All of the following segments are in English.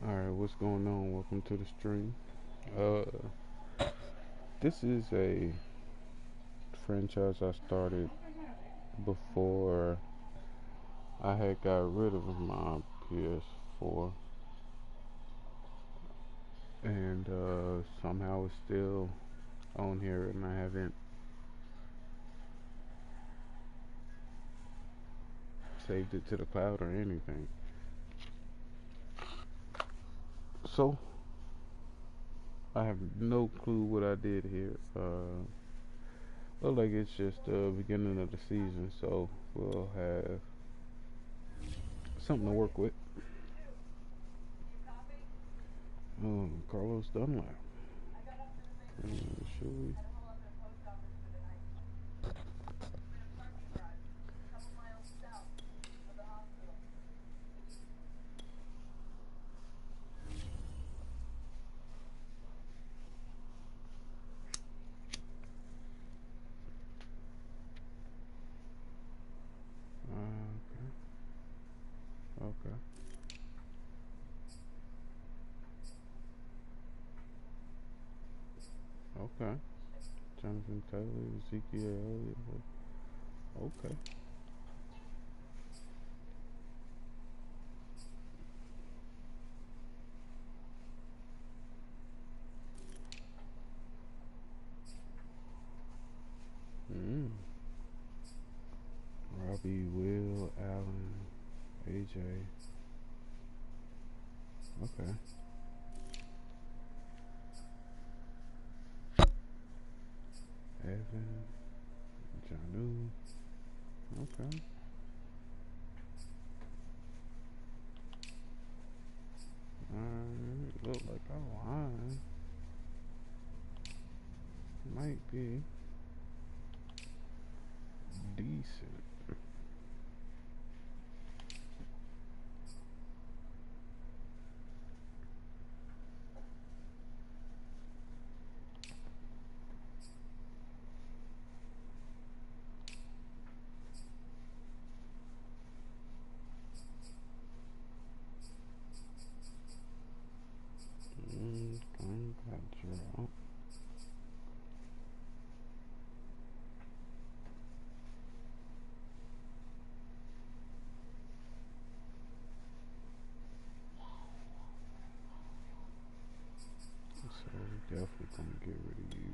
Alright, what's going on? Welcome to the stream. Uh, this is a franchise I started before I had got rid of my PS4, and somehow it's still on here, and I haven't saved it to the cloud or anything. So I have no clue what I did here. Look like it's just the beginning of the season, so we'll have something to work with. Carlos Dunlap. Should we? Okay. Okay. Jonathan Taylor, Ezekiel Elliott. Okay. Mm. Robbie, Will, Allen, AJ. Okay. Evan, Janu. Okay. Look like our line might be decent. Got you. So we definitely gonna get rid of you.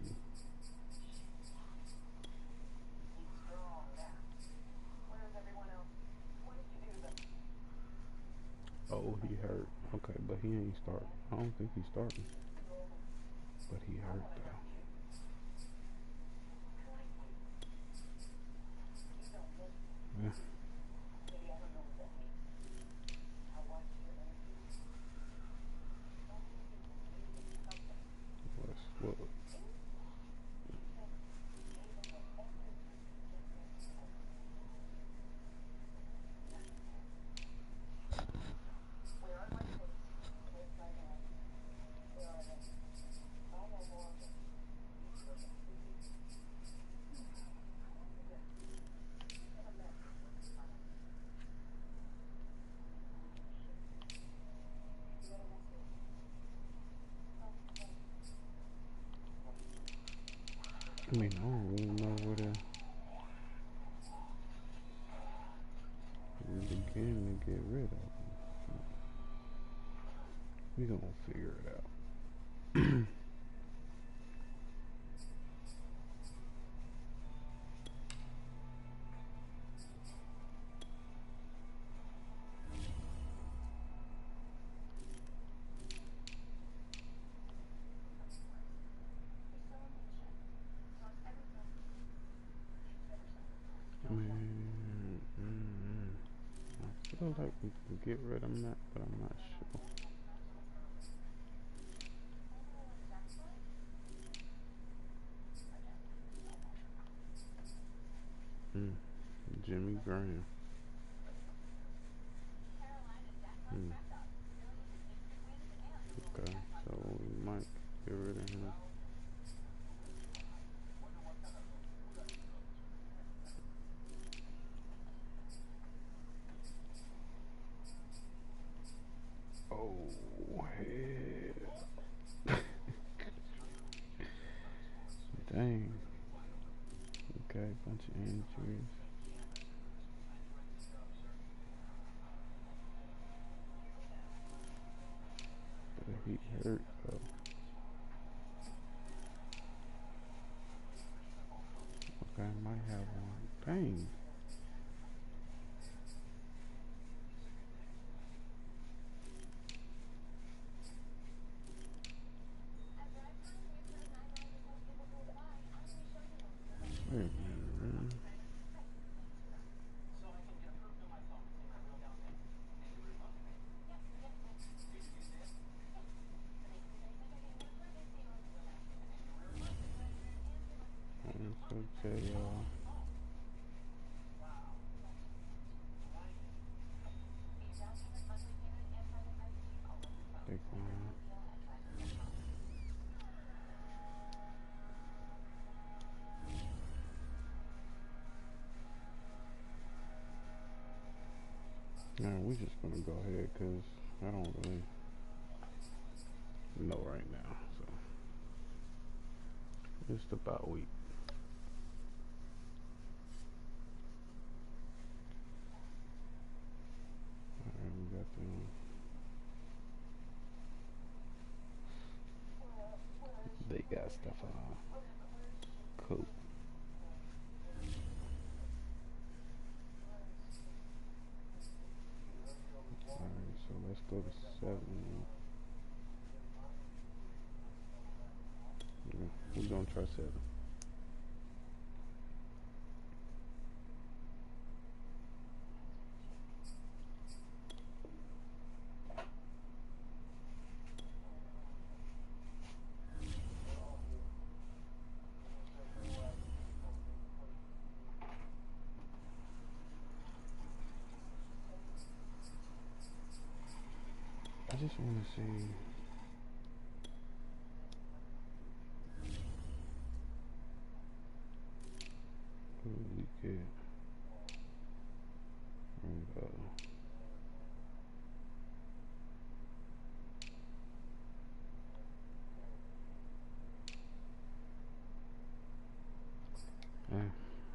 Oh, he hurt. Okay, but he ain't start. I don't think he's starting. But he hurt though. Yeah. What? I mean, I don't really know where to begin to get rid of him. We gonna figure it out. I mean, I feel like we can get rid of that, but I'm not sure. Mm. Jimmy Graham. Mm. Okay, so we might get rid of him. Oh, injuries. But he hurt though. Okay, I might have one. Dang. Wait a minute, man. It's okay, y'all. Take one. Nah, we just gonna go ahead because I don't really know right now. So it's about week. Alright, we got them. They got stuff on. Cool. Alright, so let's go to 7. Yeah, we're gonna try 7. I just want to see who we get. And,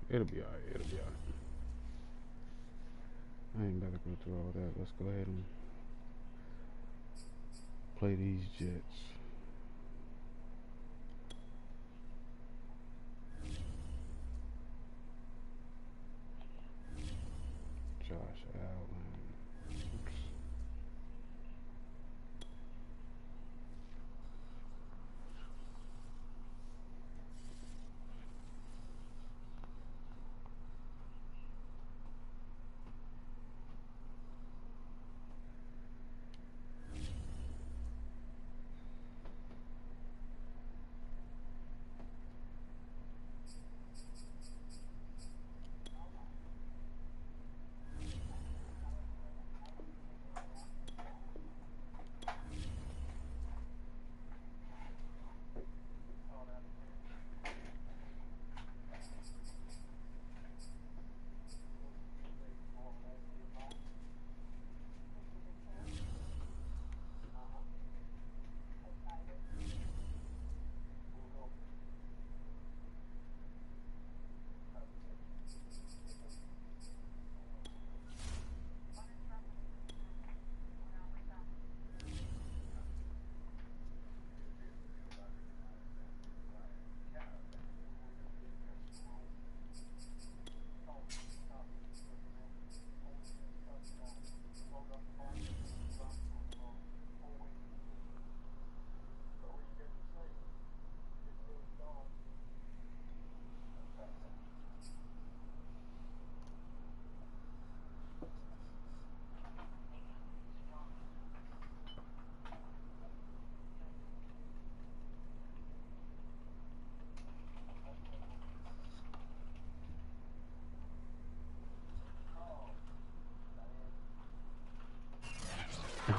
it'll be alright. It'll be alright. I ain't gotta go through all that. Let's go ahead and play these Jets. Josh Allen. Oops.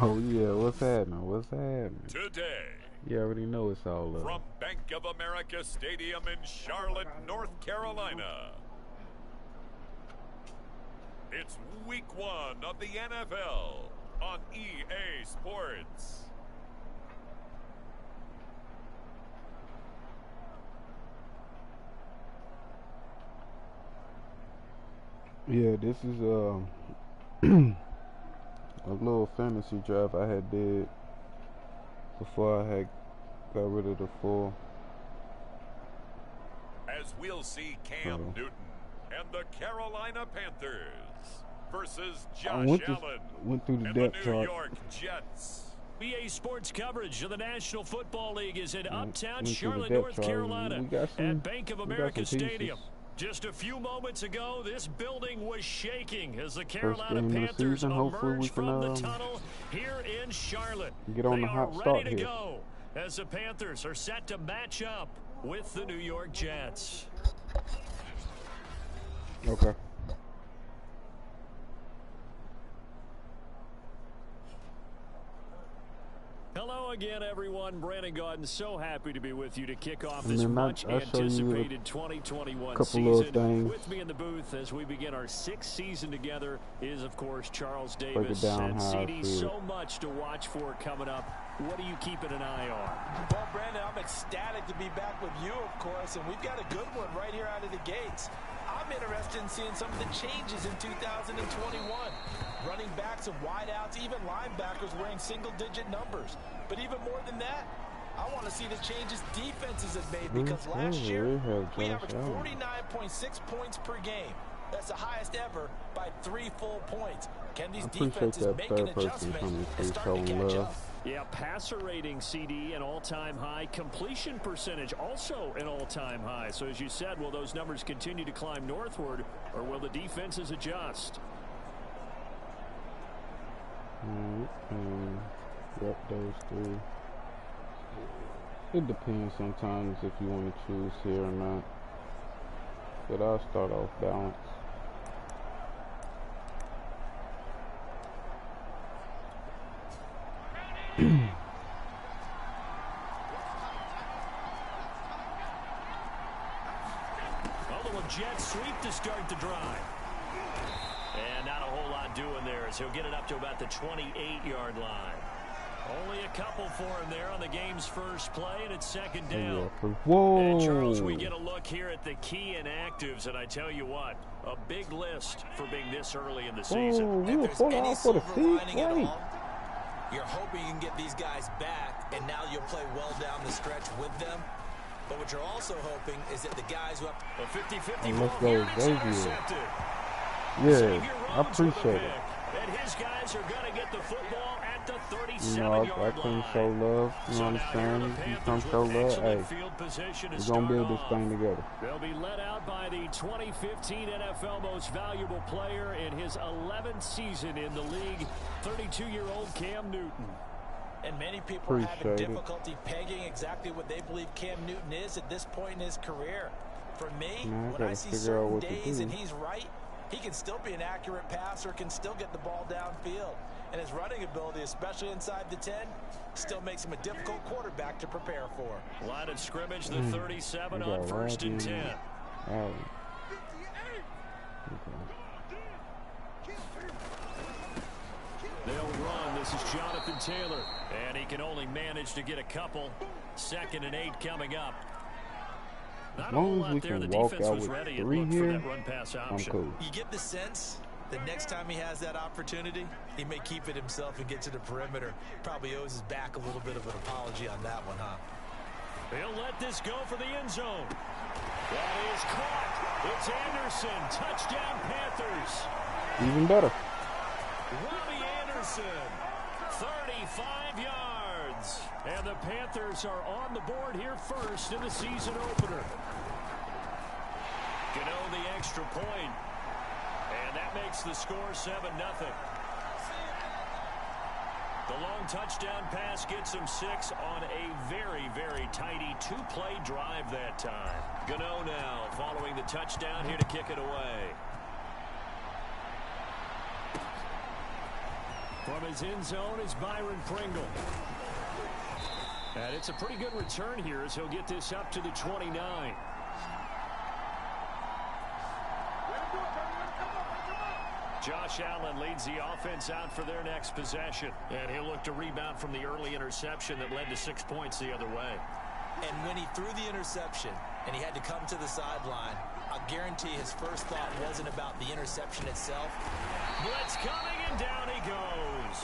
Oh yeah, what's happening? What's happening? Today, You already know it's all love. from Bank of America Stadium in Charlotte, North Carolina, it's week 1 of the NFL on EA Sports. Yeah, this is a little fantasy draft I had did before I had got rid of the full. As we'll see Cam Newton and the Carolina Panthers versus Josh Allen went through the and depth the New chart. York Jets. EA Sports coverage of the National Football League is in Uptown Went through the Charlotte, depth North chart. Carolina at Bank of America Stadium. Pieces. Just a few moments ago, this building was shaking as the First Carolina game of the Panthers season. Hopefully we emerged can from the tunnel here in Charlotte. get on they the hot are start ready to here. go as the Panthers are set to match up with the New York Jets. Okay. Hello again, everyone. Brandon Gaudin, so happy to be with you to kick off And this then much I'll show you anticipated 2021 couple season. little things. With me in the booth as we begin our sixth season together is, of course, Charles Break Davis. it down And how I CD, feel. so much to watch for coming up. What are you keeping an eye on? Well, Brandon, I'm ecstatic to be back with you, of course, and we've got a good one right here out of the gates. I'm interested in seeing some of the changes in 2021. Running backs and wideouts, even linebackers wearing single-digit numbers. But even more than that, I want to see the changes defenses have made, because last year we averaged 49.6 points per game. That's the highest ever by 3 full points. Can these defenses make an adjustment and start to catch up? Yeah, passer rating, CD, an all-time high. Completion percentage, also an all-time high. So as you said, will those numbers continue to climb northward, or will the defenses adjust? Yep, those three. It depends sometimes if you want to choose here or not. But I'll start off balanced. A little jet sweep to start the drive. And not a whole lot doing there as he'll get it up to about the 28-yard line. Only a couple for him there on the game's first play, and it's second down. Whoa! And Charles, we get a look here at the key inactives, and I tell you what, a big list for being this early in the season. If there's any silver lining at all, you're hoping you can get these guys back, and now you'll play well down the stretch with them. But what you're also hoping is that the guys who have a 50-50 let's ball go, here, it's Xavier. intercepted. Yeah, I appreciate it. And his guys are going to get the football at the 37-yard I couldn't show love. You know what I'm saying? You come show love. Hey, we're going to build this thing together. They'll be led out by the 2015 NFL Most Valuable Player in his 11th season in the league, 32-year-old Cam Newton. And many people are having difficulty pegging exactly what they believe Cam Newton is at this point in his career. For me, when I see certain days and he's right, he can still be an accurate passer, can still get the ball downfield. And his running ability, especially inside the 10, still makes him a difficult quarterback to prepare for. Line of scrimmage, the 37 on 1st and 10. They'll run. This is Jonathan Taylor. And he can only manage to get a couple. 2nd and 8 coming up. As long as we can walk out with 3 here, I'm cool. You get the sense that next time he has that opportunity, he may keep it himself and get to the perimeter. Probably owes his back a little bit of an apology on that one, huh? He'll let this go for the end zone. That is caught. It's Anderson. Touchdown, Panthers. Even better. Robbie Anderson, 35 yards. And the Panthers are on the board here first in the season opener. Gano the extra point. And that makes the score 7-0. The long touchdown pass gets him 6 on a very, very tidy 2-play drive that time. Gano now following the touchdown here to kick it away. From his end zone is Byron Pringle. And it's a pretty good return here as he'll get this up to the 29. Josh Allen leads the offense out for their next possession. And he'll look to rebound from the early interception that led to 6 points the other way. And when he threw the interception and he had to come to the sideline, I guarantee his first thought wasn't about the interception itself. Blitz coming, and down he goes.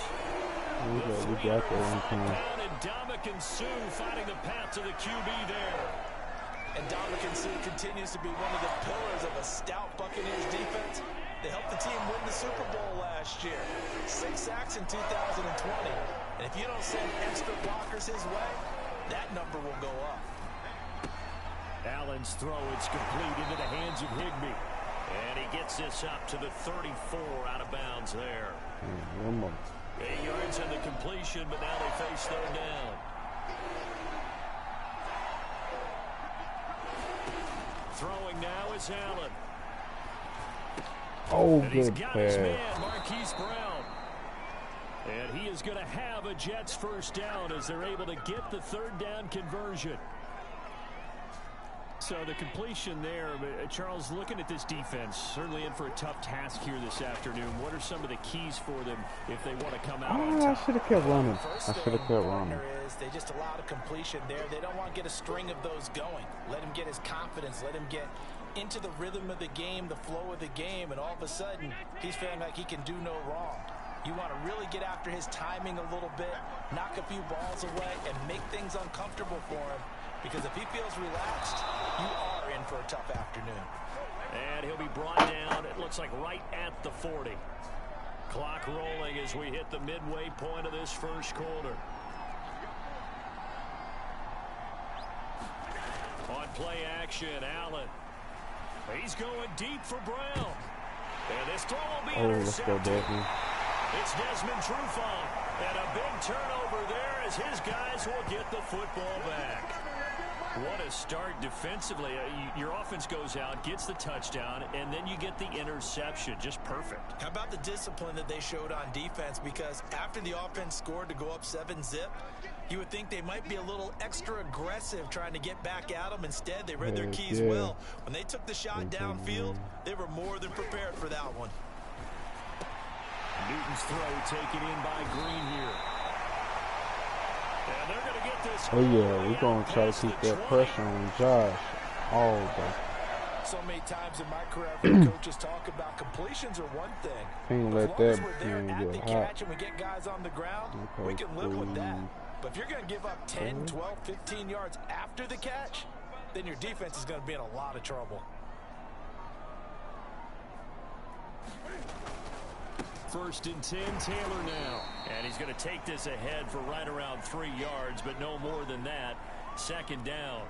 We got that one time. And Dominican Sue finding the path to the QB there. And Dominican Sue continues to be one of the pillars of a stout Buccaneers defense. They helped the team win the Super Bowl last year. 6 sacks in 2020. And if you don't send extra blockers his way, that number will go up. Allen's throw is complete into the hands of Higbee. And he gets this up to the 34 out of bounds there. 8 yards on the completion, but now they face third down. Throwing now is Allen. Oh, and he's good got his pass. man, Marquise Brown. And he is going to have a Jets first down as they're able to get the third down conversion. So the completion there, Charles, looking at this defense, certainly in for a tough task here this afternoon. What are some of the keys for them if they want to come out on top? I should have kept running. First I should have kept running. is they just allowed a completion there. They don't want to get a string of those going. Let him get his confidence. Let him get into the rhythm of the game, the flow of the game, and all of a sudden he's feeling like he can do no wrong. You want to really get after his timing a little bit, knock a few balls away, and make things uncomfortable for him. Because if he feels relaxed, you are in for a tough afternoon. And he'll be brought down, it looks like right at the 40. Clock rolling as we hit the midway point of this first quarter. On play action, Allen. He's going deep for Brown. And this throw will be intercepted. Let's go, Desmond. It's Desmond Trufant. And a big turnover there as his guys will get the football back. What a start defensively. Your offense goes out, gets the touchdown, and then you get the interception. Just perfect. How about the discipline that they showed on defense? Because after the offense scored to go up 7-zip, you would think they might be a little extra aggressive trying to get back at them. Instead, they read their keys well. When they took the shot downfield, they were more than prepared for that one. Newton's throw taken in by Green here. And they're going to get this. Oh, yeah, we're going to try to keep that pressure on Josh all day. So many times in my career, I've heard coaches talk about completions are one thing. Can't let that man get hot. And we get guys on the ground, we can live with that. But if you're going to give up 10, 12, 15 yards after the catch, then your defense is going to be in a lot of trouble. First and 10, Taylor now. And he's going to take this ahead for right around 3 yards, but no more than that. Second down.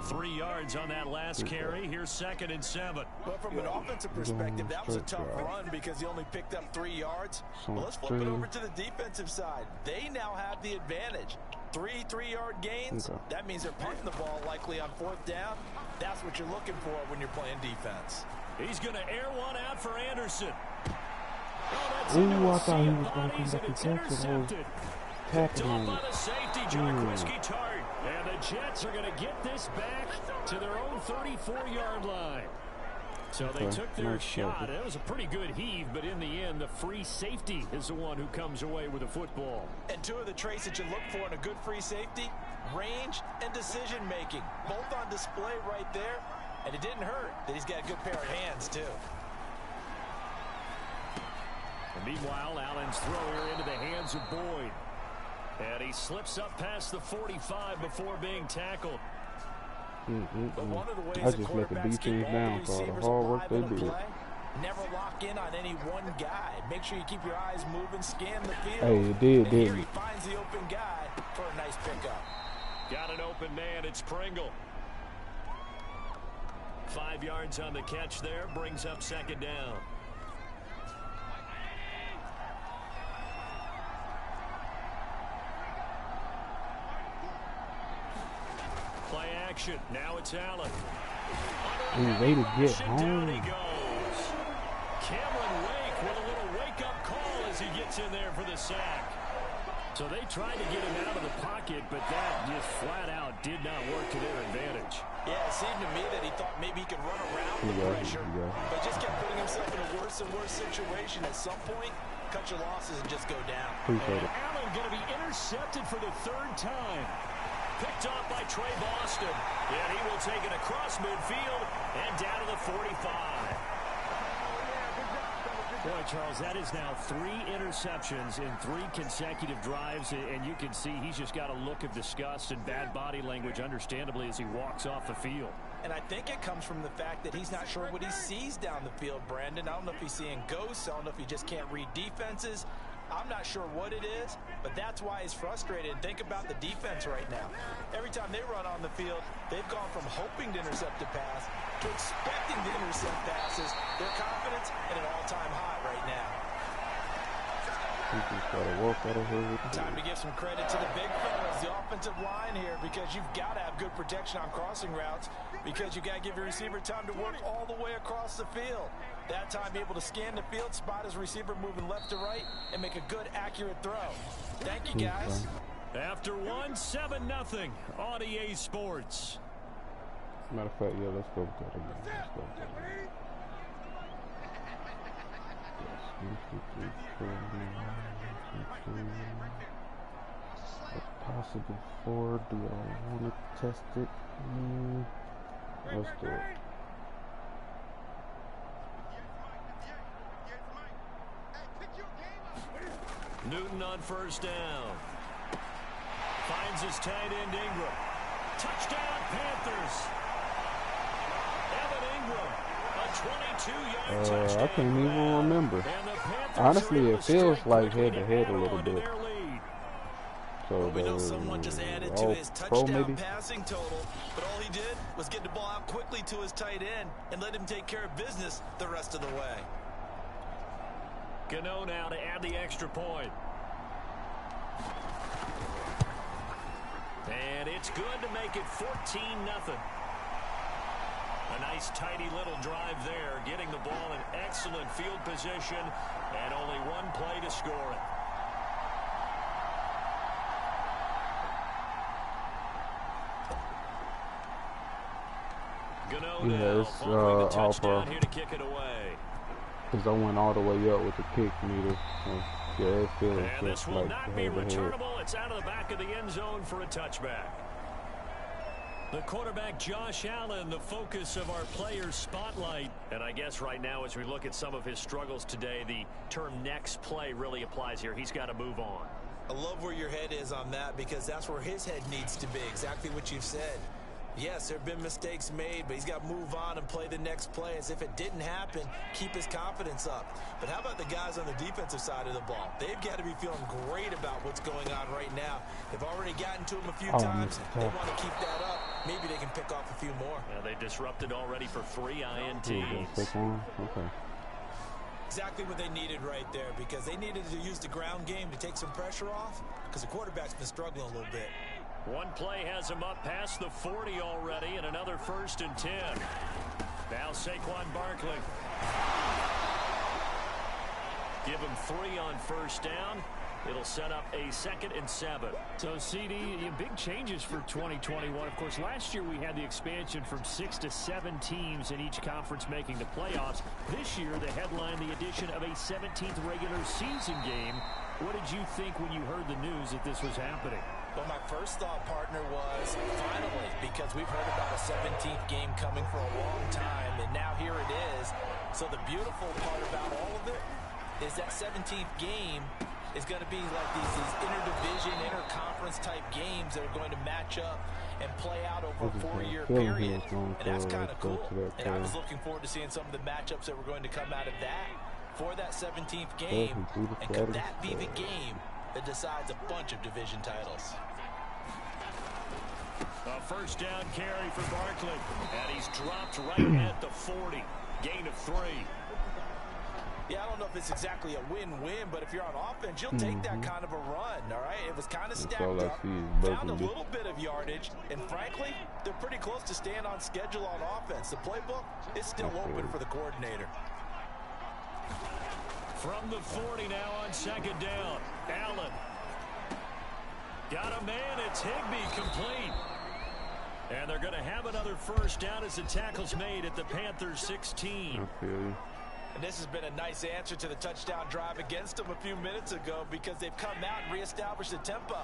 3 yards on that last carry. Here's 2nd and 7. Well, from an offensive perspective, that was a tough run because he only picked up 3 yards. Well, let's flip it over to the defensive side. They now have the advantage. 3 3-yard gains. That means they're punting the ball likely on 4th down. That's what you're looking for when you're playing defense. He's going to air one out for Anderson. Ooh, I thought he was going to come back and catch it. I was tackling by the safety, Tart. And the Jets are going to get this back to their own 34-yard line. So they took their shot. It was a pretty good heave, but in the end, the free safety is the one who comes away with the football. And two of the traits that you look for in a good free safety, range and decision-making. Both on display right there. And it didn't hurt that he's got a good pair of hands, too. And meanwhile, Allen's throw here into the hands of Boyd. And he slips up past the 45 before being tackled. But one of the ways I just let the defense down for all the hard work they did. Never lock in on any one guy. Make sure you keep your eyes moving, scan the field. Hey, it did, and didn't here it? he finds the open guy for a nice pickup. Got an open man. It's Pringle. 5 yards on the catch there. Brings up 2nd down. Play action. Now it's Allen. Way to get Down he home. goes. Cameron Wake with a little wake-up call as he gets in there for the sack. So they tried to get him out of the pocket, but that just flat out did not work to their advantage. Yeah, it seemed to me that he thought maybe he could run around the pressure, but just kept putting himself in a worse and worse situation. At some point, cut your losses and just go down. Appreciate it. Allen going to be intercepted for the 3rd time. Picked off by Trey Boston. And he will take it across midfield and down to the 45. Boy, Charles, that is now 3 interceptions in 3 consecutive drives, and you can see he's just got a look of disgust and bad body language, understandably, as he walks off the field. And I think it comes from the fact that he's not sure what he sees down the field, Brandon. I don't know if he's seeing ghosts. I don't know if he just can't read defenses. I'm not sure what it is, but that's why he's frustrated. And think about the defense right now. Every time they run on the field, they've gone from hoping to intercept a pass to expecting to intercept passes. Their confidence at an all-time high right now. Time to give some credit to the big fellas, the offensive line here, because you've got to have good protection on crossing routes, because you've got to give your receiver time to work all the way across the field. That time able to scan the field, spot his receiver moving left to right, and make a good, accurate throw. Thank you, guys. After 7-0 on EA Sports. Matter of fact, yeah, let's go with that again. Let's go with that again. A possible 4. Do I want to test it? Let's do it. Newton on first down. Finds his tight end Ingram. Touchdown Panthers. Evan Ingram. A 22-yard touchdown. I can't even remember. Honestly, it feels like head-to-head a little bit. So we know someone just added to his touchdown passing total, but all he did was get the ball out quickly to his tight end and let him take care of business the rest of the way. Gano now to add the extra point. And it's good to make it 14-0. A nice tidy little drive there, getting the ball in excellent field position, and only 1 play to score it. Gano now following the touchdown here to kick it away. Because I went all the way up with the kick meter. Yeah, it feels and this will like not be returnable. It's out of the back of the end zone for a touchback. The quarterback, Josh Allen, the focus of our players' spotlight. And I guess right now, as we look at some of his struggles today, the term next play really applies here. He's got to move on. I love where your head is on that, because that's where his head needs to be. Exactly what you've said. Yes, there have been mistakes made, but he's got to move on and play the next play as if it didn't happen, keep his confidence up. But how about the guys on the defensive side of the ball? They've got to be feeling great about what's going on right now. They've already gotten to him a few times. They want to keep that up. Maybe they can pick off a few more. Yeah, they disrupted already for 3 INTs. Okay. Exactly what they needed right there, because they needed to use the ground game to take some pressure off, because the quarterback's been struggling a little bit. 1 play has him up past the 40 already, and another 1st and 10. Now Saquon Barkley. Give him 3 on first down. It'll set up a 2nd and 7. So, CD, big changes for 2021. Of course, last year we had the expansion from 6 to 7 teams in each conference making the playoffs. This year, the headline, the addition of a 17th regular season game. What did you think when you heard the news that this was happening? Well, my first thought, partner, was finally, because we've heard about a 17th game coming for a long time, and now here it is. So the beautiful part about all of it is that 17th game is going to be like these interdivision, interconference type games that are going to match up and play out over a 4-year period. And that's kind of cool. And I was looking forward to seeing some of the matchups that were going to come out of that for that 17th game. And could that be the game that decides a bunch of division titles? A first down carry for Barkley. And he's dropped right at the 40. Gain of 3. Yeah, I don't know if it's exactly a win-win, but if you're on offense, you'll take that kind of a run, all right? It was kind of stacked up, found a little bit of yardage, and frankly, they're pretty close to staying on schedule on offense. The playbook is still open for the coordinator. From the 40 now on 2nd down. Allen. Got a man. It's Higbee complete. And they're going to have another first down as the tackle's made at the Panthers 16. And this has been a nice answer to the touchdown drive against them a few minutes ago, because they've come out and reestablished the tempo.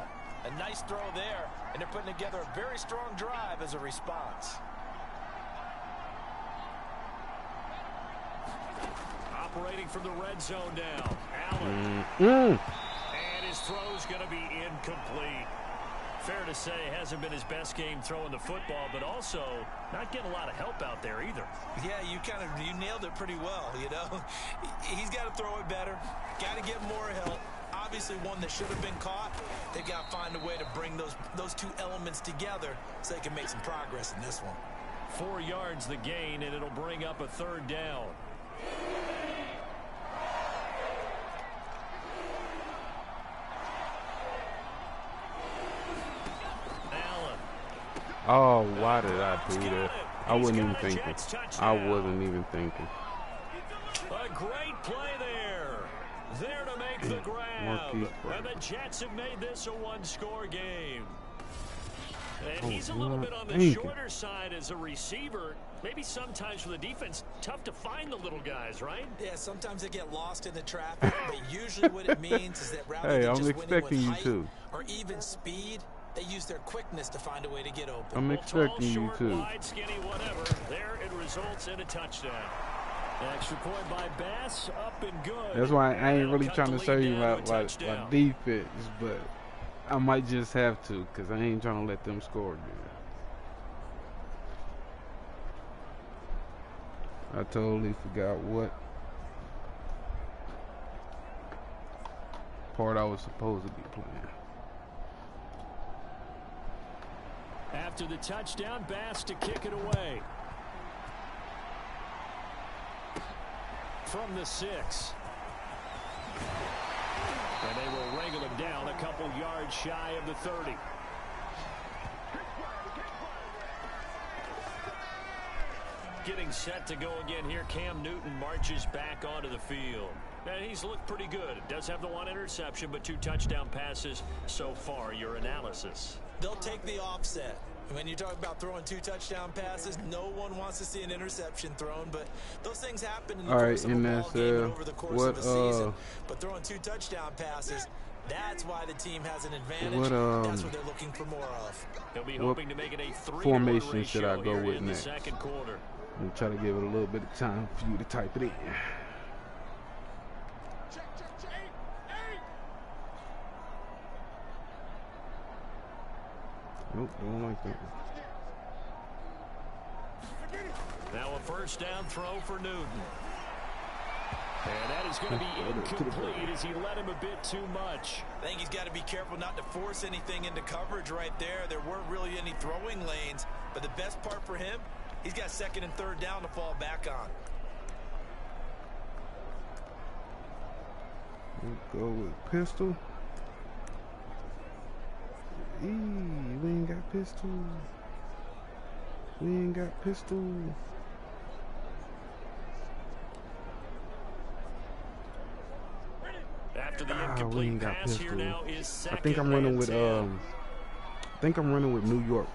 A nice throw there, and they're putting together a very strong drive as a response. Operating from the red zone now. Allen. And his throw's going to be incomplete. Fair to say, hasn't been his best game throwing the football, but also not getting a lot of help out there either. Yeah, you nailed it pretty well, you know. He's got to throw it better, got to get more help. Obviously one that should have been caught. They've got to find a way to bring those two elements together so they can make some progress in this one. 4 yards the gain, and it'll bring up a 3rd down. Oh, why did I do that? I wasn't even thinking. I wasn't even thinking. A great play there. There to make the grab. And the Jets have made this a 1-score game. And he's a little bit on the shorter side as a receiver. Maybe sometimes for the defense, tough to find the little guys, right? Yeah, sometimes they get lost in the traffic, but usually what it means is that rather than just winning with height or even speed, they use their quickness to find a way to get open. I'm expecting you too. Wide, skinny, whatever. There it results in a touchdown. Extra point by Bass, up and good. That's why I ain't really trying to show you my defense, but I might just have to because I ain't trying to let them score again. I totally forgot what part I was supposed to be playing. After the touchdown, Bass to kick it away. From the 6. And they will wrangle him down a couple yards shy of the 30. Getting set to go again here. Cam Newton marches back onto the field. And he's looked pretty good. Does have the 1 interception, but 2 touchdown passes so far. Your analysis? They'll take the offset. When you talk about throwing 2 touchdown passes, no one wants to see an interception thrown, but those things happen in the course of a ball game and over the course of a season. But throwing 2 touchdown passes, that's why the team has an advantage. That's what they're looking for more of. They'll be hoping to make it a 3-1 formation should I go with in the next? 2nd quarter. I'm try to give it a little bit of time for you to type it in. Nope, don't like that. Now a 1st down throw for Newton. And that is going to be incomplete as he let him a bit too much. I think he's got to be careful not to force anything into coverage right there. There weren't really any throwing lanes, but the best part for him, he's got 2nd and 3rd down to fall back on. We'll go with pistol. We ain't got pistol. We ain't got pistol. After the incomplete pass here now is 2nd. I think I'm running with New York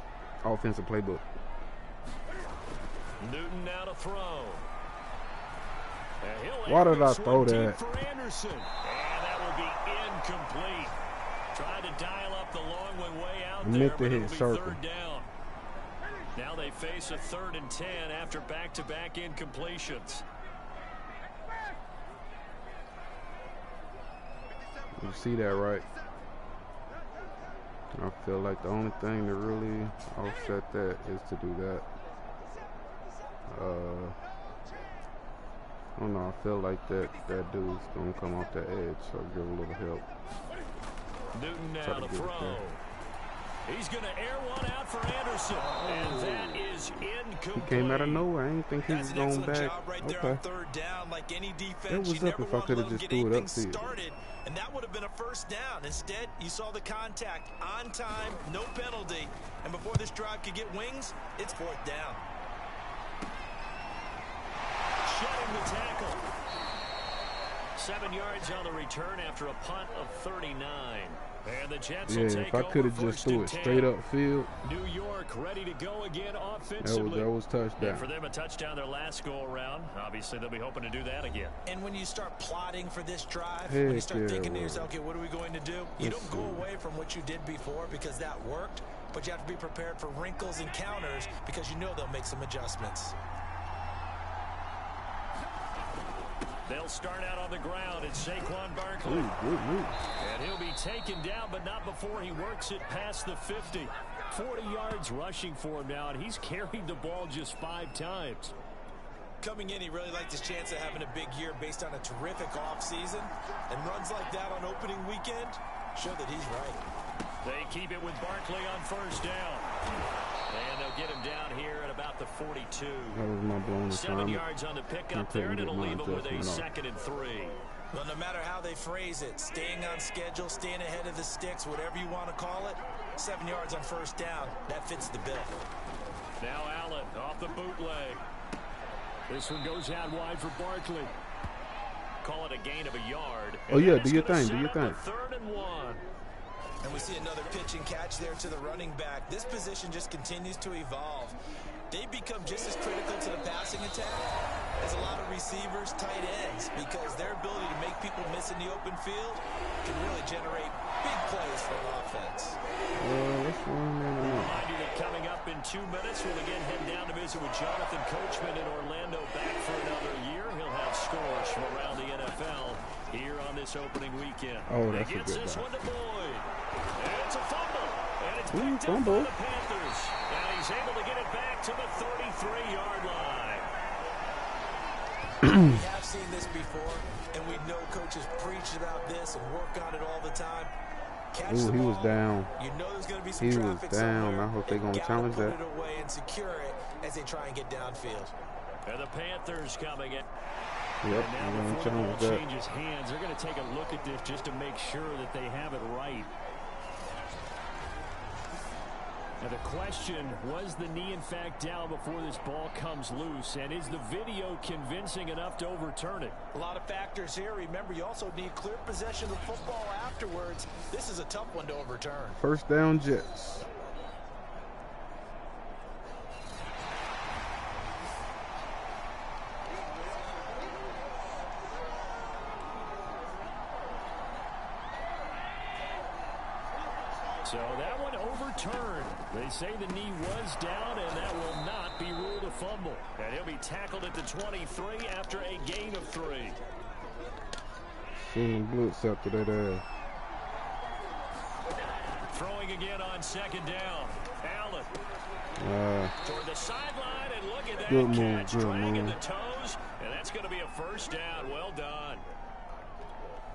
offensive playbook. Newton now to throw. Why did I throw that? For Anderson. And that will be incomplete. Tried to dial up the long way out there, but it'll be 3rd down. Now they face a 3rd and 10 after back-to-back incompletions. You see that, right? I feel like the only thing to really offset that is to do that. I don't know. I feel like that dude's gonna come off the edge, so I'll give a little help. Newton now to throw. He's going to air one out for Anderson, and that is incomplete. He came out of nowhere. I didn't think he was going back. Right there on 3rd down. Like any defense, that was up if I could have just threw it up to you. And that would have been a 1st down. Instead, you saw the contact on time, no penalty. And before this drive could get wings, it's 4th down. Shedding the tackle. 7 yards on the return after a punt of 39. And the Jets Yeah, will take if I could have just threw it straight up field. New York ready to go again offensively. That was touchdown. And for them, a touchdown their last go around. Obviously, they'll be hoping to do that again. And when you start plotting for this drive, when you start thinking to yourself, okay, what are we going to do? You don't go away from what you did before because that worked, but you have to be prepared for wrinkles and counters because you know they'll make some adjustments. They'll start out on the ground. It's Saquon Barkley. And he'll be taken down, but not before he works it past the 50. 40 yards rushing for him now, and he's carried the ball just 5 times. Coming in, he really liked his chance of having a big year based on a terrific offseason. And runs like that on opening weekend show that he's right. They keep it with Barkley on first down. And they'll get him down here at about the 42. That was my blown 7 yards on the pickup there, and it'll leave him with a 2nd and 3. Well, no matter how they phrase it, staying on schedule, staying ahead of the sticks, whatever you want to call it, 7 yards on first down, that fits the bill. Now Allen off the bootleg. This one goes out wide for Barkley. Call it a gain of a yard. Oh, yeah, do your thing, do your thing. 3rd and 1. And we see another pitch and catch there to the running back. This position just continues to evolve. They become just as critical to the passing attack as a lot of receivers, tight ends, because their ability to make people miss in the open field can really generate big plays for an offense. Remind you that coming up in 2 minutes, we'll again head down to visit with Jonathan Coachman in Orlando, back for another year. He'll have scores from around the NFL here on this opening weekend. Oh, that's he gets a good this one. one to Boyd. And it's a fumble. And it's picked up fumble. by the Panthers. And he's able to get it back to the 33-yard line. We have seen this before, and we know coaches preach about this and work on it all the time. Ooh, he was down. You know there's going to be some He was traffic down. somewhere. I hope they're going to Gotta challenge put that. it away and secure it as they try and get downfield. And the Panthers coming in. Yep, And now I'm going to before the ball challenge that. changes hands, they're going to take a look at this just to make sure that they have it right. Now the question, was the knee in fact down before this ball comes loose? And is the video convincing enough to overturn it? A lot of factors here. Remember, you also need clear possession of football afterwards. This is a tough one to overturn. First down, Jets. So that one overturned. They say the knee was down, and that will not be ruled a fumble. And he'll be tackled at the 23 after a gain of 3. Seen blitz after that ass. Throwing again on 2nd down. Allen. Toward the sideline, and look at that Good move, catch, good dragging move. the toes, and that's going to be a first down. Well done.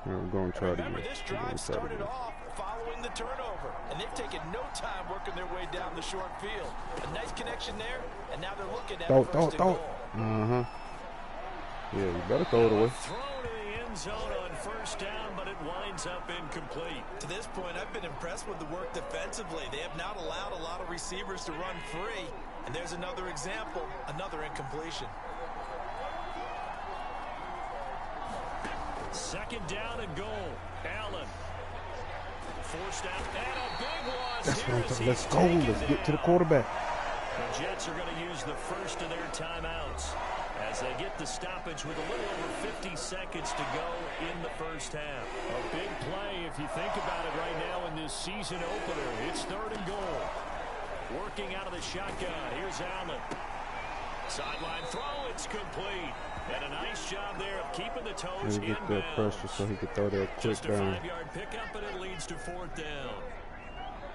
I'm going to try to Remember, this drive started off following the turnover, and they've taken no time working their way down the short field. A nice connection there, and now they're looking at first and goal. Uh-huh. Yeah, you better throw it away. Throw to the end zone on first down, but it winds up incomplete. To this point, I've been impressed with the work defensively. They have not allowed a lot of receivers to run free, and there's another example, another incompletion. 2nd down and goal. Allen. Forced out, and a big one. That's what I'm talking. Let's go. Let's get to the quarterback. The Jets are going to use the first of their timeouts as they get the stoppage with a little over 50 seconds to go in the first half. A big play if you think about it right now in this season opener. It's 3rd and goal. Working out of the shotgun. Here's Allen. Sideline throw. It's complete. And a nice job there of keeping the toes He'll get that inbounds. pressure so he can throw that quick Just a down. 5-yard pickup, and it leads to 4th down.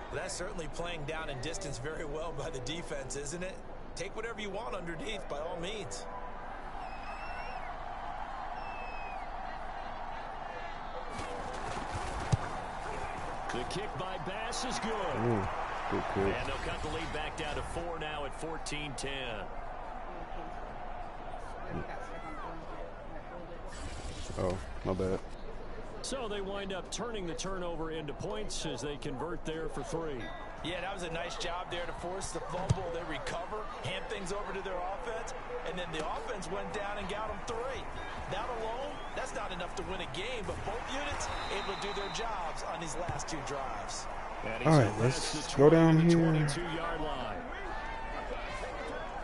Well, that's certainly playing down in distance very well by the defense, isn't it? Take whatever you want underneath, by all means. The kick by Bass is good. Good kick. And they'll cut the lead back down to 4 now at 14-10. Oh, my bad. So they wind up turning the turnover into points as they convert there for 3. Yeah, that was a nice job there to force the fumble. They recover, hand things over to their offense, and then the offense went down and got them 3. That alone, that's not enough to win a game, but both units able to do their jobs on these last 2 drives. All right, let's go down here.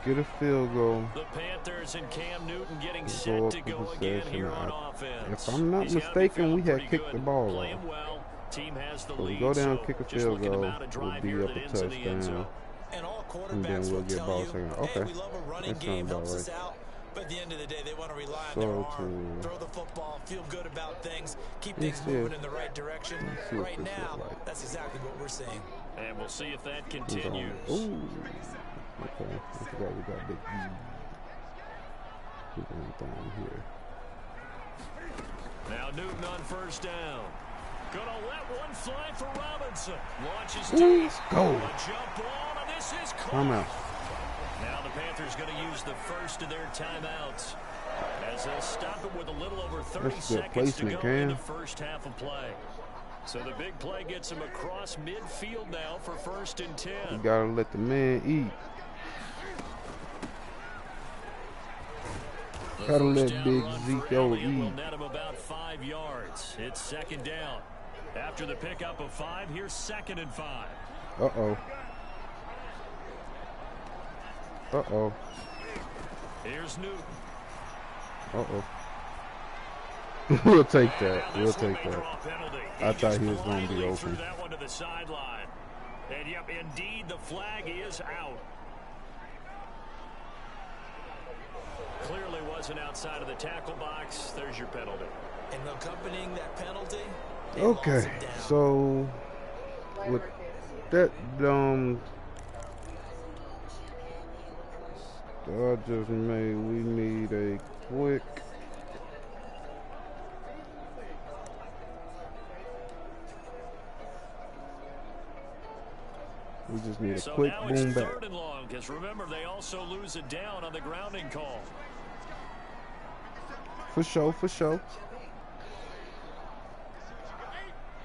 Get a field goal. The Panthers and Cam Newton getting set to go again here on offense. If I'm not mistaken, we had kicked the ball off. Well. Team has the So we lead, go down, so kick a field goal, we'll be up a And all and then quarterbacks we'll will get tell ball you, second. hey, Okay, we love a running that game, sounds about helps us right. out. But at the end of the day, they want to rely on So their arm, throw the football, feel good about things, keep things moving in the right direction. Right now, that's exactly what we're seeing. And we'll see if that continues. Ooh, okay, I forgot we got Big E. We're going down here. Now Newton on first down. Gonna let one fly for Robinson. Launches Ooh, let's go. A jump ball, and this is caught. I'm out. Now the Panthers going to use the first of their timeouts as they'll stop it with a little over 30 seconds to go in the first half of play. So the big play gets him across midfield now for 1st and 10. You gotta let the man eat. Gotta let Big Zeke eat. Will net him about 5 yards. It's 2nd down. After the pickup of 5, here's 2nd and 5. Uh-oh. Uh-oh. Here's Newton. Uh-oh. We'll take that. We'll take that. I thought he was going to be open. That one to the sideline. And yep, indeed, the flag is out. Clearly wasn't outside of the tackle box. There's your penalty. And accompanying that penalty, okay, so with that I just made, we need a quick boom back. 3rd and long, because remember they also lose it down on the grounding call. For sure, for sure.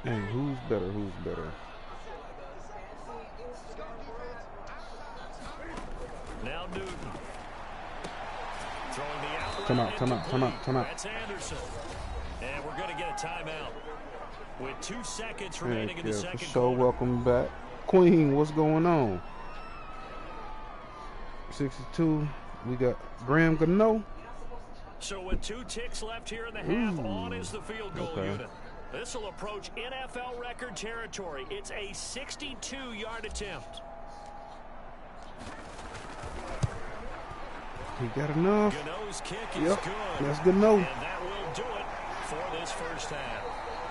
Hey, who's better? Who's better? Now Newton. Throwing the out. Come out. That's Anderson. And we're going to get a timeout. With 2 seconds remaining in the second quarter. So welcome back. Queen, what's going on? 62. We got Graham Gano. So with 2 ticks left here in the half, on is the field goal unit. This will approach NFL record territory. It's a 62-yard attempt. He got enough. Gano's kick is good. That's Gano. And that will do it for this first half.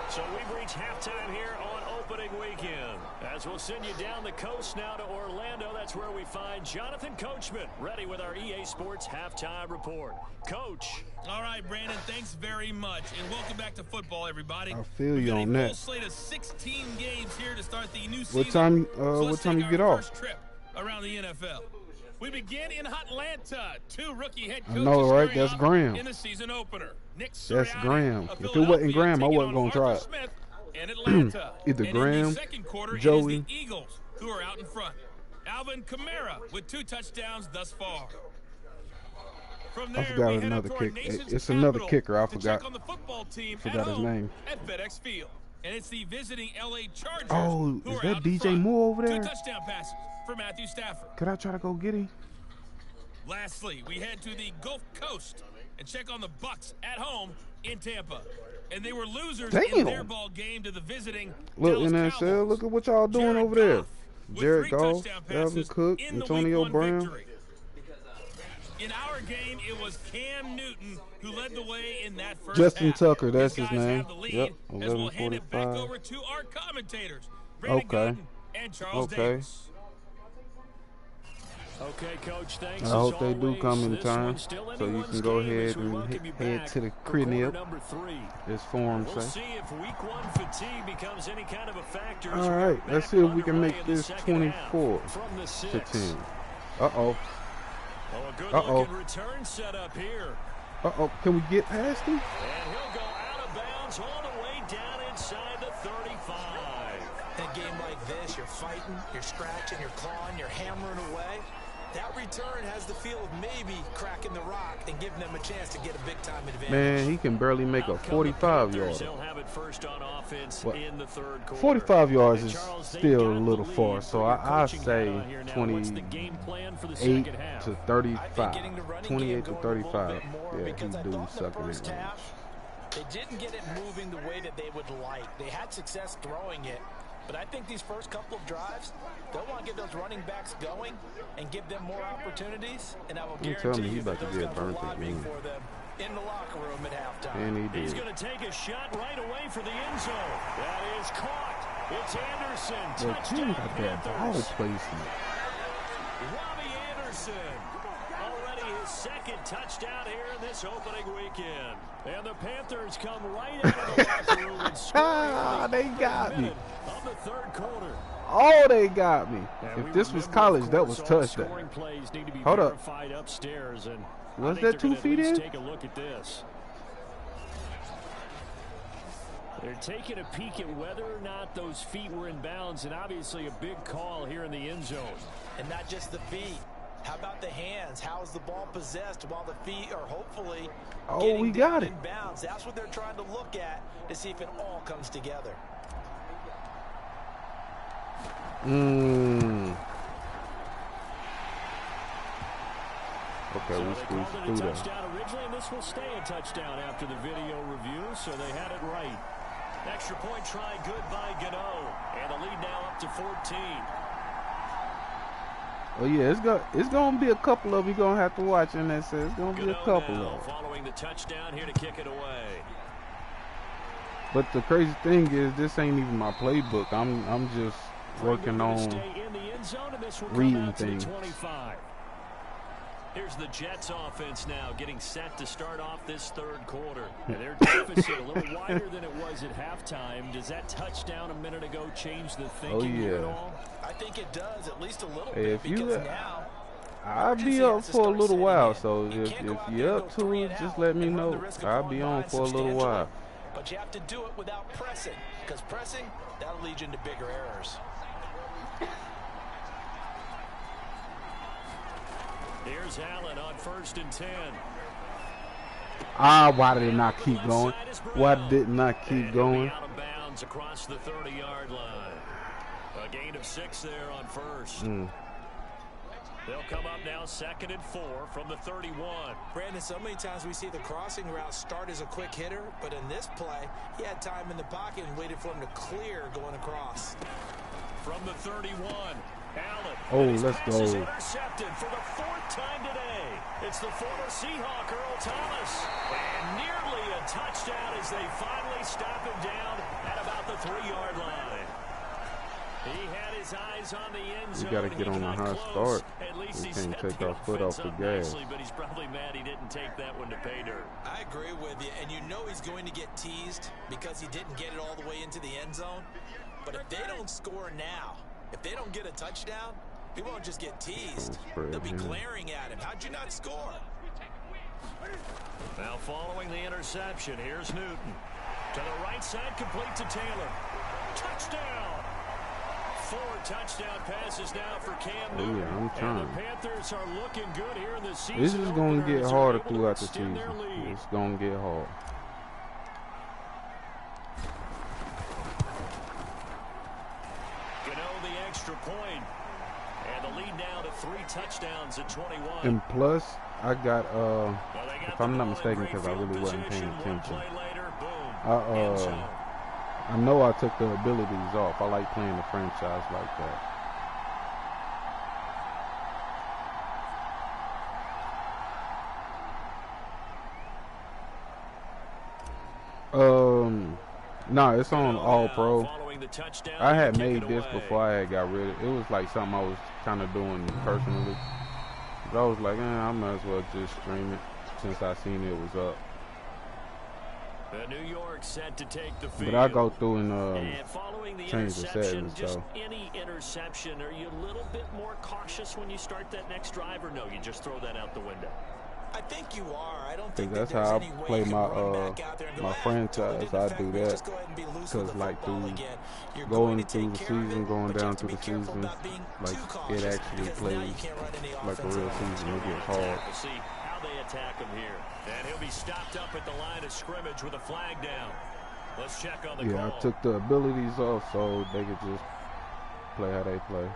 So we've reached halftime here on opening weekend. As we'll send you down the coast now to Orlando, that's where we find Jonathan Coachman ready with our EA Sports halftime report. Coach. All right, Brandon, thanks very much. And welcome back to football, everybody. I feel you on that. Full slate of 16 games here to start the new season. What time you get off? First trip around the NFL. We begin in Atlanta. 2 rookie head coaches. I know, right? That's Graham. In the season opener. Nick That's Sirianni Graham. If it wasn't Graham, I wasn't going to try it. In Atlanta. Either and Graham, in the second quarter, Joey. it is the Eagles who are out in front. Alvin Kamara with 2 touchdowns thus far. From there, I forgot we another head up to our kick. nation's It's another capital kicker. I to forgot. check on the football team Forgot his name. at FedEx Field. And it's the visiting LA Chargers. Oh, who is are that out in DJ front. Moore over there? 2 touchdown passes for Matthew Stafford. Could I try to go get him? Lastly, we head to the Gulf Coast and check on the Bucs at home in Tampa. And they were losers in their ball game to the visiting Dallas NSL, Cowboys. look at what y'all doing over there. Jared Goff, Alvin Cook, Antonio Brown. Victory. In our game, it was Cam Newton who led the way in that first Justin half. Tucker, that's These his guys name. have the lead, Yep, as we'll hand it back 11:45. over to our commentators, Brandon Gordon and Charles Davis. Okay, Coach, thanks. I hope they do come in time, so you can go ahead and head to the crib, as form We'll say. see if week 1 fatigue becomes any kind of a factor. All right, let's see if we can make this 24 to 10. Uh-oh. Oh, a good looking return set up here. Uh-oh, can we get past him? And he'll go out of bounds all the way down inside the 35. In a game like this, you're fighting, you're scratching, you're clawing, you're hammering away. That return has the feel of maybe cracking the rock and giving them a chance to get a big-time advantage. Man, he can barely make a 45-yarder. They'll have it first on offense in the third quarter. 45 yards is still a little far, so I say 28 to 35. 28 to 35. Yeah, he do suck in it. They didn't get it moving the way that they would like. They had success throwing it. But I think these first couple of drives, they'll want to get those running backs going and give them more opportunities. And I will guarantee you that those guys are lobbying for them in the locker room at halftime. And he did. He's going to take a shot right away for the end zone. That is caught. It's Anderson. Touchdown Panthers. Robbie Anderson. Already his second touchdown here in this opening weekend. And the Panthers come right out of the locker room and score. They got me. Of the third quarter. Oh, they got me. If this was college, that was touchdown. Hold up. Upstairs, and was that 2 feet in? Take a look at this. They're taking a peek at whether or not those feet were in bounds, and obviously a big call here in the end zone. And not just the feet. How about the hands? How is the ball possessed while the feet are hopefully we got it. In bounds? That's what they're trying to look at to see if it all comes together. Okay, we squeezed through that. Touchdown originally, and this will stay a touchdown after the video review, so they had it right. Extra point try good by Gano, and the lead now up to 14. Oh yeah, it's gonna be a couple of you gonna have to watch in that set. It's gonna be a couple of them. Following the touchdown here to kick it away. But the crazy thing is, this ain't even my playbook. I'm just working on reading things. Here's the Jets offense now getting set to start off this third quarter. And their deficit a little wider than it was at halftime. Does that touchdown a minute ago change the thinking here at all? I think it does, at least a little bit, because now I'll be up for a little while. So if you're up to it, just let me know. I'll be on for a little while. But you have to do it without pressing, because pressing, that'll lead you into bigger errors. Here's Allen on 1st and 10. Why did it not keep going? Why did it not keep going? Out of bounds across the 30-yard line. A gain of 6 there on first. They'll come up now 2nd and 4 from the 31. Brandon, so many times we see the crossing route start as a quick hitter, but in this play, he had time in the pocket and waited for him to clear going across. From the 31. Allen. Oh, let's go. Intercepted for the 4th time today. It's the former Seahawk, Earl Thomas. And nearly a touchdown as they finally stop him down at about the 3-yard line. He had his eyes on the end zone. We got to get on a high start. At least we can't take our foot off the gas. But he's probably mad he didn't take that one to pay dirt. I agree with you, and you know he's going to get teased because he didn't get it all the way into the end zone. But if they don't score now, if they don't get a touchdown, he won't just get teased. They'll be glaring at him. How'd you not score? Now following the interception, here's Newton. To the right side, complete to Taylor. Touchdown! 4 touchdown passes now for Cam Newton. Yeah, I'm trying. And the Panthers are looking good here in the season. This is going to get harder throughout the season. It's going to get hard. Extra point, and the lead now to 3 touchdowns at 21. And plus, I got if I'm not mistaken, because I really wasn't paying attention. I know I took the abilities off. I like playing the franchise like that. No, it's on All Pro. I had made this before I had got rid of it. It was like something I was kind of doing personally. But I was like, I might as well just stream it since I seen it was up. New York set to take the field. But I go through and change the settings. Just any interception, are you a little bit more cautious when you start that next drive, or no, you just throw that out the window? I think you are. I don't think That's that there's how any I way play you can my run back out there and go, my totally franchise. didn't I affect do me. that Just go ahead and be loose with because the like football again. You're going going to through take the care of season, it, going but you down have to through be the careful season, about being like too it cautious actually because now you plays can't run any like a offense real at all. season. It gets Attack. hard. We'll see how they attack him here. And he'll be stopped up at the line of scrimmage with a flag down. Let's check on the call. I took the abilities off so they could just play how they play.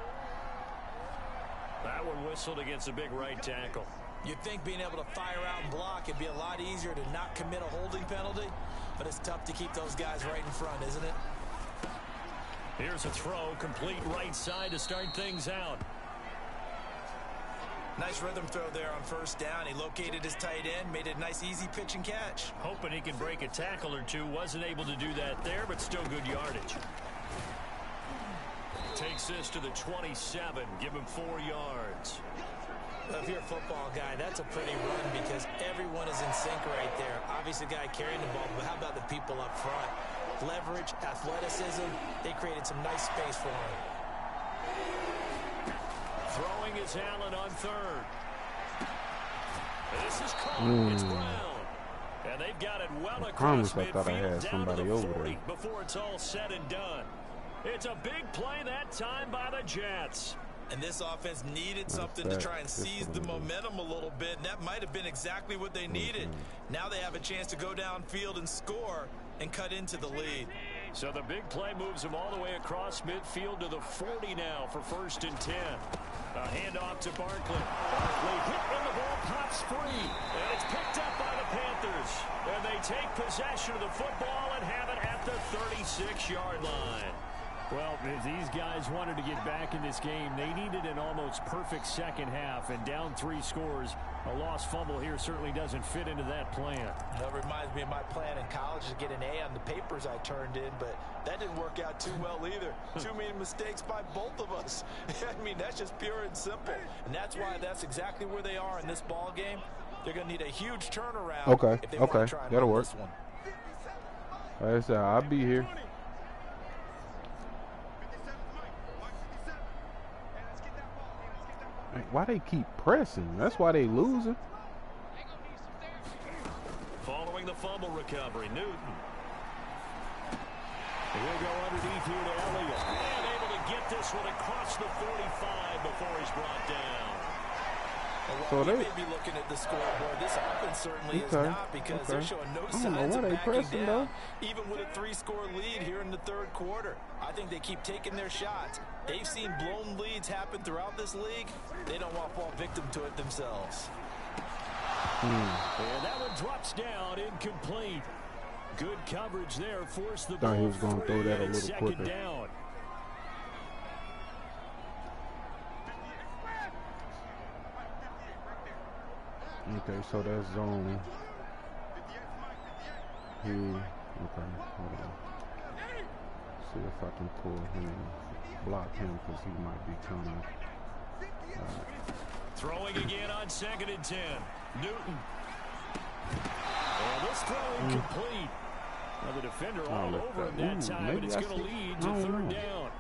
That one whistled against a big right tackle. You'd think being able to fire out and block it'd be a lot easier to not commit a holding penalty, but it's tough to keep those guys right in front, isn't it? Here's a throw, complete right side to start things out. Nice rhythm throw there on first down. He located his tight end, made a nice easy pitch and catch. Hoping he can break a tackle or two. Wasn't able to do that there, but still good yardage. Takes this to the 27. Give him 4 yards. Well, if you're a football guy, that's a pretty run because everyone is in sync right there. Obviously, the guy carrying the ball, but how about the people up front? Leverage, athleticism, they created some nice space for him. Throwing is Allen on third. This is caught. It's Brown. And they've got it well across midfield. I thought I had somebody down to the over 40 there. before it's all said and done. It's a big play that time by the Jets. And this offense needed something to try and seize the momentum a little bit, and that might have been exactly what they needed. Now they have a chance to go downfield and score and cut into the lead. So the big play moves them all the way across midfield to the 40 now for 1st and 10. A handoff to Barkley. Barkley hit and the ball pops free. And it's picked up by the Panthers. And they take possession of the football and have it at the 36-yard line. Well, if these guys wanted to get back in this game, they needed an almost perfect second half, and down 3 scores. A lost fumble here certainly doesn't fit into that plan. That reminds me of my plan in college to get an A on the papers I turned in, but that didn't work out too well either. Too many mistakes by both of us. I mean, that's just pure and simple. And that's why that's exactly where they are in this ball game. They're going to need a huge turnaround. Okay, if they want to try and that'll win work. this one. Like I said, I'll be here. Why they keep pressing? That's why they losing. Following the fumble recovery, Newton. He'll go underneath here to Elliott. And able to get this one across the 45 before he's brought down. Well, so they may be looking at the scoreboard. This offense certainly is not because they're showing no signs of backing down, even with a 3-score lead here in the 3rd quarter. I think they keep taking their shots. They've seen blown leads happen throughout this league. They don't want to fall victim to it themselves. And that one drops down, incomplete. Good coverage there. Forced the ball. Thought he was going to throw that a little second quicker. Down. Okay, so that's zone. Okay, hold on. See if I can pull him, block him, because he might be coming. Throwing again on 2nd and 10. Newton. And this throw incomplete. Well, the defender all over him that time, and it's going to lead to 3rd down.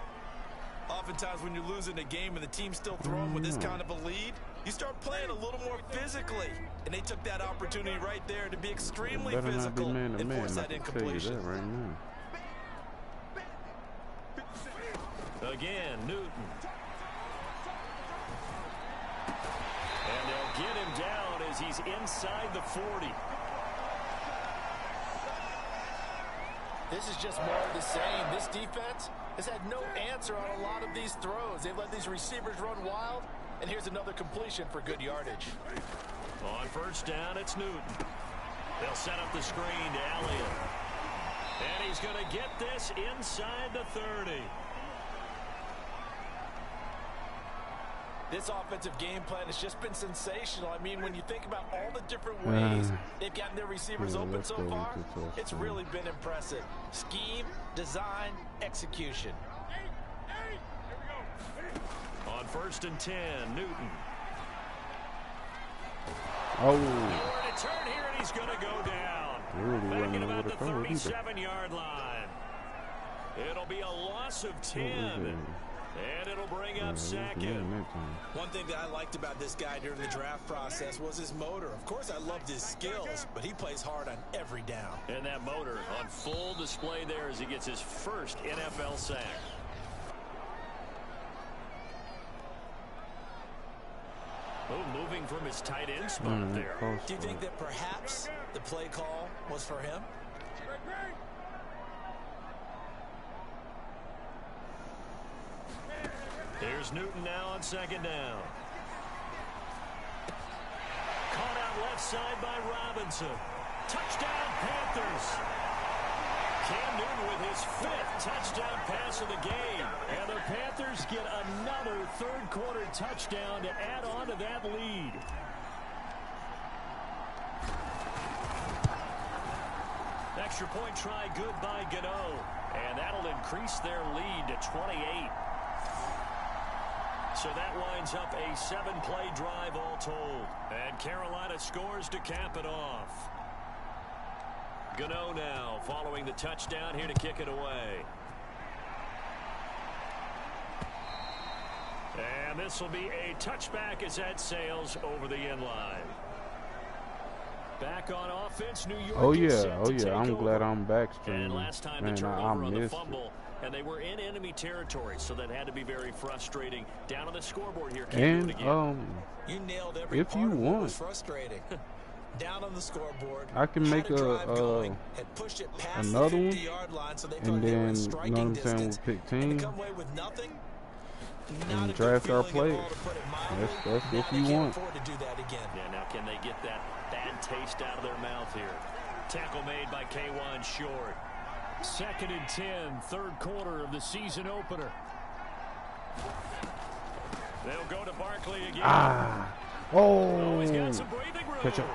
Oftentimes when you're losing a game and the team's still throwing with this kind of a lead, you start playing a little more physically. And they took that opportunity right there to be extremely physical and force that incompletion. Right now. Again, Newton. And they'll get him down as he's inside the 40. This is just more of the same. This defense has had no answer on a lot of these throws. They've let these receivers run wild, and here's another completion for good yardage. On 1st down, it's Newton. They'll set up the screen to Elliott. And he's going to get this inside the 30. This offensive game plan has just been sensational. I mean, when you think about all the different ways they've gotten their receivers open so far, it's really been impressive. Scheme, design, execution. On 1st and 10, Newton. Oh. Nowhere to turn here, and he's going to go down. Really Back at wasn't about able the to throw it either. 37-yard line. It'll be a loss of 10. And it'll bring up second. One thing that I liked about this guy during the draft process was his motor. Of course, I loved his skills, but he plays hard on every down. And that motor on full display there as he gets his first NFL sack. Oh, moving from his tight end spot there. Do you think that perhaps the play call was for him? Here's Newton now on second down. Caught out left side by Robinson. Touchdown, Panthers. Cam Newton with his 5th touchdown pass of the game. And the Panthers get another third-quarter touchdown to add on to that lead. Extra point try good by Gano. And that'll increase their lead to 28. So that winds up a 7-play drive all told. And Carolina scores to cap it off. Gano now following the touchdown here to kick it away. And this will be a touchback as that sails over the end line. Back on offense, New York. Oh yeah. I'm glad I'm back streaming. And last time Man, the turnover on the fumble. It. And they were in enemy territory, so that had to be very frustrating. Down on the scoreboard here. And you nailed every if part you of what want, was frustrating. Down on the scoreboard, I can make another one, so and then you know what I'm saying, we'll pick team and draft our players. That's if you want. Yeah, now can they get that bad taste out of their mouth here? Tackle made by K1 Short. 2nd and 10, third quarter of the season opener. They'll go to Barkley again. Oh, he's got some breathing room. Catch up.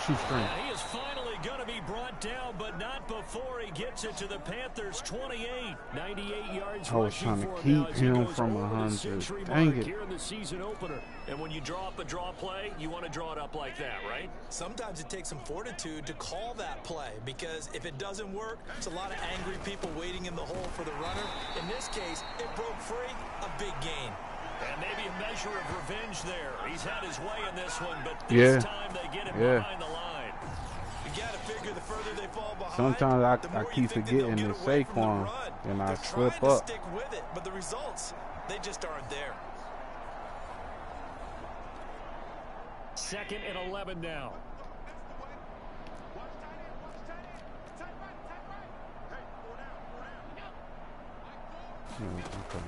Shoot strength. He is finally going to be brought down, but not before he gets it to the Panthers' 28. 98 yards. I was trying to keep him from 100. Dang it. Here in the season opener. And when you draw up a draw play, you want to draw it up like that, right? Sometimes it takes some fortitude to call that play, because if it doesn't work, it's a lot of angry people waiting in the hole for the runner. In this case, it broke free, a big gain. And maybe a measure of revenge there. He's had his way in this one, but this time they get him behind the line. You got to figure the further they fall behind. Sometimes I keep forgetting it's Saquon, and I slip up. Stick with it, but the results, they just aren't there. 2nd and 11 now.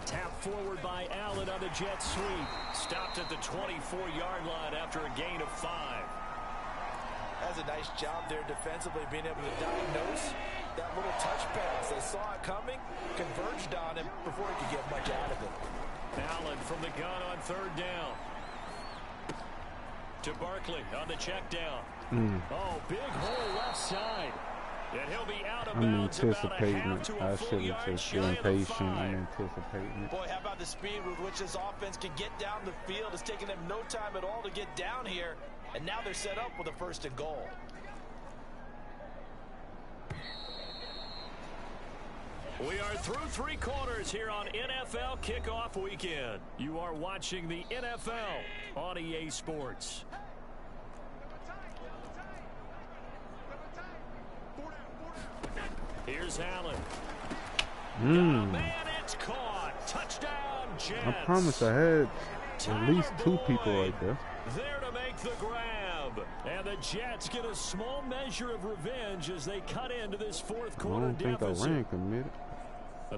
Tap forward by Allen on the jet sweep. Stopped at the 24-yard line after a gain of 5. That's a nice job there defensively, being able to diagnose that little touch pass. They saw it coming, converged on him before he could get much out of it. Allen from the gun on 3rd down. To Barkley on the check down. Oh, big hole left side. And he'll be out of bounds anticipating about a half it. to I a should full have yard just shy been of the patient 5. and anticipating it. Boy, how about the speed with which this offense can get down the field? It's taken them no time at all to get down here. And now they're set up with a 1st and goal. We are through 3 quarters here on NFL Kickoff Weekend. You are watching the NFL on EA Sports. Here's Allen. Man, it's caught. Touchdown, Jets. I promise I had at least 2 people right there. There to make the grab. And the Jets get a small measure of revenge as they cut into this 4th quarter I don't think deficit. I ran committed.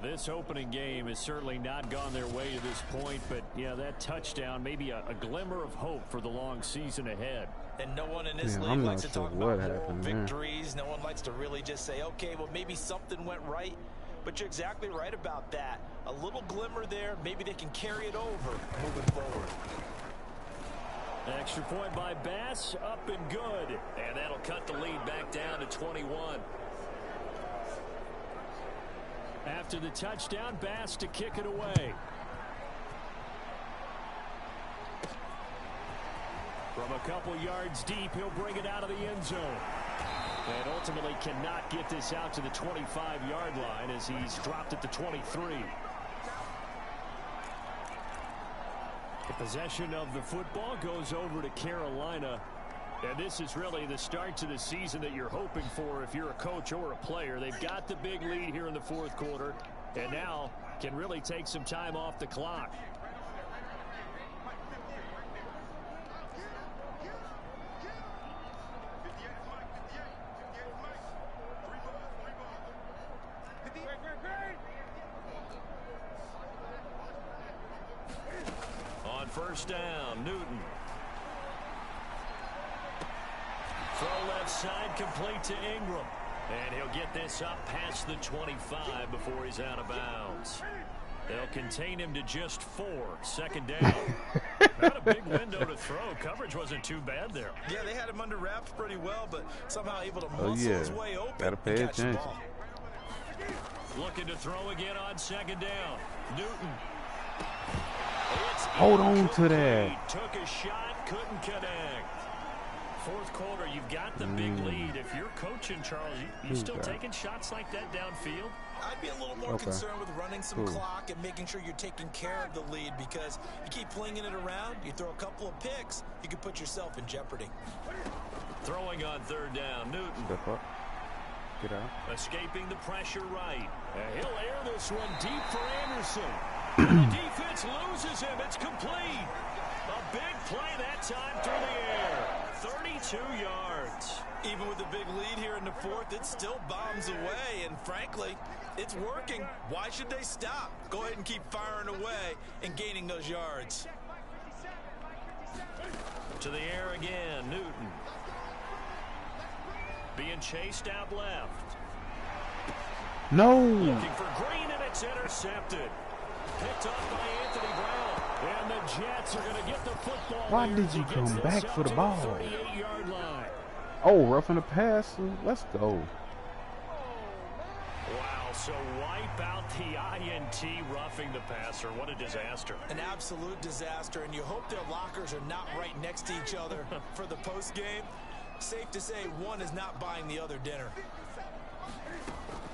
This opening game has certainly not gone their way to this point, but yeah, that touchdown, maybe a glimmer of hope for the long season ahead. And no one in this league I'm likes not to sure talk what about moral happened there. victories. No one likes to really just say, okay, well, maybe something went right. But you're exactly right about that. A little glimmer there. Maybe they can carry it over moving forward. Extra point by Bass, up and good. And that'll cut the lead back down to 21. After the touchdown, Bass to kick it away. From a couple yards deep, he'll bring it out of the end zone. And ultimately cannot get this out to the 25-yard line as he's dropped at the 23. Possession of the football goes over to Carolina. And this is really the start to the season that you're hoping for if you're a coach or a player. They've got the big lead here in the fourth quarter, and now can really take some time off the clock. On first down, Newton. Throw left side, complete to Ingram. And he'll get this up past the 25 before he's out of bounds. They'll contain him to just 4. Second down. Not a big window to throw. Coverage wasn't too bad there. Yeah, they had him under wraps pretty well, but somehow able to muscle his way open. Gotta pay attention. Looking to throw again on second down. Newton. Hold on to that. Took a shot, couldn't connect. Fourth quarter, you've got the big lead. If you're coaching, Charles, you still taking shots like that downfield? I'd be a little more concerned with running some clock and making sure you're taking care of the lead, because you keep flinging it around, you throw a couple of picks, you can put yourself in jeopardy. Throwing on third down, Newton. Step up. Get out. Escaping the pressure right. And he'll air this one deep for Anderson. The defense loses him. It's complete. A big play that time through the air. 32 yards. Even with the big lead here in the fourth, it still bombs away, and frankly, it's working. Why should they stop? Go ahead and keep firing away and gaining those yards. To the air again, Newton. Being chased out left. No. Looking for Green, and it's intercepted. Picked up by Anthony Brown. And the Jets are going to get the football. Why did you come back for the ball? 38-yard line. Oh, roughing the passer. Let's go. Wow, so wipe out the INT roughing the passer. What a disaster. An absolute disaster, and you hope their lockers are not right next to each other for the post game. Safe to say one is not buying the other dinner.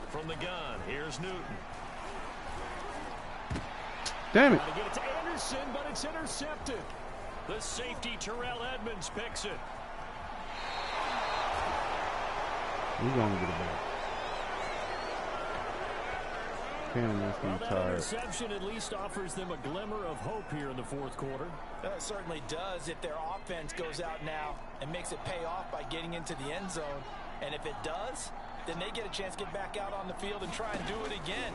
From the gun, here's Newton. Damn it. Trying to get it to Anderson, but it's intercepted. The safety, Terrell Edmonds, picks it. We're going to get it back. Well, that interception at least offers them a glimmer of hope here in the fourth quarter. It certainly does if their offense goes out now and makes it pay off by getting into the end zone. And if it does, then they get a chance to get back out on the field and try and do it again.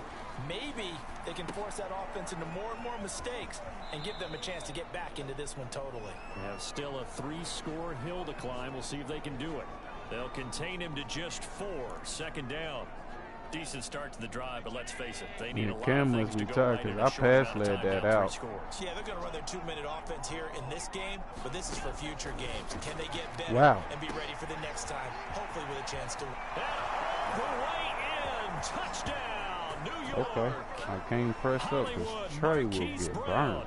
Maybe they can force that offense into more and more mistakes and give them a chance to get back into this one totally. They have still a 3-score hill to climb. We'll see if they can do it. They'll contain him to just 4. Second down. Decent start to the drive, but let's face it, they need a lot of things to go right in a short amount of time, that down out. 3 scores. Yeah, they're going to run their 2-minute offense here in this game, but this is for future games. Can they get better and be ready for the next time, hopefully with a chance to win? The way in, touchdown, New York. Okay, I can't press up because Trey will get burned.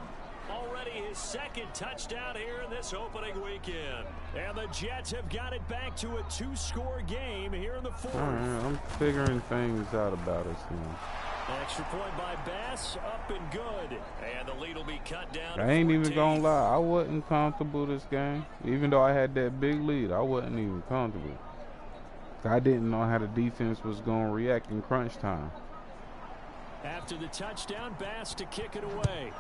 Already his second touchdown here in this opening weekend. And the Jets have got it back to a 2-score game here in the fourth. All right, I'm figuring things out about us now. Extra point by Bass, up and good. And the lead will be cut down. I ain't even gonna lie, I wasn't comfortable this game. Even though I had that big lead, I wasn't even comfortable. I didn't know how the defense was gonna react in crunch time. After the touchdown, Bass to kick it away.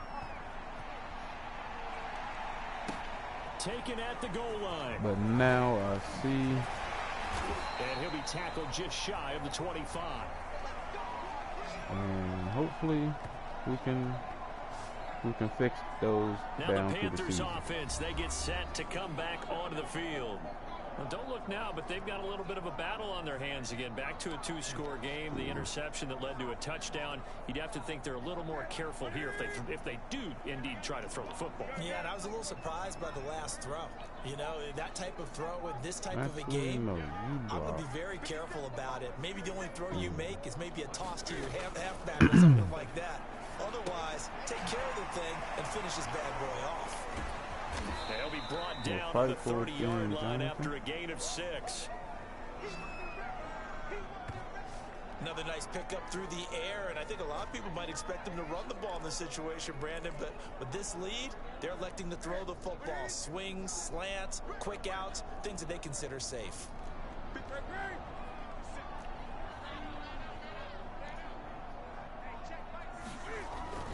Taken at the goal line. But now I see. And he'll be tackled just shy of the 25. And hopefully we can fix those now down the to the Panthers season. offense, they get set to come back onto the field. Well, don't look now, but they've got a little bit of a battle on their hands again. Back to a 2-score game. The interception that led to a touchdown. You'd have to think they're a little more careful here if they do indeed try to throw the football. Yeah, and I was a little surprised by the last throw. You know, that type of throw with this type of a game, I'm going to be very careful about it. Maybe the only throw you make is maybe a toss to your halfback or something like that. Otherwise, take care of the thing and finish this bad boy off. They'll be brought down to the 30-yard line after a gain of 6. Another nice pickup through the air, and I think a lot of people might expect him to run the ball in this situation, Brandon, but with this lead, they're electing to throw the football. Swings, slants, quick outs, things that they consider safe.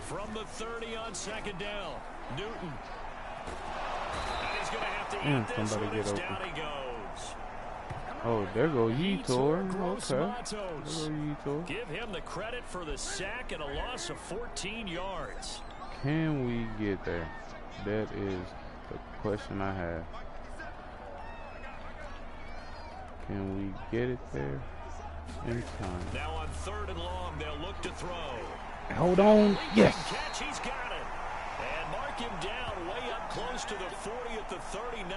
From the 30 on second down, Newton. And he's going to have to eat this one as down he goes. Oh, there goes Yetur. Okay. Give him the credit for the sack and a loss of 14 yards. Can we get there? That is the question I have. Can we get it there in time? Now on 3rd and long, they'll look to throw. Hold on. Yes. Catch, he's got it. And mark him down way up close to the 40 at the 39.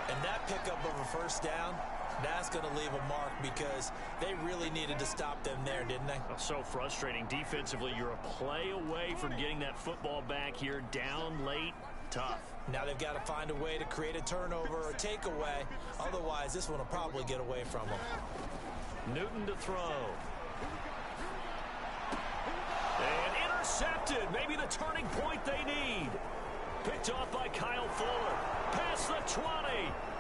And that pickup of a first down, that's going to leave a mark because they really needed to stop them there, didn't they? So frustrating. Defensively, you're a play away from getting that football back here down late. Tough. Now they've got to find a way to create a turnover or takeaway. Otherwise, this one will probably get away from them. Newton to throw. And intercepted. Maybe the turning point they need. Picked off by Kyle Fuller. Past the 20.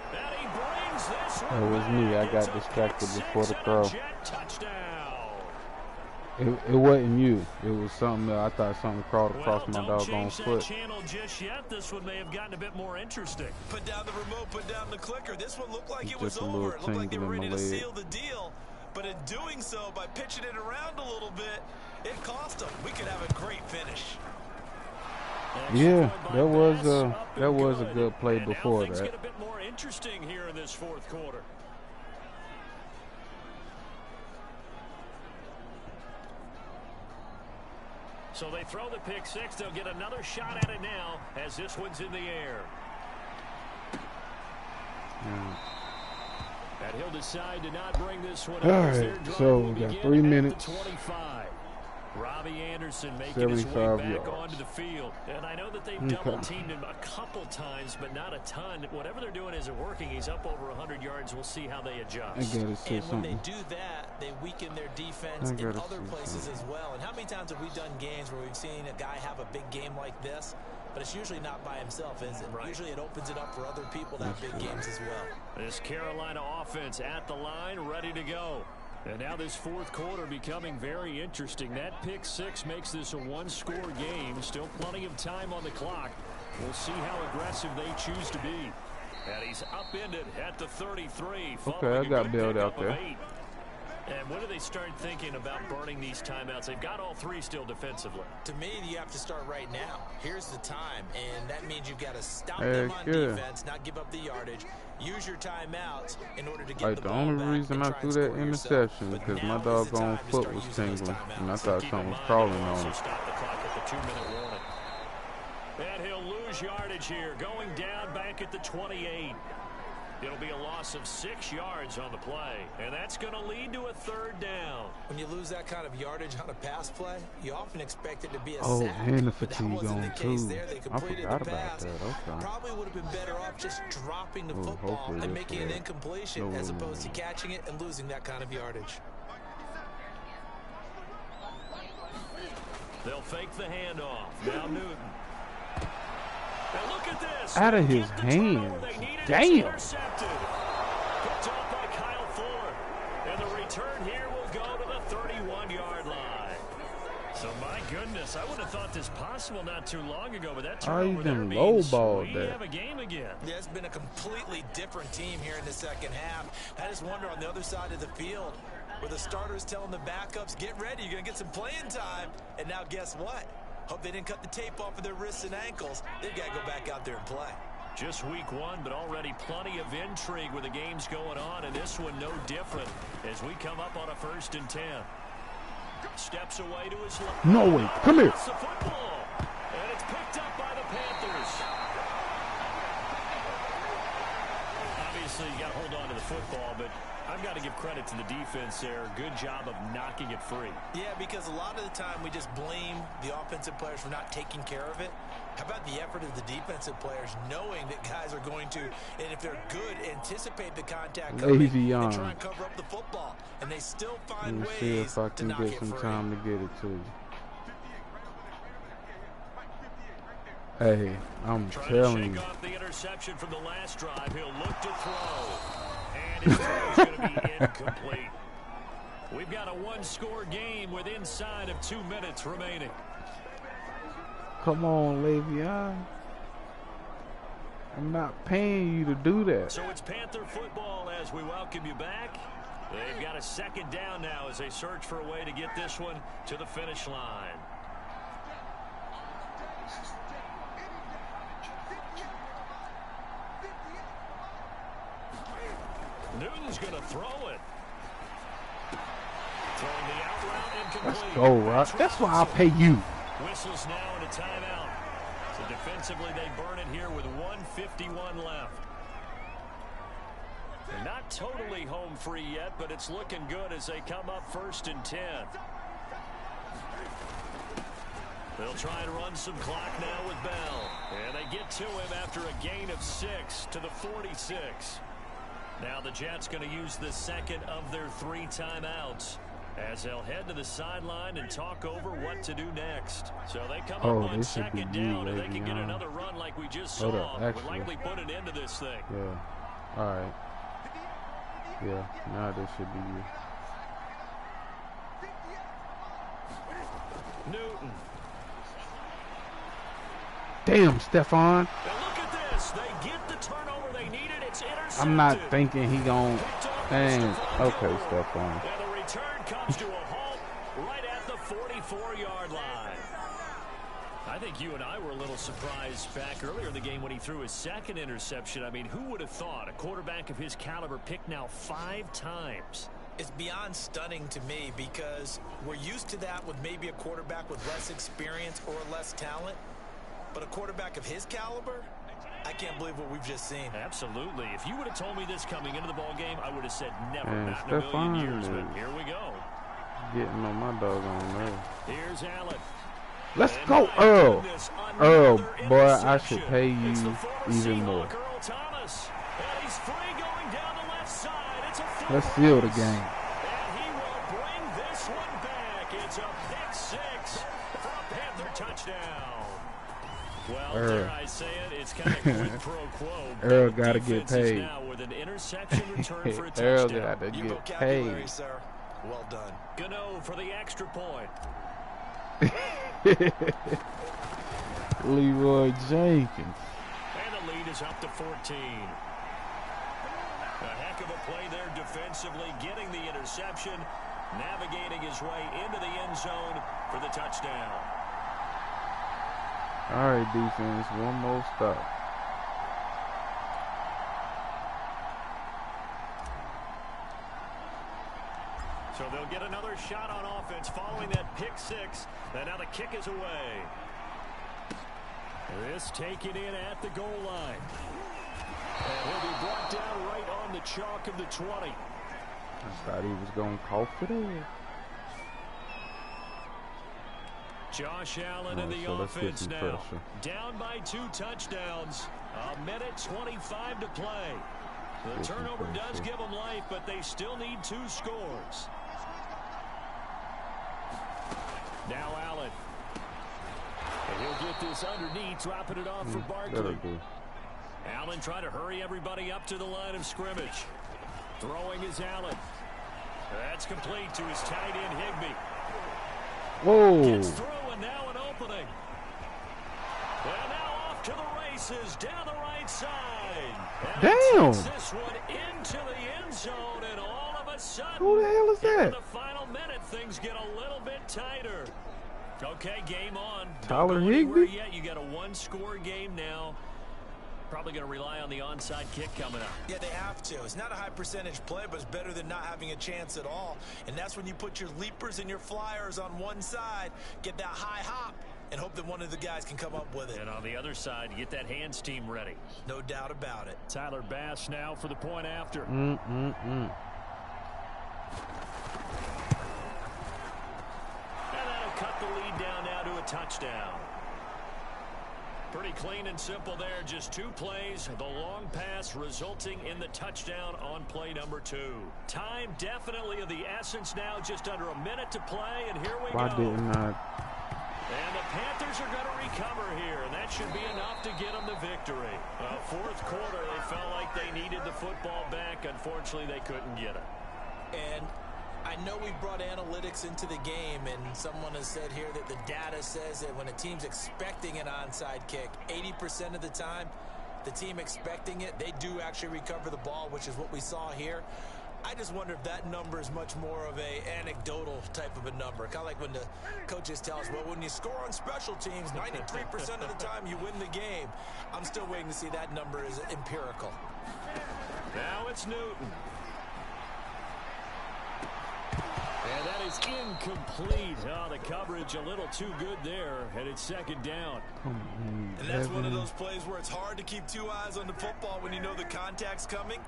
And he brings this one. That was me. I got distracted before the throw. Touchdown. It wasn't you. It was something that I thought something crawled across my doggone foot. Channel just yet. This one may have gotten a bit more interesting. Put down the remote, put down the clicker. This one looked like it was Just a over. little It looked like they were ready to tingle in my seal the deal. But in doing so, by pitching it around a little bit, it cost them. We could have a great finish. Yeah, that was a good play before things that. get a bit more interesting here in this 4th quarter. So they throw the pick 6. They'll get another shot at it now as this one's in the air. And he'll decide to not bring this one up. All right, so we got 3 minutes. 25. Robbie Anderson making his way back yards. onto the field. And I know that they've double-teamed him a couple times, but not a ton. Whatever they're doing isn't working. He's up over 100 yards. We'll see how they adjust. And when they do that, they weaken their defense in other places as well. And how many times have we done games where we've seen a guy have a big game like this, but it's usually not by himself, is it? Right. Usually it opens it up for other people to have big games as well. This Carolina offense at the line, ready to go. And now this 4th quarter becoming very interesting. That pick 6 makes this a one-score game. Still plenty of time on the clock. We'll see how aggressive they choose to be. And he's upended at the 33. Okay, I got bailed out there. And when do they start thinking about burning these timeouts? They've got all 3 still defensively. To me, you have to start right now. Here's the time, and that means you've got to stop them on defense, not give up the yardage. Use your timeouts in order to get the ball back. The only reason I threw that interception because my doggone foot was tingling, and I thought something was crawling on it. Stop the clock at the 2-minute warning. And he'll lose yardage here, going down back at the 28. It'll be a loss of 6 yards on the play, and that's going to lead to a 3rd down. When you lose that kind of yardage on a pass play, you often expect it to be a sack. And the fatigue on the too. They I forgot about that. Okay. Probably would have been better off just dropping the football and making an incompletion as opposed to catching it and losing that kind of yardage. They'll fake the handoff. Now Newton. And look at this. Out of his hands. Damn. Intercepted. Picked off by Kyle Fuller. And the return here will go to the 31-yard line. So, my goodness, I would have thought this possible not too long ago, but that turnover there means we have a game again. Yeah, it's been a completely different team here in the second half. I just wonder on the other side of the field, where the starters telling the backups, get ready, you're going to get some playing time. And now guess what? Hope they didn't cut the tape off of their wrists and ankles. They've got to go back out there and play. Just week 1, but already plenty of intrigue with the games going on, and this one no different as we come up on a 1st and 10. Steps away to his left. No way. Come here. It's the football, and it's picked up by the Panthers. Obviously, you got to hold on to the football, but I'm got to give credit to the defense there. Good job of knocking it free. Yeah, because a lot of the time we just blame the offensive players for not taking care of it. How about the effort of the defensive players knowing that guys are going to, and if they're good, anticipate the contact coming and try and cover up the football. And they still find ways see if I to can knock get it some free. time to get it to you. Hey, I'm telling you. Trying to shake off the interception from the last drive. He'll look to throw. And his throw is going to be incomplete. We've got a one-score game with inside of 2 minutes remaining. Come on, Le'Veon. I'm not paying you to do that. So it's Panther football as we welcome you back. They've got a second down now as they search for a way to get this one to the finish line. Newton's going to throw it. Throwing the out route incomplete. Let's go, Rock. That's why I pay you. Whistles now and a timeout. So defensively they burn it here with 1:51 left. They're not totally home free yet, but it's looking good as they come up 1st and 10. They'll try and run some clock now with Bell. And they get to him after a gain of 6 to the 46. Now the Jets going to use the second of their 3 timeouts as they'll head to the sideline and talk over what to do next. So they come up on second down and they can get another run like we just saw. Would likely put an end to this thing. Yeah. All right. Yeah. Now this should be you. Newton. Damn, Stephon. And look at this. They get the turnover they needed. It's intercepted. I'm not thinking he gon' dang. Okay, Stephon. And the return comes to a halt right at the 44-yard line. I think you and I were a little surprised back earlier in the game when he threw his second interception. I mean, who would have thought a quarterback of his caliber picked now 5 times? It's beyond stunning to me because we're used to that with maybe a quarterback with less experience or less talent. But a quarterback of his caliber, I can't believe what we've just seen. Absolutely. If you would have told me this coming into the ball game, I would have said never, Man, not in a million years. Stephon But here we go. Getting on my doggone nerve. Here's Allen. Let's And go, my Earl. goodness, Earl, another boy, I interception. should pay It's the you former even Seahawk, more. Earl Thomas. And he's free going down the left side. It's a full Let's seal the race. game. And he will bring this one back. It's a pick 6 for a Panther touchdown. Well, dare I say it, it's kind of quid pro quo. Earl got to get Defense is paid. now with an interception return for a Earl touchdown. got to Your get vocabulary, paid. sir. Well done. Gano for the extra point. Leroy Jenkins. And the lead is up to 14. A heck of a play there defensively, getting the interception, navigating his way into the end zone for the touchdown. All right, defense, one more stop. So they'll get another shot on offense following that pick 6. And now the kick is away. This taken in at the goal line. And he'll be brought down right on the chalk of the 20. I thought he was going to cough it in. Josh Allen in the so let's get offense some now. pressure. Down by 2 touchdowns. A minute 25 to play. The turnover does give them life, but they still need 2 scores. Now Allen. And he'll get this underneath, dropping it off for Barkley. Allen trying to hurry everybody up to the line of scrimmage. Throwing is Allen. That's complete to his tight end, Higbee. Whoa. Gets through and now an opening. And now off to the races down the right side. And damn. takes this one into the end zone, and all of a sudden, Who the hell is in that? the final minute, things get a little bit tighter. Okay, game on. Tyler Don't go anywhere Higbee? yet. You got a 1-score game now. Probably going to rely on the onside kick coming up. Yeah, they have to. It's not a high percentage play, but it's better than not having a chance at all. And that's when you put your leapers and your flyers on one side, get that high hop, and hope that one of the guys can come up with it. And on the other side, get that hands team ready. No doubt about it. Tyler Bass now for the point after. touchdown. Pretty clean and simple there. Just 2 plays. The long pass resulting in the touchdown on play number 2. Time definitely of the essence now. Just under a minute to play, and here we Why go. didn't I? And the Panthers are going to recover here, and that should be enough to get them the victory. Fourth quarter, they felt like they needed the football back. Unfortunately, they couldn't get it. And I know we brought analytics into the game, and someone has said here that the data says that when a team's expecting an onside kick, 80% of the time, the team expecting it, they do actually recover the ball, which is what we saw here. I just wonder if that number is much more of a anecdotal type of a number. Kind of like when the coaches tell us, well, when you score on special teams, 93% of the time you win the game. I'm still waiting to see that number is empirical. Now it's Newton. And that is incomplete. Oh, the coverage a little too good there, and it's second down. And that's one of those plays where it's hard to keep 2 eyes on the football when you know the contact's coming,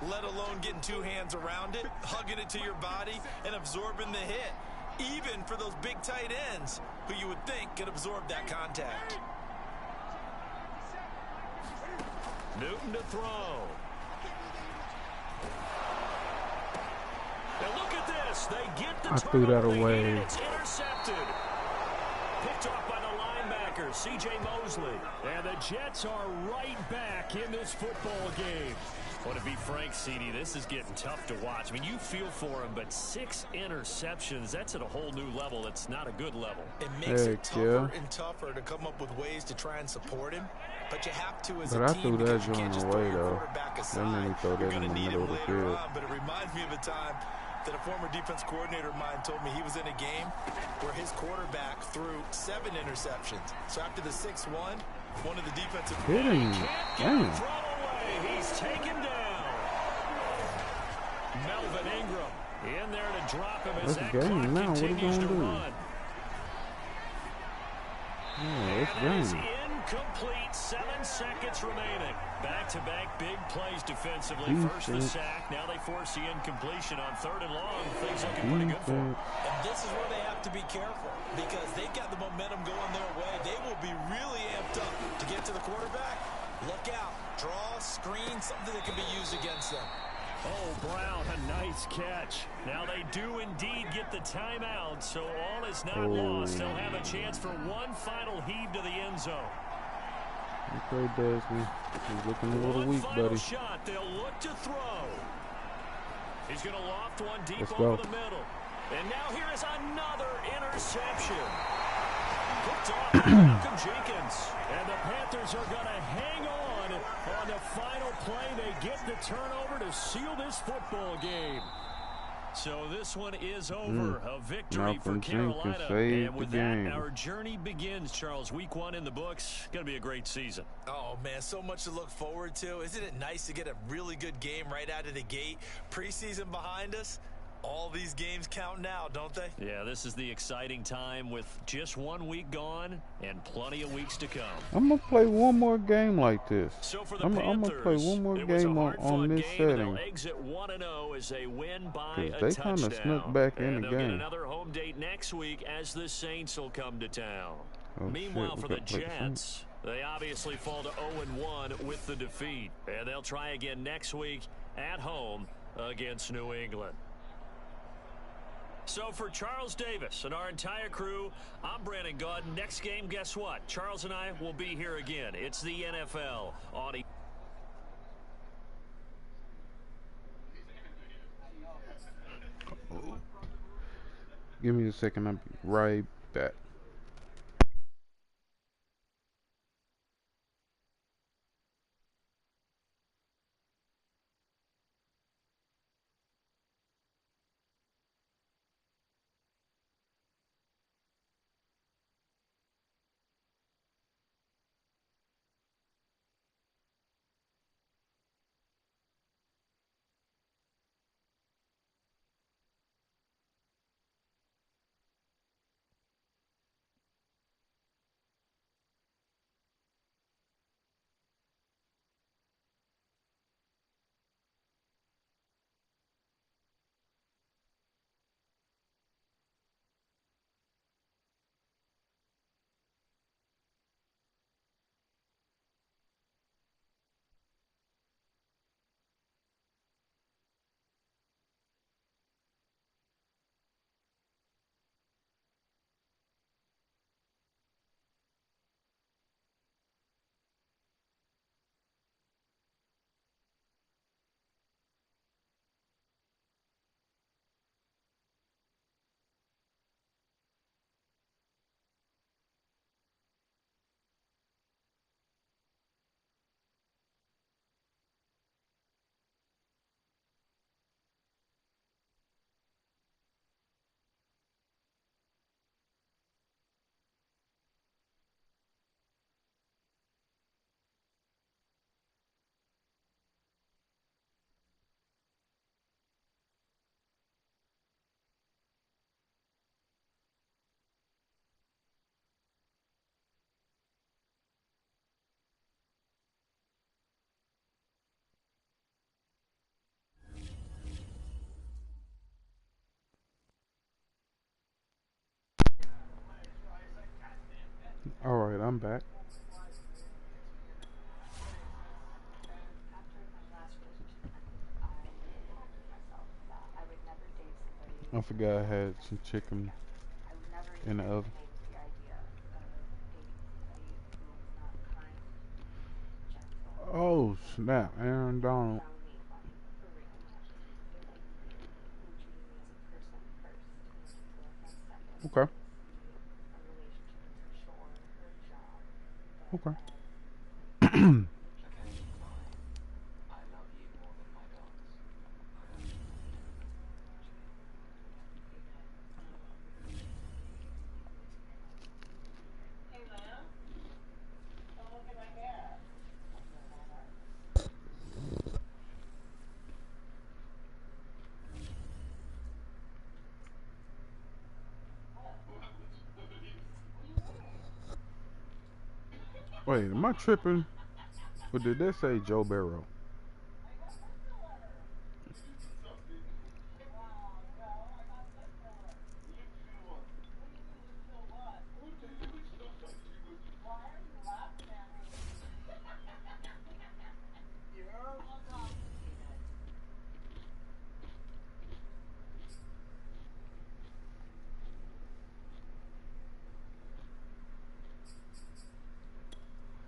let alone getting 2 hands around it, hugging it to your body, and absorbing the hit, even for those big tight ends who you would think could absorb that contact. Newton to throw. And look at this. They get the turnover. I threw that away. It's intercepted. Picked off by the linebacker, C.J. Mosley. And the Jets are right back in this football game. Well, to be frank, CD, this is getting tough to watch. I mean, you feel for him, but 6 interceptions, that's at a whole new level. It's not a good level. It makes it tougher and tougher to come up with ways to try and support him. But you have to as a team because you can't just throw your quarterback aside. You're going to need him later on. But it reminds me of a time that a former defense coordinator of mine told me he was in a game where his quarterback threw 7 interceptions. So after the 6th one of the defensive players can't throw away. He's taken down. Melvin Ingram in there to drop him as that clock continues to run. Yeah, it's and it is incomplete. 7 seconds remaining. Back-to-back big plays defensively. First the sack. Now they force the incompletion on 3rd and long. Things looking pretty good for them. And this is where they have to be careful because they've got the momentum going their way. They will be really amped up to get to the quarterback. Look out. Draw, screen, something that can be used against them. Oh, Brown, a nice catch. Now they do indeed get the timeout, so all is not lost. They'll have a chance for one final heave to the end zone. Okay, Desmond. He's looking a little weak, buddy. Shot. They'll look to throw. He's going to loft one deep Let's over go. the middle. And now here is another interception. Picked off by Malcolm Jenkins. And the Panthers are going to hang on the final play. They get the turnover to seal this football game. So this one is over. A victory Malcolm for Carolina. Jenkins And with saved the that, game. our journey begins, Charles. Week 1 in the books. Going to be a great season. Oh, man, so much to look forward to. Isn't it nice to get a really good game right out of the gate? Preseason behind us. All these games count now, don't they? Yeah, this is the exciting time with just 1 week gone and plenty of weeks to come. I'm going to play one more game like this. So for the I'm Panthers, going to play one more it was game a on this game, setting. They'll exit 1-0 as they win by a Because they kind of touchdown. snuck back in And the they'll get game. another home date next week as the Saints will come to town. Oh, Meanwhile, shit, for we the got to play the Saints. Jets, they obviously fall to 0-1 with the defeat. And they'll try again next week at home against New England. So for Charles Davis and our entire crew, I'm Brandon Gaudin. Next game, guess what? Charles and I will be here again. It's the NFL on Give me a second. I'll be right back. I'm back. I forgot I had some chicken in the oven. Oh snap, Aaron Donald. Okay. Okay. Wait, am I tripping? Or did they say Joe Burrow?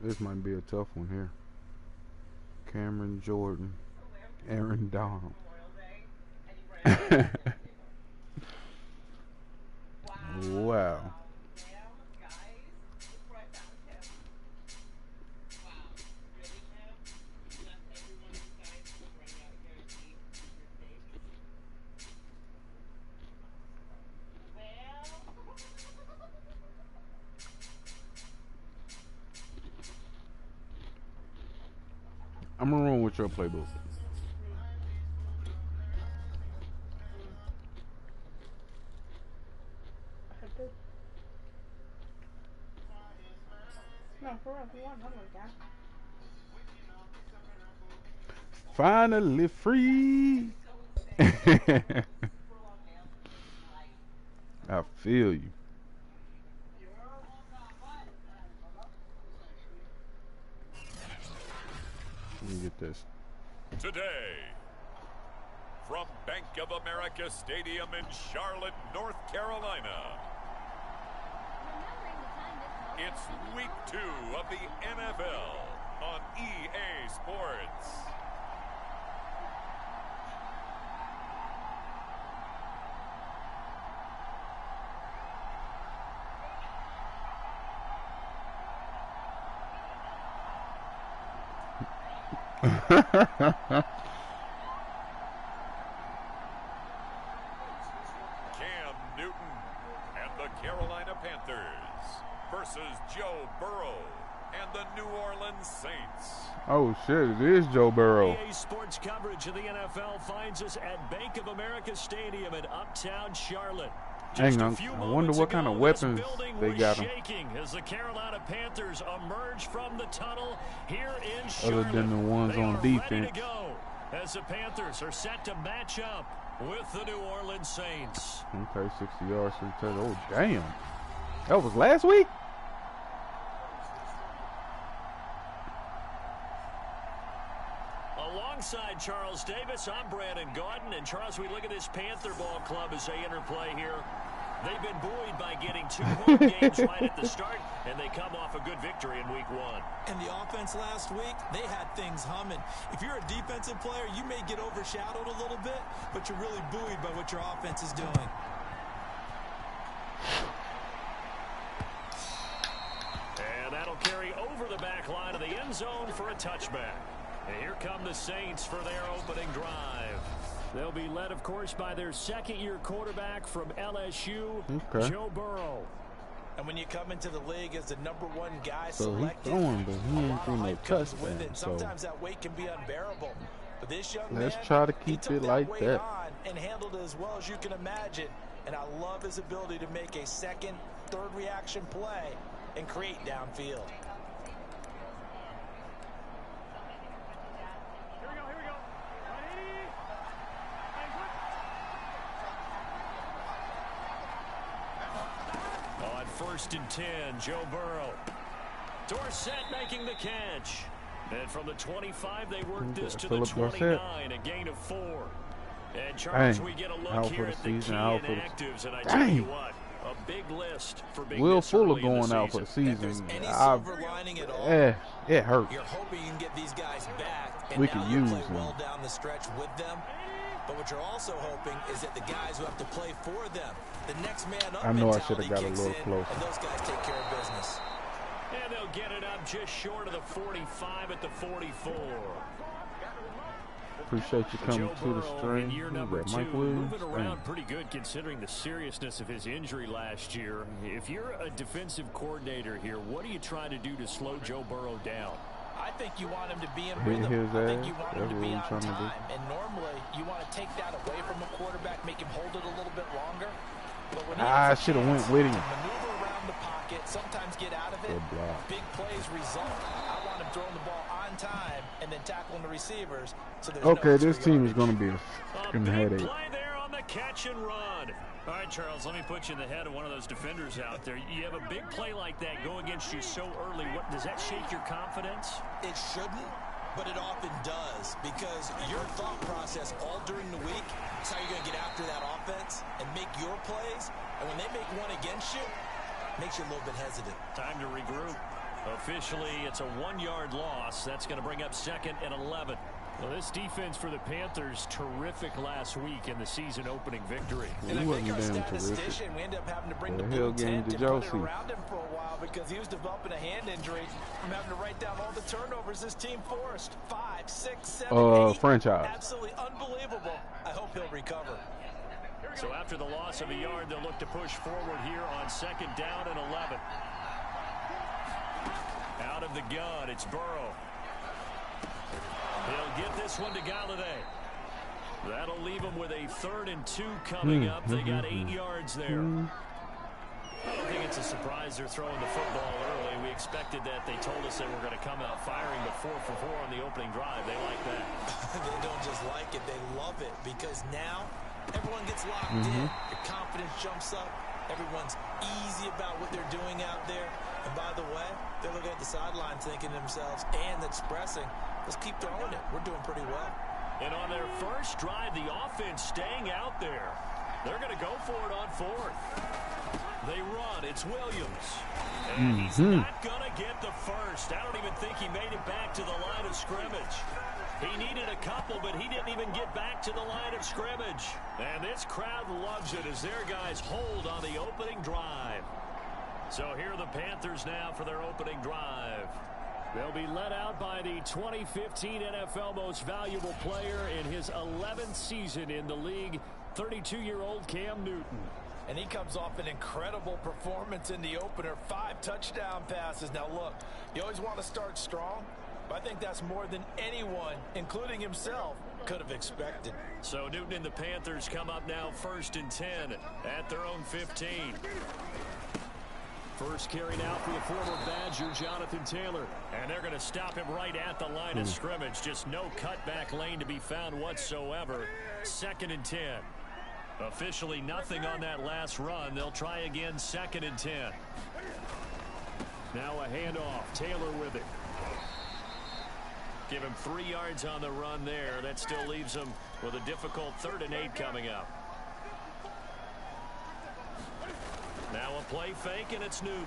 This might be a tough one here. Cameron Jordan, Aaron Donald. Wow. I'm gonna run with your playbook. Finally free. I feel you. Let me get this. Today, from Bank of America Stadium in Charlotte, North Carolina, it's week 2 of the NFL on EA Sports. Cam Newton and the Carolina Panthers versus Joe Burrow and the New Orleans Saints. Oh shit, it is Joe Burrow. EA Sports coverage of the NFL finds us at Bank of America Stadium in Uptown Charlotte. Hang on, I wonder what kind of weapons they got him. As the Carolina Panthers emerge from the tunnel here in Charlotte. Other than the ones on defense. Ready to go as the Panthers are set to match up with the New Orleans Saints. Okay, 60 yards to the touch. Oh damn, that was last week. Alongside Charles Davis, I'm Brandon Gaudin. And Charles, we look at this Panther ball club as they interplay here. They've been buoyed by getting 2 home games right at the start, and they come off a good victory in week 1. And the offense last week, they had things humming. If you're a defensive player, you may get overshadowed a little bit, but you're really buoyed by what your offense is doing. And that'll carry over the back line of the end zone for a touchback. And here come the Saints for their opening drive. They'll be led, of course, by their second-year quarterback from LSU, Joe Burrow. And when you come into the league as the #1 guy So selected, he's throwing, but he ain't threw no touchdown. So sometimes that weight can be unbearable. But this young let's man, try to he keep took it like weight that. on and handled it as well as you can imagine. And I love his ability to make a second, third reaction play and create downfield. On 1st and 10, Joe Burrow. Dorsett making the catch. And from the 25, they work this to the 29, a gain of 4. And Charles, we get a look here at the key inactives, and I tell you what, a big list for being Will this early Fuller in the going out for the season. season. Any silver lining at all, It hurts. you're hoping you can get these guys back, and We now can you use play them. well down the stretch with them. But what you're also hoping is that the guys who have to play for them, the next man up I know I mentality should have got a kicks little in, closer. and those guys take care of business. And they'll get it up just short of the 45 at the 44. Appreciate you coming Joe to the Burrow stream. in year Who's number that, 2, Mike Williams? moving around pretty good considering the seriousness of his injury last year. If you're a defensive coordinator here, what are you trying to do to slow Joe Burrow down? I think you want him to be in Hit rhythm. his I think ass. you want him That's to what be we're on trying to do. time. And normally, you want to take that away from a quarterback, make him hold it a little bit longer. But when he I has a should have went chance with him. to maneuver around the pocket, sometimes get out of it, Good block. big plays result. I want him throwing the ball on time and then tackling the receivers. So there's Okay, no this extra team is yardage. going to be a A fucking big headache. play there on the catch and run. All right, Charles, let me put you in the head of one of those defenders out there. You have a big play like that go against you so early. What does that shake your confidence? It shouldn't, but it often does, because your thought process all during the week is how you're going to get after that offense and make your plays. And when they make one against you, it makes you a little bit hesitant. Time to regroup. Officially, it's a 1-yard loss. That's going to bring up 2nd and 11. Well, this defense for the Panthers, terrific last week in the season-opening victory. And He I wasn't think our damn terrific. statistician, we ended up having to bring The the hell blue game tent to and put it Josie. around him for a while because he was developing a hand injury from having to write down all the turnovers this team forced. 5, 6, 7, 8. Franchise. Absolutely unbelievable. I hope he'll recover. So after the loss of a yard, they'll look to push forward here on 2nd down and 11. Out of the gun, it's Burrow. He'll get this one to Galladay. That'll leave him with a 3rd and 2 coming up. They got 8 yards there. I don't think it's a surprise they're throwing the football early. We expected that. They told us they were going to come out firing, but 4 for 4 on the opening drive. They like that. They don't just like it, they love it, because now everyone gets locked in. Your confidence jumps up. Everyone's easy about what they're doing out there. And by the way, they're looking at the sideline thinking to themselves and expressing, let's keep throwing it. We're doing pretty well. And on their first drive, the offense staying out there. They're going to go for it on 4th. They run. It's Williams. And he's not going to get the first. I don't even think he made it back to the line of scrimmage. He needed a couple, but he didn't even get back to the line of scrimmage. And this crowd loves it as their guys hold on the opening drive. So here are the Panthers now for their opening drive. They'll be led out by the 2015 NFL Most Valuable Player in his 11th season in the league, 32-year-old Cam Newton. And he comes off an incredible performance in the opener. 5 touchdown passes. Now, look, you always want to start strong, but I think that's more than anyone, including himself, could have expected. So Newton and the Panthers come up now 1st and 10 at their own 15. First carry now for the former Badger, Jonathan Taylor. And they're going to stop him right at the line of scrimmage. Just no cutback lane to be found whatsoever. 2nd and 10. Officially nothing on that last run. They'll try again 2nd and 10. Now a handoff. Taylor with it. Give him 3 yards on the run there. That still leaves him with a difficult 3rd and 8 coming up. Now a play fake, and it's Newton.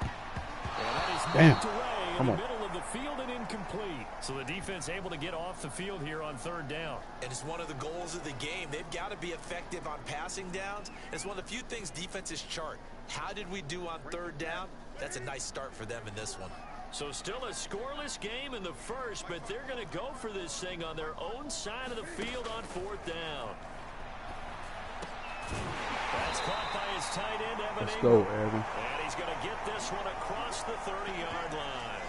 And that is knocked away in the middle of the field and incomplete. So the defense able to get off the field here on 3rd down. And it's one of the goals of the game. They've got to be effective on passing downs. It's one of the few things defenses chart. How did we do on 3rd down? That's a nice start for them in this one. So still a scoreless game in the first, but they're going to go for this thing on their own side of the field on 4th down. That's caught by his tight end, Evan. Let's go, Evan. And he's going to get this one across the 30-yard line.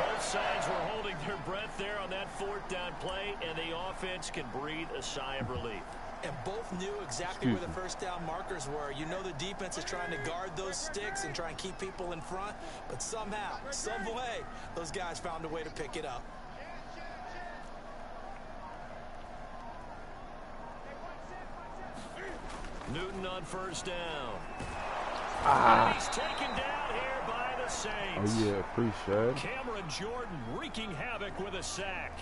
Both sides were holding their breath there on that 4th down play, and the offense can breathe a sigh of relief. And both knew exactly where the first down markers were. You know the defense is trying to guard those sticks and try and keep people in front, but somehow, some way, those guys found a way to pick it up. Newton on 1st down. And he's taken down here by the the Saints. Oh, yeah, appreciate it. Cameron Jordan wreaking havoc with a sack.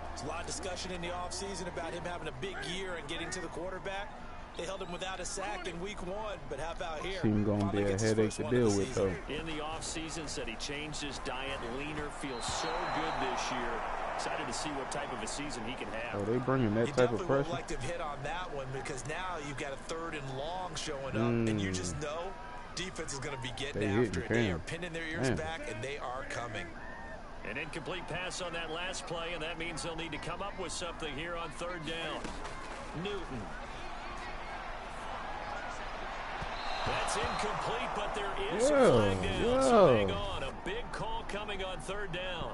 There's a lot of discussion in the offseason about him having a big year and getting to the quarterback. They held him without a sack in week 1, but how about here? Seems gonna be a headache to deal with, though. In the offseason, said he changed his diet, leaner, feels so good this year. Excited to see what type of a season he can have. Oh, they bringing that type of pressure? You definitely would like to hit on that one because now you've got a 3rd and long showing up, and you just know defense is going to be getting after it. They are pinning their ears back, and they are coming. An incomplete pass on that last play, and that means they'll need to come up with something here on 3rd down. Newton. That's incomplete, but there is a flag down, so hang on. A big call coming on 3rd down.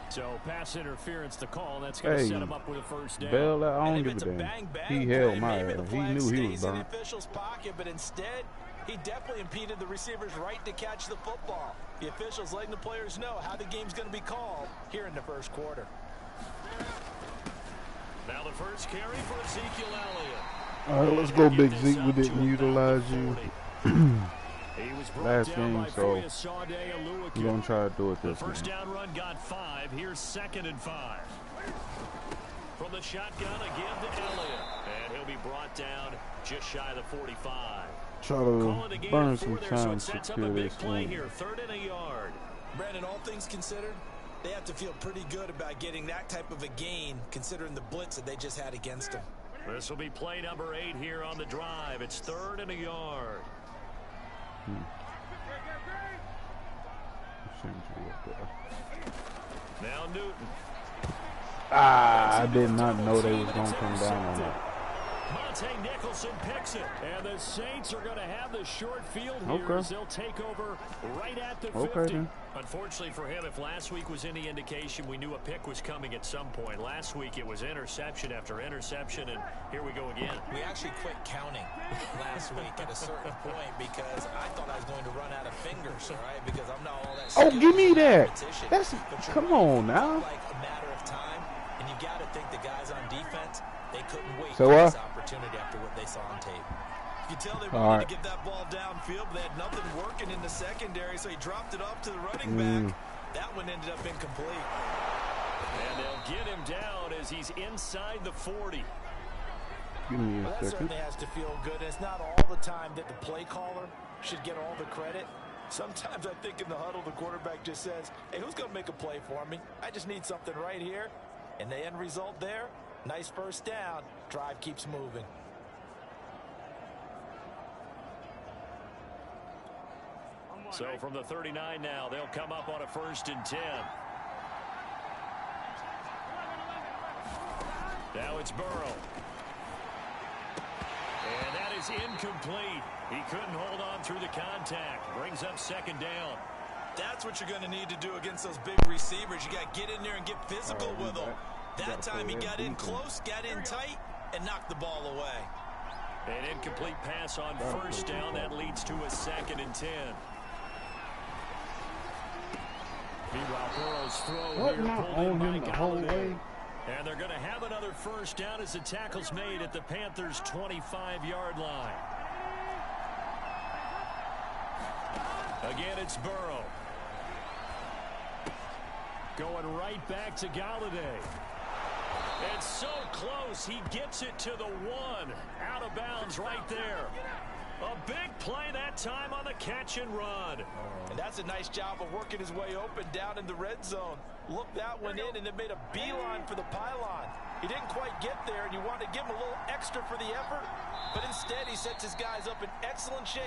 So pass interference to call, and that's going to set him up with a 1st down. Bell, I don't give a damn. He held my ass. He knew he was burnt. In the official's pocket, but instead, he definitely impeded the receiver's right to catch the football. The officials letting the players know how the game's going to be called here in the 1st quarter. Now the first carry for Ezekiel Elliott. All right, let's go, Big Zeke. We didn't utilize you last game, so we're going to try to do it this time. The 1st game. down run got 5. Here's 2nd and 5. From the shotgun, again to Elliott. And he'll be brought down just shy of the 45. Try to burn some time to secure this play here. 3rd and a yard. Brandon, all things considered, they have to feel pretty good about getting that type of a gain considering the blitz that they just had against them. This will be play number 8 here on the drive. It's 3rd and a yard. Now Newton. I did not know they was going to come down on that. Monte Nicholson picks it, and the Saints are going to have the short field here as they'll take over right at the 50. Then. Unfortunately for him, if last week was any indication, we knew a pick was coming at some point. Last week it was interception after interception, and here we go again. We actually quit counting last week at a certain point because I thought I was going to run out of fingers, all right? Because I'm not all that skilled. Oh, give me that. That's come on now. Like a matter of time, and you got to think the guys on defense, they couldn't wait for this opportunity after what they saw on tape. You can tell they wanted to get that ball downfield, but they had nothing working in the secondary, so he dropped it off to the running back. That one ended up incomplete. And they'll get him down as he's inside the 40. Give me a that second. certainly has to feel good. It's not all the time that the play caller should get all the credit. Sometimes I think in the huddle, the quarterback just says, hey, who's going to make a play for me? I just need something right here. And the end result there, nice 1st down. Drive keeps moving. So from the 39 now, they'll come up on a 1st and 10. Now it's Burrow. And that is incomplete. He couldn't hold on through the contact. Brings up 2nd down. That's what you're going to need to do against those big receivers. You got to get in there and get physical with them. That time he got in close, got in tight, and knocked the ball away. An incomplete pass on 1st down. That leads to a 2nd and 10. Meanwhile, Burrow's throw here pulled in by Galladay. And they're going to have another 1st down as the tackle's made at the Panthers' 25-yard line. Again, it's Burrow. Going right back to Galladay. It's so close, he gets it to the 1. Out of bounds right there. A big play that time on the catch and run. And that's a nice job of working his way open down in the red zone. Looked that one in and then made a beeline for the pylon. He didn't quite get there, and you want to give him a little extra for the effort. But instead, he sets his guys up in excellent shape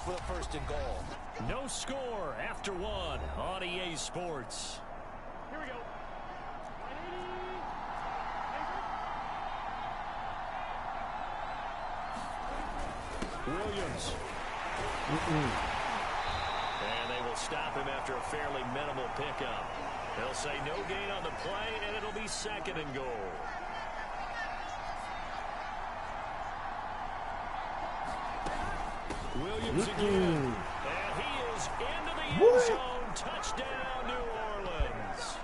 for the 1st and goal. No score after 1 on EA Sports. Here we go. Williams. And they will stop him after a fairly minimal pickup. They'll say no gain on the play, and it'll be 2nd and goal. Williams again. And he is into the end zone. Touchdown, New Orleans.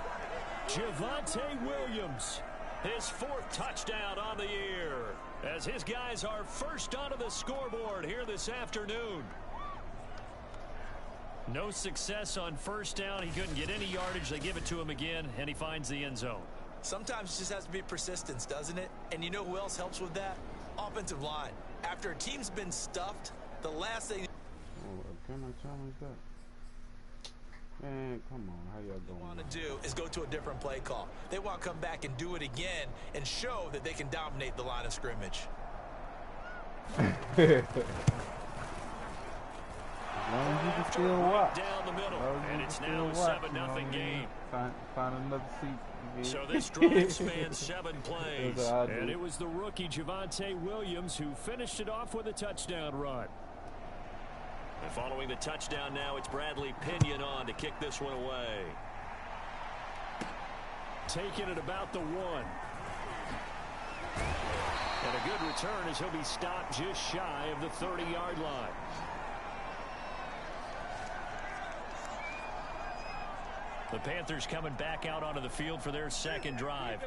Javonte Williams His 4th touchdown on the year, as his guys are first onto the scoreboard here this afternoon. No success on first down. He couldn't get any yardage. They give it to him again, and he finds the end zone. Sometimes it just has to be persistence, doesn't it? And you know who else helps with that? Offensive line. After a team's been stuffed, the last thing... Oh, can I challenge that? Man, come on. How y'all doing? Want to do is go to a different play call. They want to come back and do it again and show that they can dominate the line of scrimmage. As long as you can still watch. Down the middle, and it's now a 7-0 game. Find another seat. So this drive spans 7 plays, and it was the rookie Javonte Williams who finished it off with a touchdown run. And following the touchdown now, it's Bradley Pinion on to kick this one away. Taking it about the 1. And a good return as he'll be stopped just shy of the 30-yard line. The Panthers coming back out onto the field for their second drive.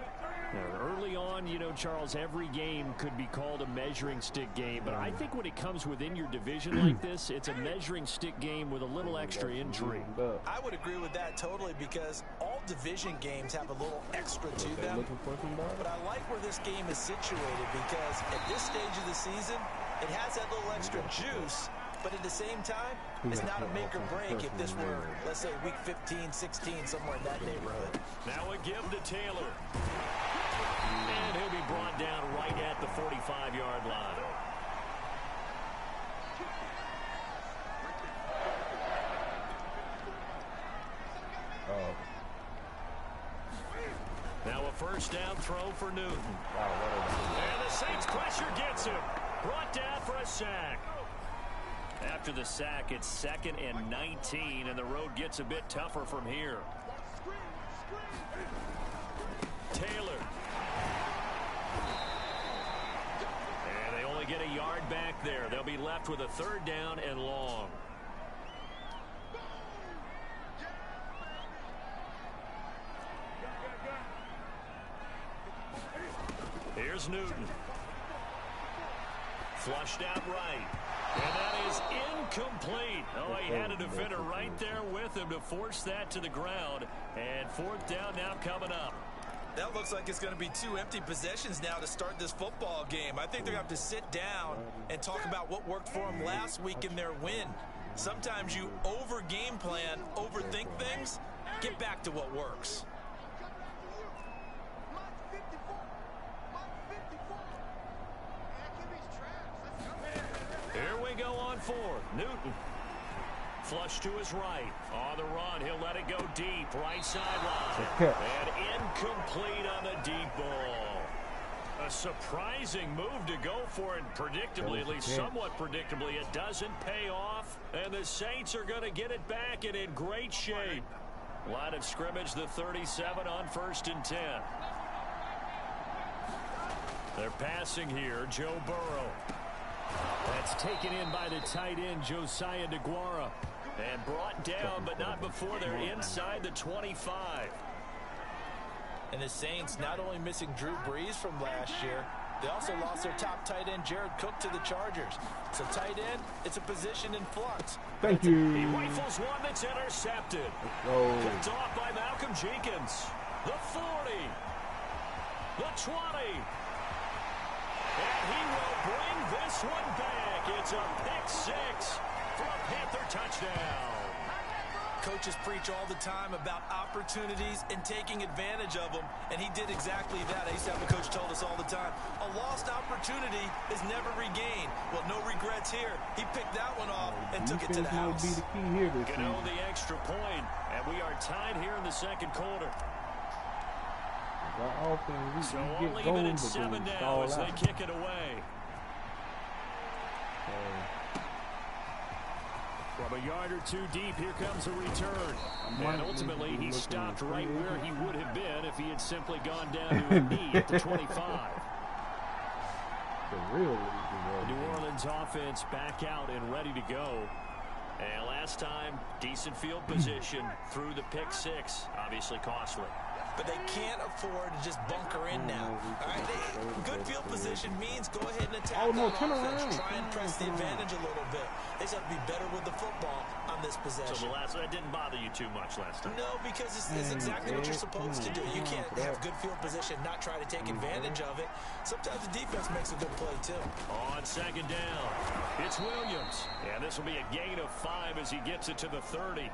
Now, early on, you know, Charles, every game could be called a measuring stick game. But I think when it comes within your division like this, it's a measuring stick game with a little extra intrigue. I would agree with that totally because all division games have a little extra to them. But I like where this game is situated because at this stage of the season, it has that little extra juice. But at the same time, it's not a make or break if this were, let's say, week 15, 16, somewhere in that neighborhood. Now a give to Taylor. And he'll be brought down right at the 45-yard line. Now a first down throw for Newton. And the Saints pressure gets him. Brought down for a sack. After the sack, it's 2nd and 19, and the road gets a bit tougher from here. Taylor. And they only get a yard back there. They'll be left with a 3rd down and long. Here's Newton. Flushed out right. And that is incomplete. Oh, he had a defender right there with him to force that to the ground. And 4th down now coming up. That looks like it's going to be 2 empty possessions now to start this football game. I think they're going to have to sit down and talk about what worked for them last week in their win. Sometimes you over-game plan, overthink things. Get back to what works. Here we go on 4th. Newton. Flush to his right. On the run. He'll let it go deep. Right sideline. And incomplete on the deep ball. A surprising move to go for it predictably, at least somewhat predictably. It doesn't pay off. And the Saints are going to get it back and in great shape. Line of scrimmage, the 37 on 1st and 10. They're passing here. Joe Burrow. That's taken in by the tight end, Josiah DeGuara. And brought down, but not before they're inside the 25. And the Saints not only missing Drew Brees from last year, they also lost their top tight end, Jared Cook, to the Chargers. So tight end, it's a position in flux. Thank you. He rifles one that's intercepted. Picked off by Malcolm Jenkins. The 40. The 20. And he will bring this one back. It's a pick 6 for a Panther touchdown. Coaches preach all the time about opportunities and taking advantage of them, and he did exactly that. I used to have a coach told us all the time, a lost opportunity is never regained. Well, no regrets here. He picked that one off and took it to the house. Be the key here this Get on the extra point, and we are tied here in the second quarter. So we'll leave it at 7 now as they kick it away. From a yard or 2 deep, here comes a return. And ultimately, he stopped right where he would have been if he had simply gone down to a knee at the 25. New Orleans offense back out and ready to go. And last time, decent field position through the pick 6. Obviously costly. but they can't afford to just bunker in now. All right, good field position means go ahead and attack on offense. Try and press the advantage a little bit. They just have to be better with the football on this possession. So that didn't bother you too much last time? No, because it's exactly what you're supposed to do. You can't have good field position, not try to take advantage of it. Sometimes the defense makes a good play, too. On second down, it's Williams. And this will be a gain of 5 as he gets it to the 30.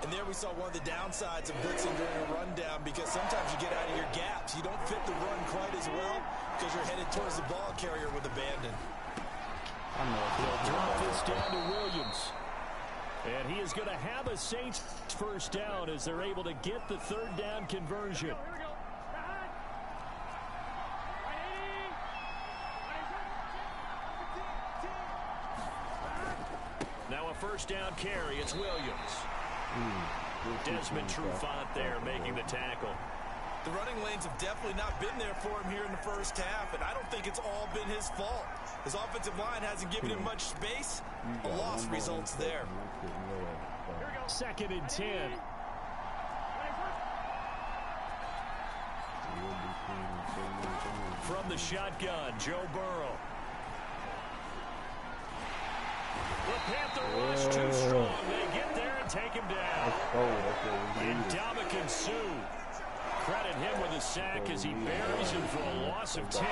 And there we saw one of the downsides of blitzing during a rundown, because sometimes you get out of your gaps. You don't fit the run quite as well because you're headed towards the ball carrier with abandon. He'll drop this down to Williams. And he is going to have a Saints first down as they're able to get the third down conversion. Now a first down carry. It's Williams. Desmond Trufant there making the tackle. The running lanes have definitely not been there for him here in the first half, and I don't think it's all been his fault. His offensive line hasn't given him much space. A loss results there. Second and 10. From the shotgun, Joe Burrow. The Panther rush too strong. They get there and take him down. And Sue. Credit him with a sack as he buries him for a loss of 10.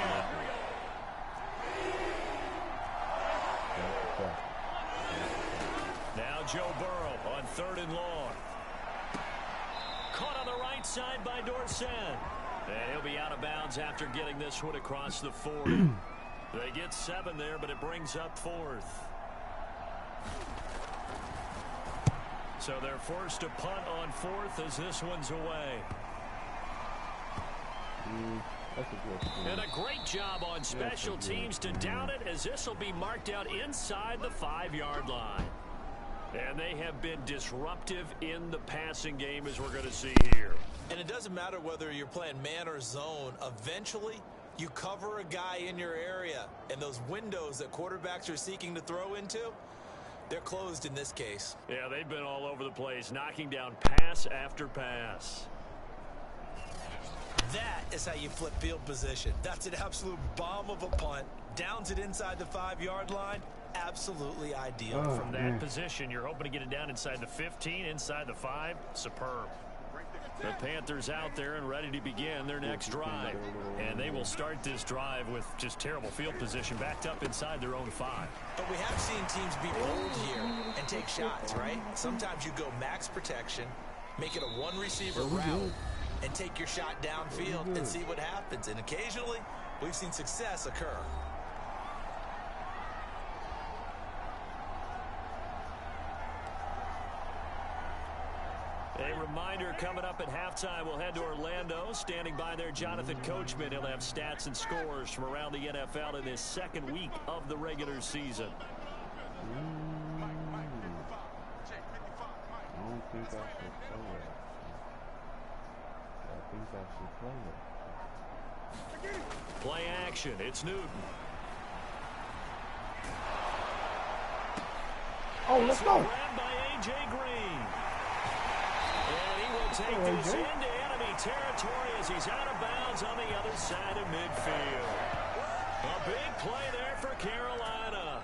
Now Joe Burrow on 3rd and long. Caught on the right side by Dorsett. And he'll be out of bounds after getting this one across the 40. They get 7 there, but it brings up 4th. So they're forced to punt on 4th as this one's away. And a great job on special teams to down it, as this will be marked out inside the 5-yard line. And they have been disruptive in the passing game, as we're going to see here. And it doesn't matter whether you're playing man or zone. Eventually, you cover a guy in your area, and those windows that quarterbacks are seeking to throw into, they're closed in this case. Yeah, they've been all over the place, knocking down pass after pass. That is how you flip field position. That's an absolute bomb of a punt. Downs it inside the 5-yard line. Absolutely ideal. From that position, you're hoping to get it down inside the 15, inside the 5. Superb. The Panthers out there and ready to begin their next drive. And they will start this drive with just terrible field position, backed up inside their own 5. But we have seen teams be bold here and take shots, right? Sometimes you go max protection, make it a one-receiver route, and take your shot downfield and see what happens. And occasionally, we've seen success occur. A reminder, coming up at halftime, we'll head to Orlando. Standing by there, Jonathan Coachman. He'll have stats and scores from around the NFL in this second week of the regular season. I don't think I should play that. I think I should play that. Play action. It's Newton. Oh, let's go. Grabbed by A.J. Green. And he will take this into enemy territory as he's out of bounds on the other side of midfield. A big play there for Carolina.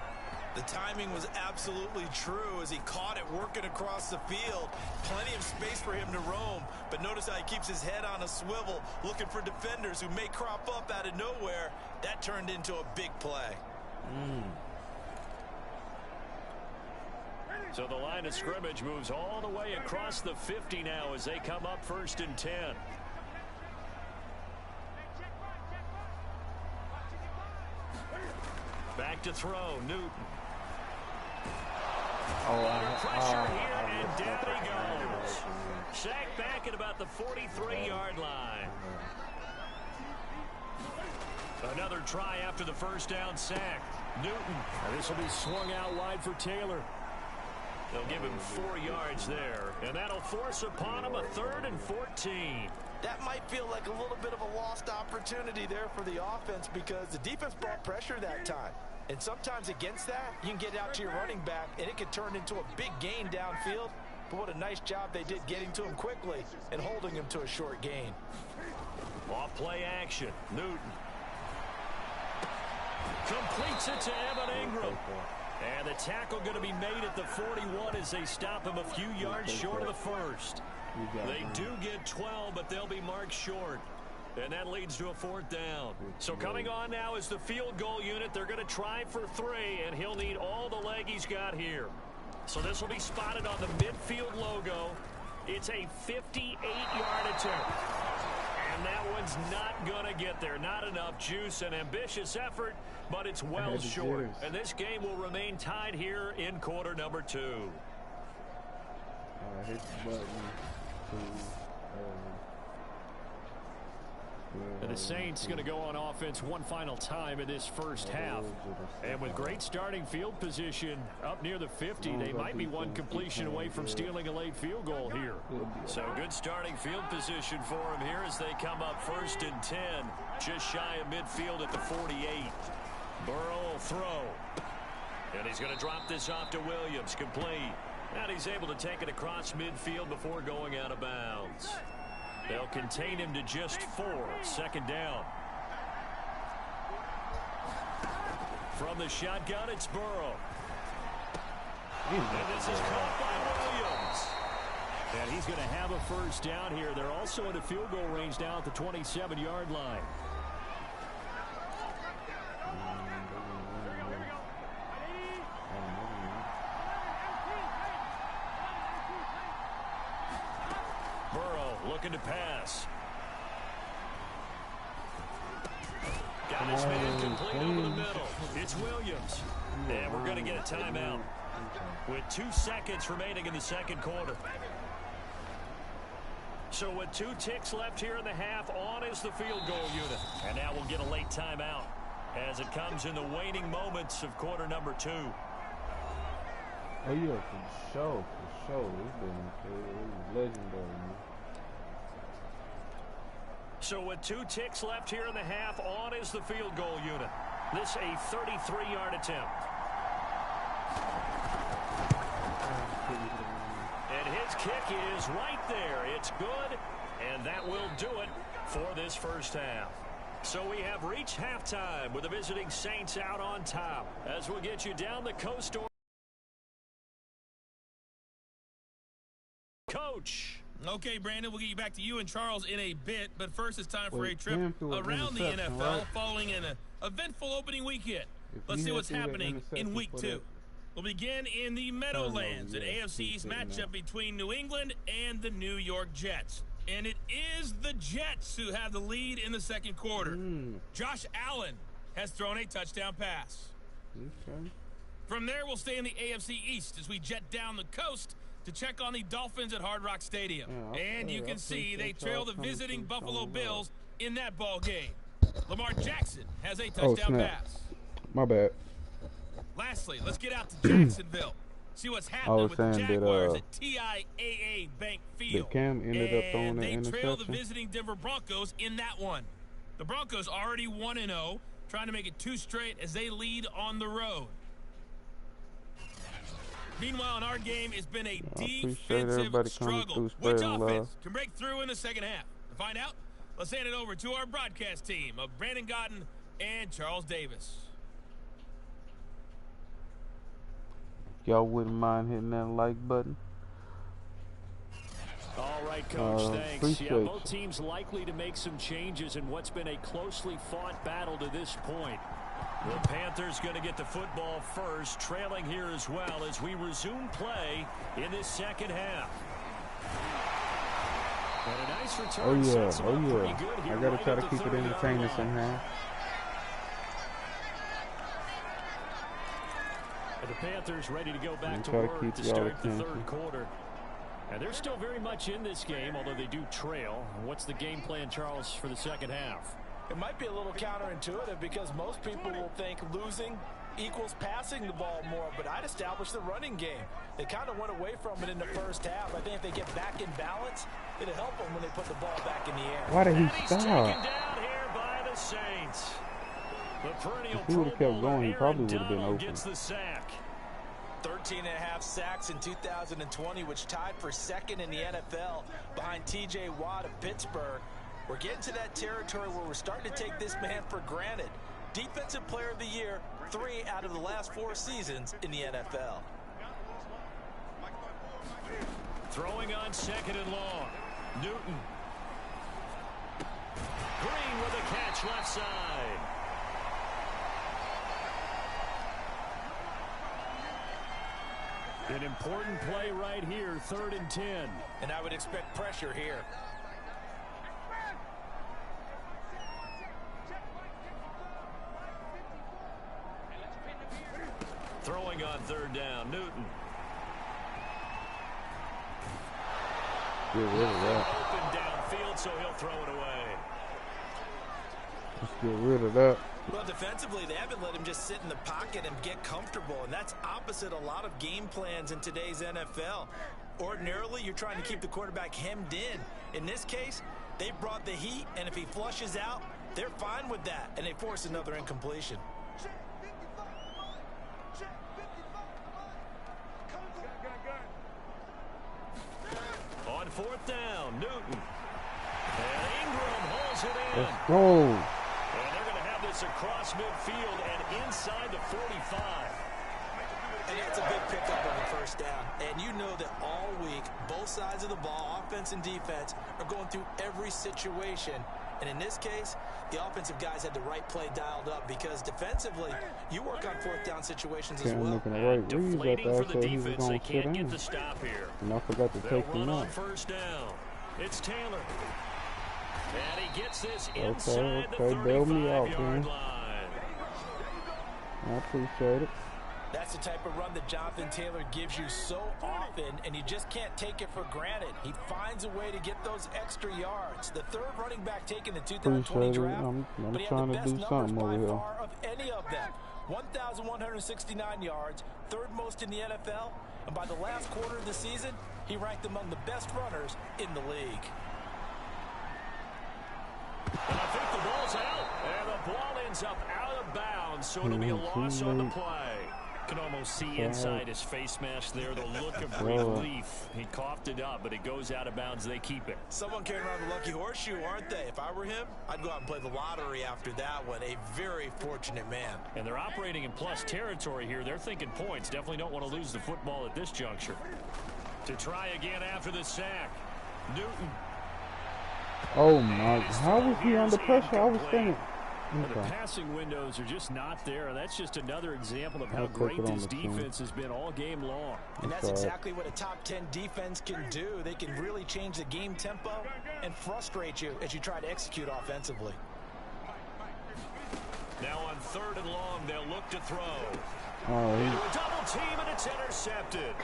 The timing was absolutely true as he caught it working across the field. Plenty of space for him to roam, but notice how he keeps his head on a swivel, looking for defenders who may crop up out of nowhere. That turned into a big play. So the line of scrimmage moves all the way across the 50 now as they come up 1st and 10. Back to throw, Newton. Pressure here, and down he goes. Sacked back at about the 43-yard line. Another try after the first down sack. Newton. This will be swung out wide for Taylor. They'll give him 4 yards there, and that'll force upon him a 3rd and 14. That might feel like a little bit of a lost opportunity there for the offense because the defense brought pressure that time. And sometimes against that, you can get out to your running back, and it could turn into a big gain downfield. But what a nice job they did getting to him quickly and holding him to a short gain. Off play action. Newton completes it to Evan Ingram. And the tackle going to be made at the 41 as they stop him a few yards short of the first. They do get 12, but they'll be marked short. And that leads to a 4th down. So coming on now is the field goal unit. They're going to try for 3, and he'll need all the leg he's got here. So this will be spotted on the midfield logo. It's a 58-yard attempt. And that one's not going to get there. Not enough juice. An ambitious effort, but it's well short. And this game will remain tied here in quarter number 2. Hit the button to, and the Saints going to go on offense one final time in this first half. And with great starting field position up near the 50, they might be one completion away from stealing a late field goal here. So good starting field position for them here as they come up 1st and 10, just shy of midfield at the 48. Burrow will throw. And he's going to drop this off to Williams, complete. And he's able to take it across midfield before going out of bounds. They'll contain him to just 4. 2nd down. From the shotgun, it's Burrow. And this is caught by Williams. And he's going to have a 1st down here. They're also in a field goal range now at the 27-yard line. Looking to pass. Got his man complete over the middle. It's Williams. And we're going to get a timeout with 2 seconds remaining in the 2nd quarter. So with 2 ticks left here in the half, on is the field goal unit. And now we'll get a late timeout as it comes in the waning moments of quarter number 2. Oh, yeah, for sure. It's been legendary, man. So with 2 ticks left here in the half, on is the field goal unit. This a 33-yard attempt. And his kick is right there. It's good, and that will do it for this first half. So we have reached halftime with the visiting Saints out on top. As we'll get you down the coast. Coach. Okay, Brandon, we'll get you back to you and Charles in a bit, but first it's time for a trip around the NFL following an eventful opening weekend. Let's see what's happening in Week 2. We'll begin in the Meadowlands, an AFC East matchup between New England and the New York Jets. And it is the Jets who have the lead in the 2nd quarter. Josh Allen has thrown a touchdown pass. Okay. From there, we'll stay in the AFC East as we jet down the coast to check on the Dolphins at Hard Rock Stadium. And you can see they trail the visiting Buffalo Bills in that ball game. Lamar Jackson has a touchdown pass. My bad. Lastly, let's get out to Jacksonville. See what's happening with the Jaguars at TIAA Bank Field. Cam ended up throwing that and they trail the interception. visiting Denver Broncos in that one. The Broncos already 1-0, trying to make it 2 straight as they lead on the road. Meanwhile, in our game, it's been a defensive struggle. Which offense can break through in the 2nd half? To find out, let's hand it over to our broadcast team of Brandon Gotten and Charles Davis. Y'all wouldn't mind hitting that like button? All right, Coach, thanks. Yeah, both teams likely to make some changes in what's been a closely fought battle to this point. The Panthers going to get the football first, trailing here as well as we resume play in this 2nd half. And a nice return sets them up pretty good here. I got to try to keep it entertaining somehow. And the Panthers ready to go back to work to start the 3rd quarter. And they're still very much in this game, although they do trail. What's the game plan, Charles, for the 2nd half? It might be a little counterintuitive because most people will think losing equals passing the ball more, but I'd establish the running game. They kind of went away from it in the first half. I think if they get back in balance, it'll help them when they put the ball back in the air. Why did he He's taken down here by the Saints. The perennial if he would have kept going, he probably would have been open. Gets the sack. 13.5 sacks in 2020, which tied for second in the NFL behind T.J. Watt of Pittsburgh. We're getting to that territory where we're starting to take this man for granted. Defensive Player of the Year, 3 out of the last 4 seasons in the NFL. Throwing on second and long. Newton. Green with a catch left side. An important play right here, 3rd and 10. And I would expect pressure here. Throwing on 3rd down, Newton. Get rid of that. Open downfield, so he'll throw it away. Let's get rid of that. Well, defensively, they haven't let him just sit in the pocket and get comfortable, and that's opposite a lot of game plans in today's NFL. Ordinarily, you're trying to keep the quarterback hemmed in. In this case, they brought the heat, and if he flushes out, they're fine with that, and they force another incompletion. On 4th down, Newton. And Ingram holds it in. Let's go. And they're going to have this across midfield and inside the 45. And that's a big pickup on the 1st down. And you know that all week, both sides of the ball, offense and defense, are going through every situation. And in this case, the offensive guys had the right play dialed up because defensively, you work on 4th down situations as well. Deflating for the defense, they can't get the stop here. And I forgot to take them out. 1st down. It's Taylor. And he gets this inside the bail me out, 35-yard man. line. I appreciate it. That's the type of run that Jonathan Taylor gives you so often, and you just can't take it for granted. He finds a way to get those extra yards. The 3rd running back taken in the 2020 draft, I'm but he had trying the to best do numbers something by over here. far of any of them. 1,169 yards, 3rd most in the NFL, and by the last quarter of the season, he ranked among the best runners in the league. And I think the ball's out, and the ball ends up out of bounds, so it'll be a loss on the play. Can almost see inside his face mask there the look of relief. He coughed it up, but it goes out of bounds. They keep it. Someone carrying around the lucky horseshoe, aren't they? If I were him, I'd go out and play the lottery after that one. A very fortunate man. And they're operating in plus territory here. They're thinking points. Definitely don't want to lose the football at this juncture. To try again after the sack, Newton. Oh my! How was he under pressure? I was thinking. The passing windows are just not there, and that's just another example of how great this defense has been all game long. And that's exactly what a top 10 defense can do. They can really change the game tempo and frustrate you as you try to execute offensively. Now on 3rd and long, they'll look to throw. Oh, Into a double team, and it's intercepted.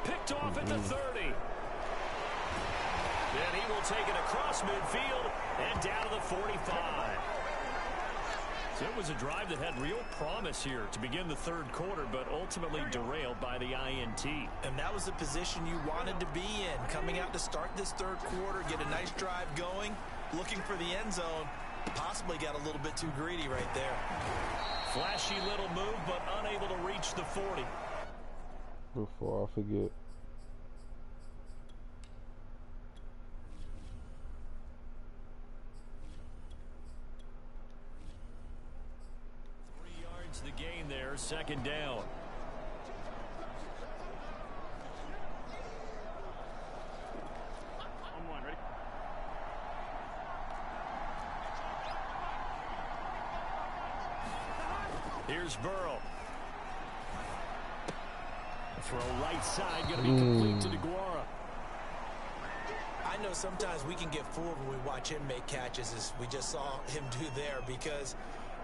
Picked off at the 30. And he will take it across midfield and down to the 45. So it was a drive that had real promise here to begin the 3rd quarter, but ultimately derailed by the INT. And that was the position you wanted to be in. Coming out to start this 3rd quarter, get a nice drive going, looking for the end zone. Possibly got a little bit too greedy right there. Flashy little move, but unable to reach the 40. Before I forget. The gain there, 2nd down. Ready? Here's Burrow. Throw right side, going to be complete to DeGuara. I know sometimes we can get fooled when we watch him make catches, as we just saw him do there, because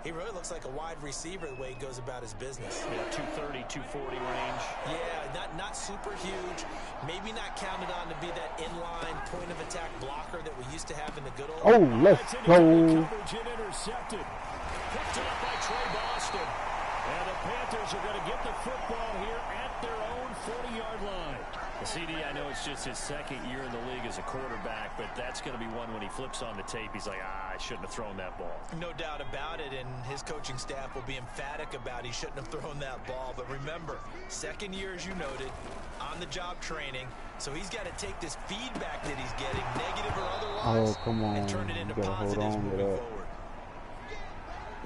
he really looks like a wide receiver the way he goes about his business. Yeah, 230, 240 range. Yeah, not super huge. Maybe not counted on to be that inline point of attack blocker that we used to have in the good old. Oh, let's go. Coverage and intercepted. Picked up by Trey Boston. And the Panthers are going to get the football here at their own 40-yard line. CD, I know it's just his second year in the league as a quarterback, but that's going to be one when he flips on the tape, he's like, I shouldn't have thrown that ball. No doubt about it, and his coaching staff will be emphatic about he shouldn't have thrown that ball. But remember, second year, as you noted, on-the-job training, so he's got to take this feedback that he's getting, negative or otherwise, and turn it into positives moving forward.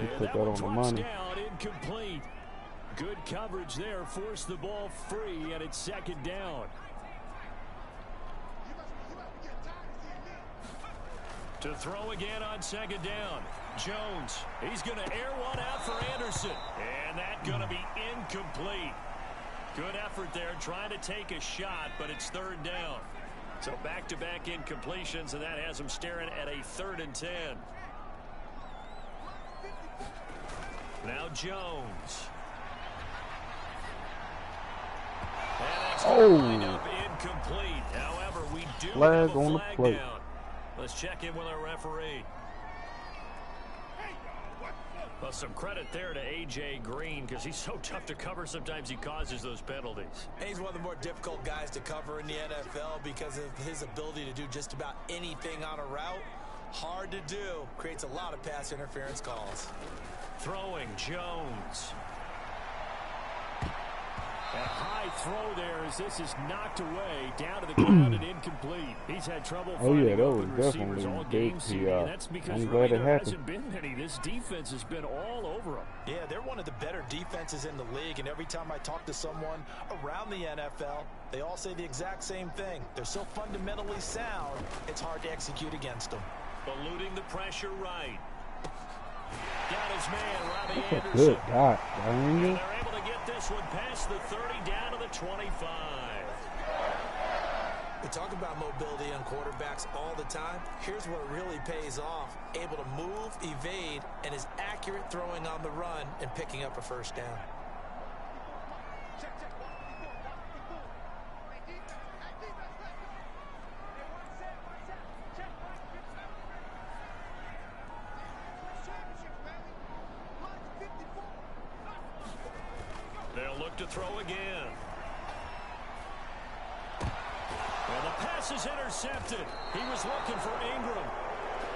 He put that on the money. Down, incomplete. Good coverage there, forced the ball free, and it's second down. To throw again on second down. Jones, he's going to air one out for Anderson. And that's going to be incomplete. Good effort there, trying to take a shot, but it's third down. So back-to-back incompletions, and that has him staring at a 3rd and 10. Now Jones. Oh! Incomplete. However, we do flag have a on the flag plate. down. Let's check in with our referee. Well, some credit there to A.J. Green because he's so tough to cover. Sometimes he causes those penalties. He's one of the more difficult guys to cover in the NFL because of his ability to do just about anything on a route. Hard to do. Creates a lot of pass interference calls. Throwing Jones. A high throw there as this is knocked away down to the ground and incomplete. He's had trouble finding open receivers all game, and that's because really there hasn't been many. This defense has been all over them. Yeah, they're one of the better defenses in the league, and every time I talk to someone around the NFL, they all say the exact same thing. They're so fundamentally sound, it's hard to execute against them. Eluding the pressure right. Got his man, Robbie That's Anderson. a good dot, And they're able to get this one past the 30 down to the 25. We talk about mobility on quarterbacks all the time. Here's where it really pays off. Able to move, evade, and is accurate throwing on the run and picking up a first down. They'll look to throw again. Well, the pass is intercepted. He was looking for Ingram.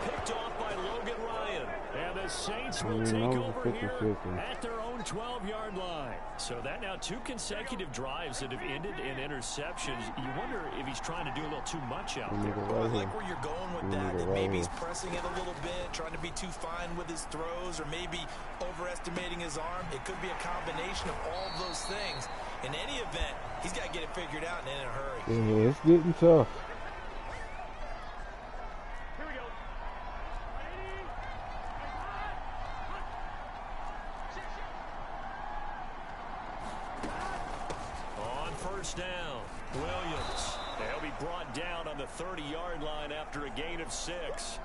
Picked off by Logan Ryan. And the Saints will take over here at their own 12-yard line. So that now 2 consecutive drives that have ended in interceptions. You wonder if he's trying to do a little too much out there. I like where you're going with that maybe he's pressing it a little bit, trying to be too fine with his throws, or maybe overestimating his arm. It could be a combination of all of those things. In any event, he's got to get it figured out and in a hurry. Yeah, it's getting tough. Down. Williams. He'll be brought down on the 30-yard line after a gain of 6.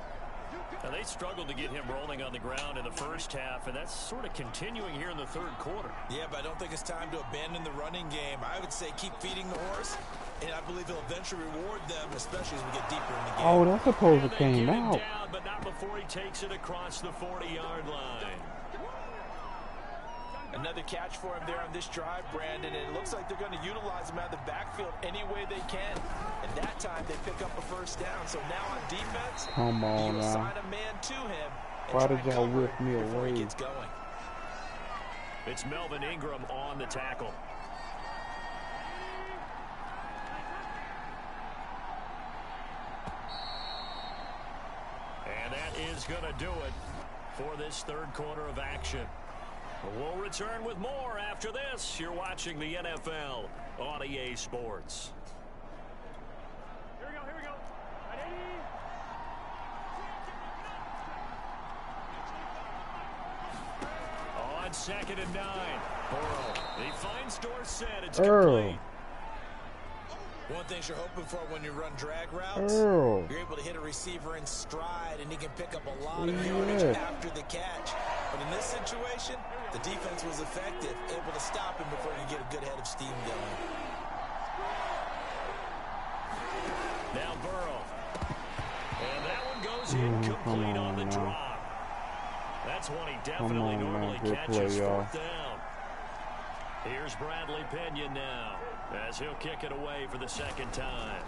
Now, they struggled to get him rolling on the ground in the first half, and that's sort of continuing here in the third quarter. Yeah, but I don't think it's time to abandon the running game. I would say keep feeding the horse, and I believe he'll eventually reward them, especially as we get deeper in the game. Oh, that's supposed to came out. Down, but not before he takes it across the 40-yard line. Another catch for him there on this drive, Brandon. And it looks like they're going to utilize him out of the backfield any way they can. And that time they pick up a first down. So now on defense, come on, you assign a man to him. Why did y'all whip me before away? He gets going. It's Melvin Ingram on the tackle. And that is going to do it for this third quarter of action. We'll return with more after this. You're watching the NFL on EA Sports. Here we go. On 2nd and 9. Burrow. He finds Dorsett. It's complete. One thing you're hoping for when you run drag routes, you're able to hit a receiver in stride, and he can pick up a lot of yardage after the catch. But in this situation, the defense was effective, able to stop him before he could get a good head of steam going. Now Burrow. And that one goes incomplete on the drop. That's one he definitely normally catches. 4th down. Here's Bradley Pinion now. as he'll kick it away for the second time.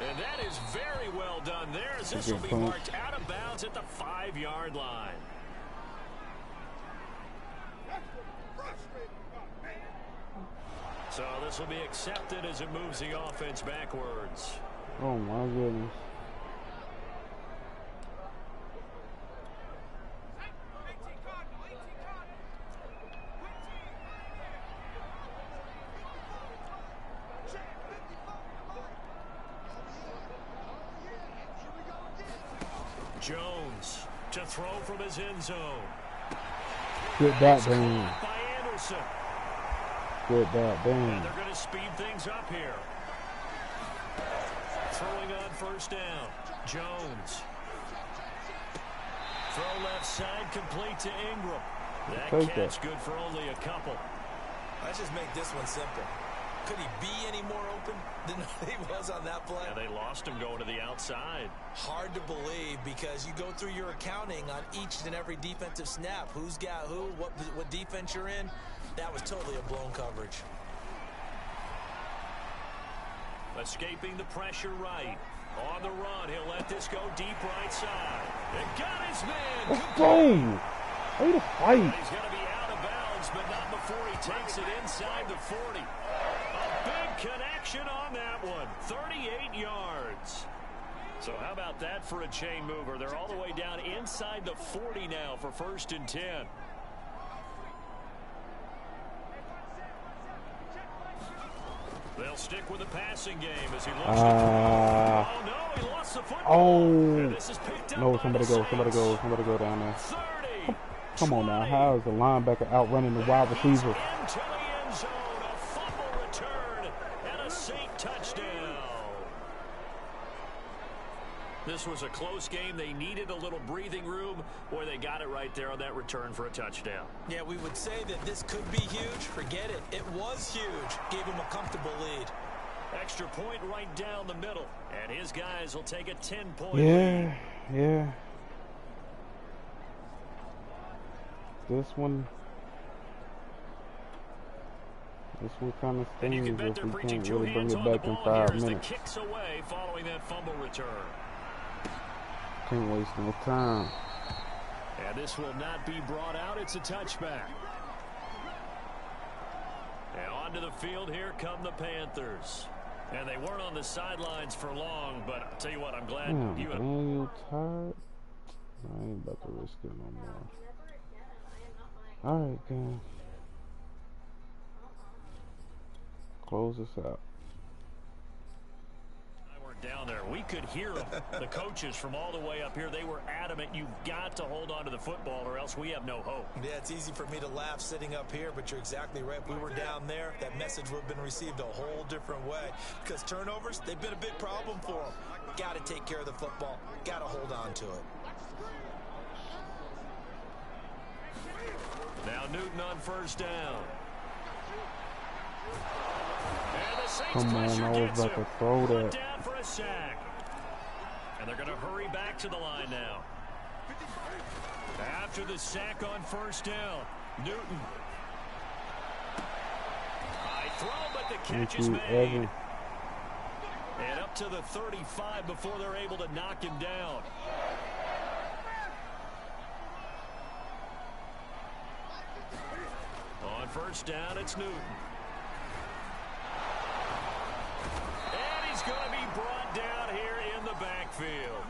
And that is very well done there, as this will be marked out of bounds at the 5-yard line. So this will be accepted as it moves the offense backwards. Oh, my goodness. Jones to throw from his end zone. Good back, Dane. By Anderson. Good back, Dane. And they're going to speed things up here. Throwing on first down. Jones. Throw left side, complete to Ingram. That catch good for only a couple. Let's just make this one simple. Could he be any more open than he was on that play? Yeah, they lost him going to the outside. Hard to believe, because you go through your accounting on each and every defensive snap. Who's got who, what defense you're in. That was totally a blown coverage. Escaping the pressure right. On the run, he'll let this go deep right side. It got his man. Let's go. Way to fight. He's going to be out of bounds, but not before he takes it inside the 40. A big connection on that one. 38 yards. So how about that for a chain mover? They're all the way down inside the 40 now for 1st and 10. They'll stick with the passing game as he looks to oh no, he lost the football. And this is picked up no, somebody go down there. 30, Come on now, how is the linebacker outrunning the wide receiver? into the end zone, a fumble return, and a Saint touchdown. This was a close game. They needed a little breathing room. Boy, they got it right there on that return for a touchdown. Yeah, we would say that this could be huge. Forget it. It was huge. Gave him a comfortable lead. Extra point right down the middle. And his guys will take a 10-point lead. Yeah. This one kind of stings if we can't really bring it back in 5 minutes. Kicks away following that fumble return. Can't waste no time. And this will not be brought out. It's a touchback. And onto the field, here come the Panthers. And they weren't on the sidelines for long, but I'll tell you what, I'm glad you... You tired? I ain't about to risk it no more. Alright, gang. Close this out. Down there, we could hear them. The coaches from all the way up here, they were adamant, you've got to hold on to the football or else we have no hope. Yeah, it's easy for me to laugh sitting up here, but you're exactly right. If we were down there, that message would have been received a whole different way, because turnovers, they've been a big problem for them. Got to take care of the football. Got to hold on to it. Now Newton on first down. Come on, I was about to throw that. Down for a sack. And they're going to hurry back to the line now. After the sack on first down, Newton. High throw, but the catch is made. Evan. And up to the 35 before they're able to knock him down. On first down, it's Newton. Going to be brought down here in the backfield.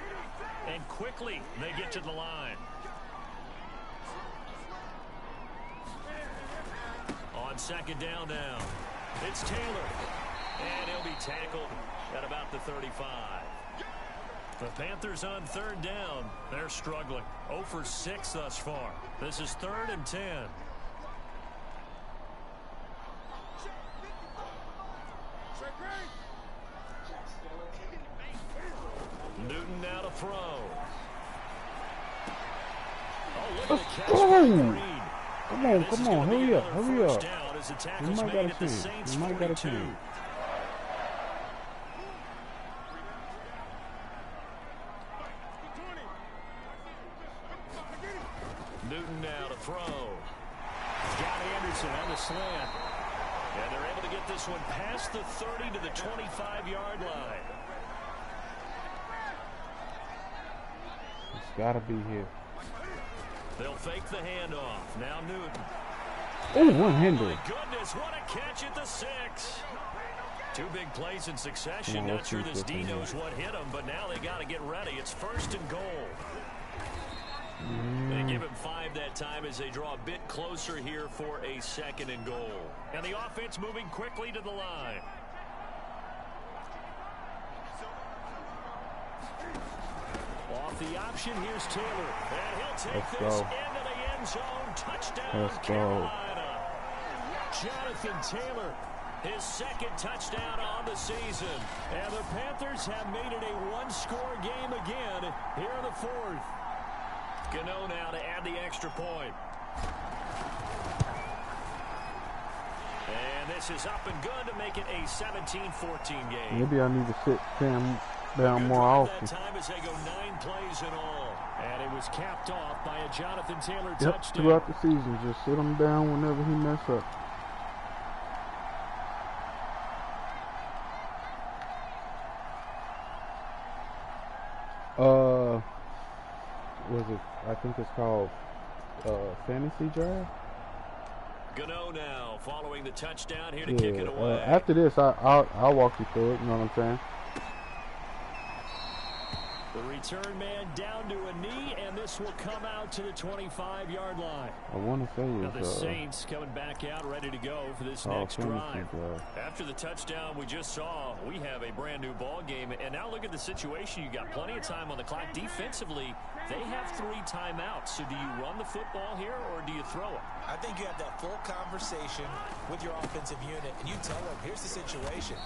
And quickly they get to the line. On second down now, it's Taylor. And he'll be tackled at about the 35. The Panthers on third down. They're struggling. 0 for 6 thus far. This is 3rd and 10. Newton now to throw. Let's go! Come on, hurry up. You might got a chance. Newton now to throw. Anderson on the slant. And they're able to get this one past the 30 to the 25-yard line. It's got to be here. They'll fake the handoff. Now Newton. Oh, one-hander. Oh, my goodness, what a catch at the 6. Two big plays in succession. Not sure this D knows what hit him, but now they got to get ready. It's 1st and goal. They give him 5 that time as they draw a bit closer here for a 2nd and goal. And the offense moving quickly to the line. Off the option, here's Taylor. And he'll take this into the end zone. Touchdown, Carolina. Jonathan Taylor, his 2nd touchdown on the season. And the Panthers have made it a one-score game again here in the 4th. Gano now to add the extra point. And this is up and good to make it a 17-14 game. Maybe I need to sit Cam down more often. That time as they go 9 plays in all. And it was capped off by a Jonathan Taylor touchdown. Throughout the season, just sit him down whenever he mess up. Was it? I think it's called Fantasy Draft. Gano now following the touchdown here to kick it away. After this, I'll walk you through it. You know what I'm saying? The return man down to a knee, and this will come out to the 25-yard line. I want to say now the Saints coming back out ready to go for this next drive. After the touchdown we just saw, we have a brand new ball game. And now look at the situation. You got plenty of time on the clock. Defensively, they have 3 timeouts. So do you run the football here or do you throw it? I think you have that full conversation with your offensive unit, and you tell them, here's the situation.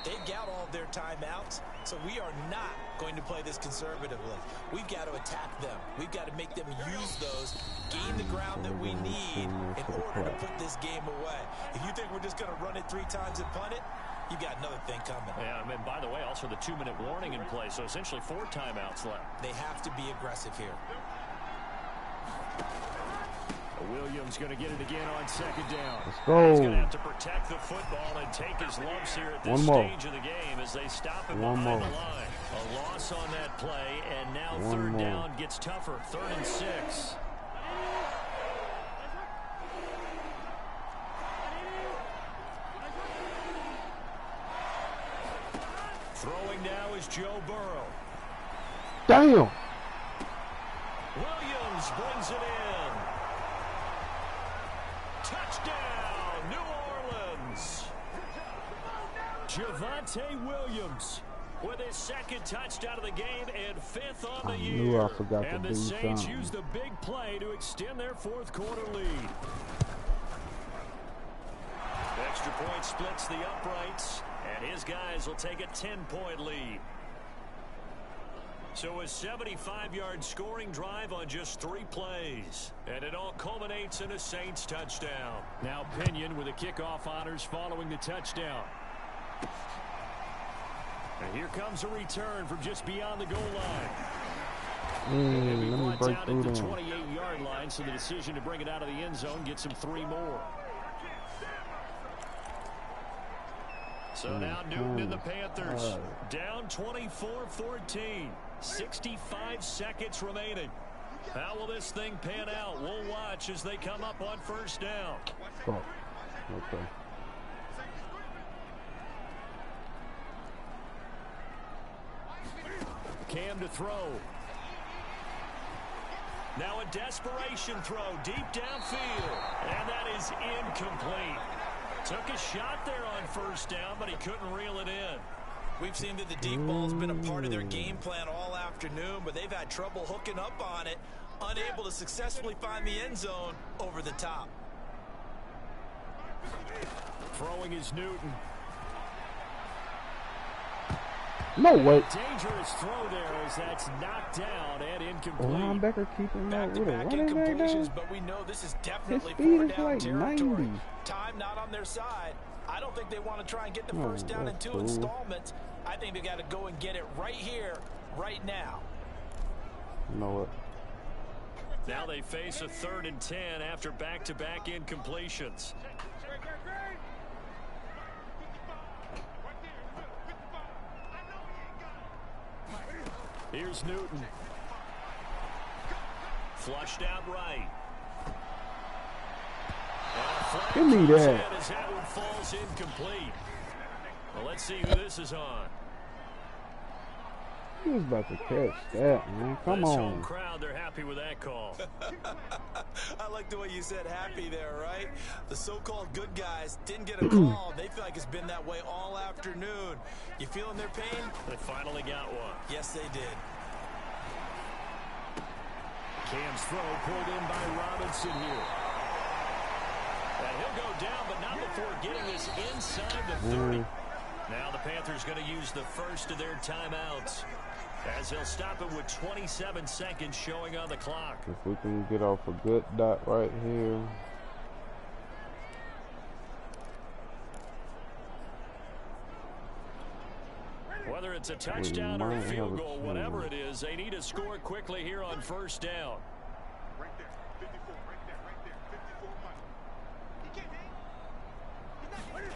They've got all of their timeouts, so we are not going to play this conservatively. We've got to attack them. We've got to make them use those, gain the ground that we need in order to put this game away. If you think we're just going to run it 3 times and punt it, you got another thing coming. Yeah, and by the way, also the 2-minute warning in play, so essentially 4 timeouts left. They have to be aggressive here. Williams going to get it again on 2nd down. Let's go. He's going to have to protect the football and take his lumps here at this stage of the game as they stop him behind the line. A loss on that play, and now 3rd down gets tougher. 3rd and 6. Throwing now is Joe Burrow. Damn. Williams brings it in. Touchdown, New Orleans. Javonte Williams with his 2nd touchdown of the game and 5th on the year. I forgot and the Saints use the big play to extend their 4th quarter lead. Extra point splits the uprights, and his guys will take a 10-point lead. So a 75-yard scoring drive on just 3 plays. And it all culminates in a Saints touchdown. Now Pinion with the kickoff honors following the touchdown. And here comes a return from just beyond the goal line. Let me break down through at the them. 28-yard line, so the decision to bring it out of the end zone gets him 3 more. So now Newton and the Panthers down 24-14. 65 seconds remaining. How will this thing pan out? We'll watch as they come up on 1st down. Oh, okay. Cam to throw. Now a desperation throw deep downfield. And that is incomplete. Took a shot there on 1st down, but he couldn't reel it in. We've seen that the deep ball's been a part of their game plan all afternoon, but they've had trouble hooking up on it, unable to successfully find the end zone over the top. Throwing is Newton. No way. Dangerous throw there as that's knocked down and incomplete. Linebacker keeping up with a Back-to-back running back incompletions, though. but we know this is definitely His speed 4 is down like territory. 90. Time not on their side. I don't think they want to try and get the 1st down in 2 cool. installments. I think they got to go and get it right here, right now. You know what? Now they face a 3rd and 10 after back-to-back incompletions. Here's Newton. Flushed out right. Give me that. As that one falls incomplete. Well, let's see who this is on. He was about to catch that, man. Come this on. Home crowd, they're happy with that call. I like the way you said happy there, right? The so-called good guys didn't get a call. They feel like it's been that way all afternoon. You feeling their pain? They finally got one. Yes, they did. Cam's throw pulled in by Robinson here. And he'll go down, but not before getting this inside the 30. Now the Panthers going to use the first of their timeouts, as they'll stop it with 27 seconds showing on the clock. If we can get off a good dot right here. Whether it's a touchdown or a field goal, whatever it is, they need to score quickly here on first down. Right there, 54, right there, 54 money.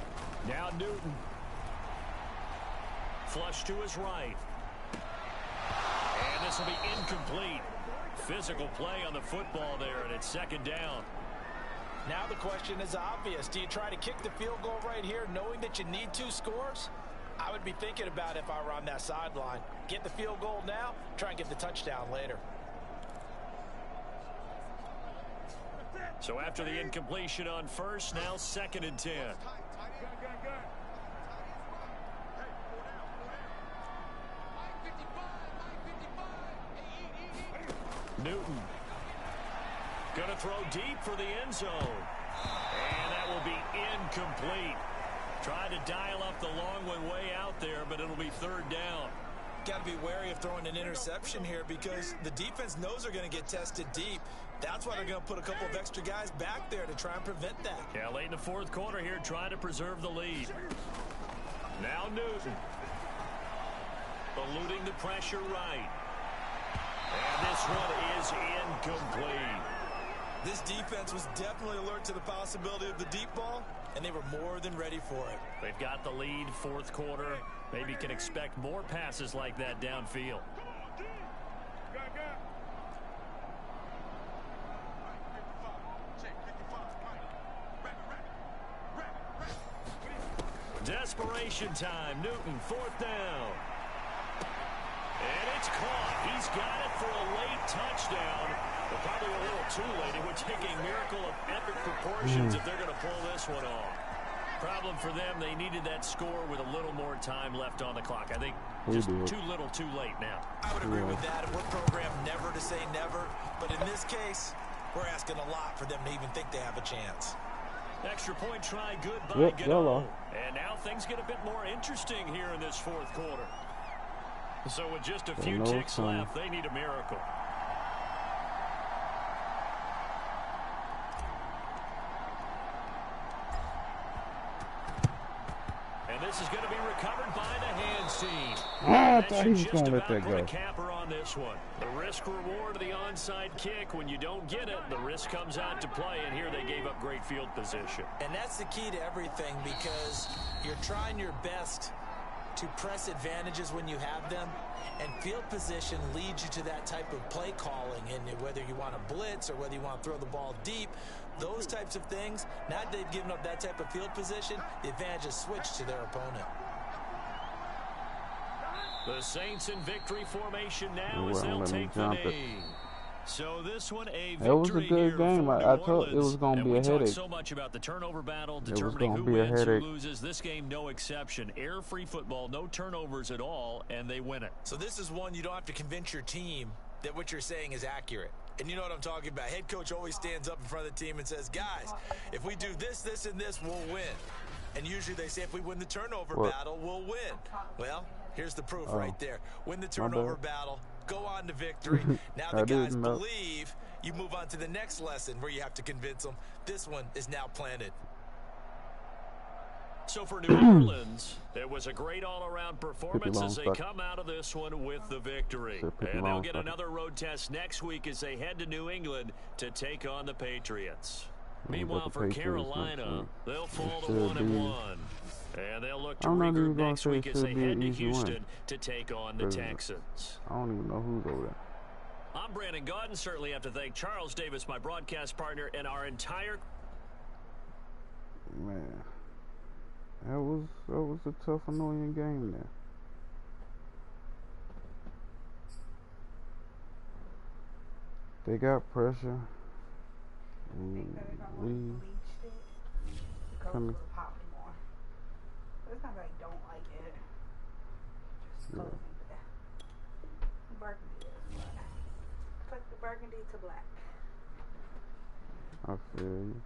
Now Newton. Flush to his right. And this will be incomplete. Physical play on the football there, and it's 2nd down. Now the question is obvious. Do you try to kick the field goal right here knowing that you need 2 scores? I would be thinking about if I were on that sideline. Get the field goal now, try and get the touchdown later. So after the incompletion on first, now 2nd and 10. Newton gonna throw deep for the end zone, and that will be incomplete. Trying to dial up the long one way out there, but it'll be 3rd down. Got to be wary of throwing an interception here because the defense knows they're going to get tested deep. That's why they're going to put a couple of extra guys back there to try and prevent that. Yeah, late in the 4th quarter here, trying to preserve the lead. Now Newton. Eluding the pressure right. And this one is incomplete. This defense was definitely alert to the possibility of the deep ball, and they were more than ready for it. They've got the lead, 4th quarter. Maybe can expect more passes like that downfield. Desperation time. Newton, 4th down. And it's caught. He's got it for a late touchdown. But probably a little too late. It would take a miracle of epic proportions if they're going to pull this one off. Problem for them, they needed that score with a little more time left on the clock. I think just too little too late now. I would agree with that. And we're programmed never to say never. But in this case, we're asking a lot for them to even think they have a chance. Extra point try, good by Gano. And now things get a bit more interesting here in this 4th quarter. So with just a few ticks left, they need a miracle. And this is going to be recovered by the hands team. I thought he was going to let that go. Put a capper on this one. The risk reward of the onside kick. When you don't get it, the risk comes out to play, and here they gave up great field position. And that's the key to everything, because you're trying your best to press advantages when you have them, and field position leads you to that type of play calling. And whether you want to blitz or whether you want to throw the ball deep, those types of things, now that they've given up that type of field position, the advantage is switched to their opponent. The Saints in victory formation now as they'll take the knee. So this one a victory. It was a good game. I thought it was going to be a headache. So much about the turnover battle, determining who wins, who loses. This game, no exception. Air-free football, no turnovers at all, and they win it. So this is one you don't have to convince your team that what you're saying is accurate. And you know what I'm talking about. Head coach always stands up in front of the team and says, guys, if we do this, this, and this, we'll win. And usually they say if we win the turnover battle, we'll win. Well, here's the proof right there. Win the turnover battle. Go on to victory. Now the guys believe. You move on to the next lesson where you have to convince them. This one is now planted. So for New Orleans, it was a great all-around performance as they come out of this one with the victory. And they'll get another road test next week as they head to New England to take on the Patriots. Meanwhile, for Carolina, they'll fall to 1-1. And they'll look to regroup next week as they head to Houston to take on the Texans. I don't even know who's over there. I'm Brandon Gaudin. Certainly have to thank Charles Davis, my broadcast partner, and our entire... Man, that was a tough, annoying game there. They got pressure. We kind of... It's not that I don't like it. Just color burgundy is black. It's like the burgundy to black. I feel you.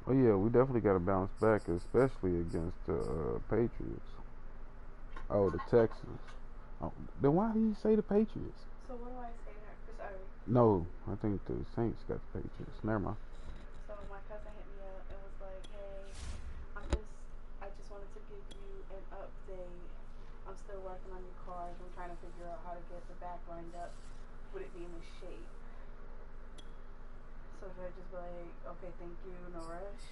Oh yeah, we definitely got to bounce back, especially against the Patriots. Oh, the Texans. Oh, then why did he say the Patriots? So what do I say there? Sorry. No, I think the Saints got the Patriots. Never mind. So my cousin hit me up and was like, "Hey, I just wanted to give you an update. I'm still working on your cars. I'm trying to figure out how to get the back lined up. Would it be in the shape?" So should I just be like, "Okay, thank you, no rush"?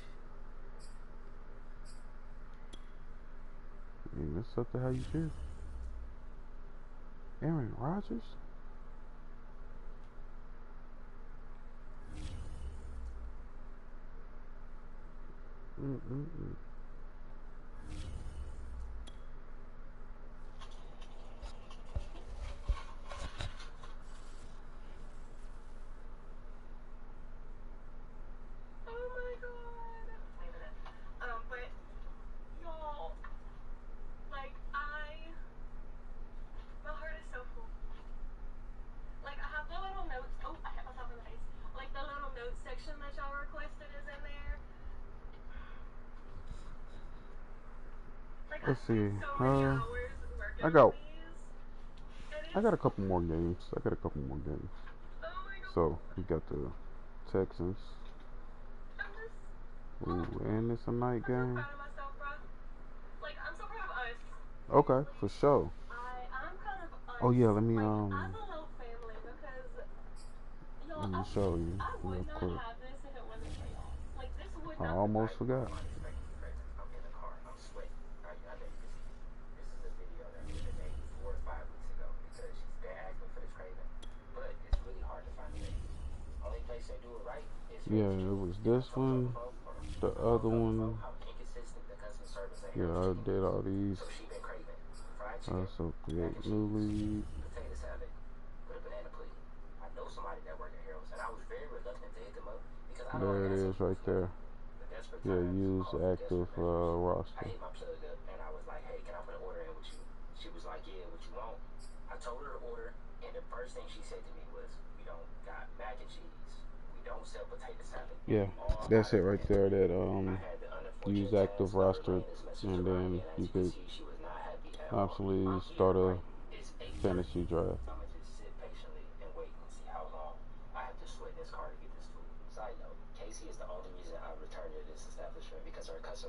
I mean, that's up to how you feel. Aaron Rodgers? Let's see. I got a couple more games. So we got the Texans. Ooh, and it's a night game. Okay, for sure. Oh yeah, let me show you real quick. I almost forgot. Yeah, it was this one, the other one. Yeah, I did all these. So create new lead. There it is right there. Yeah, use active roster. Yeah, that's it right there. That use active roster, and then you could actually start a fantasy draft.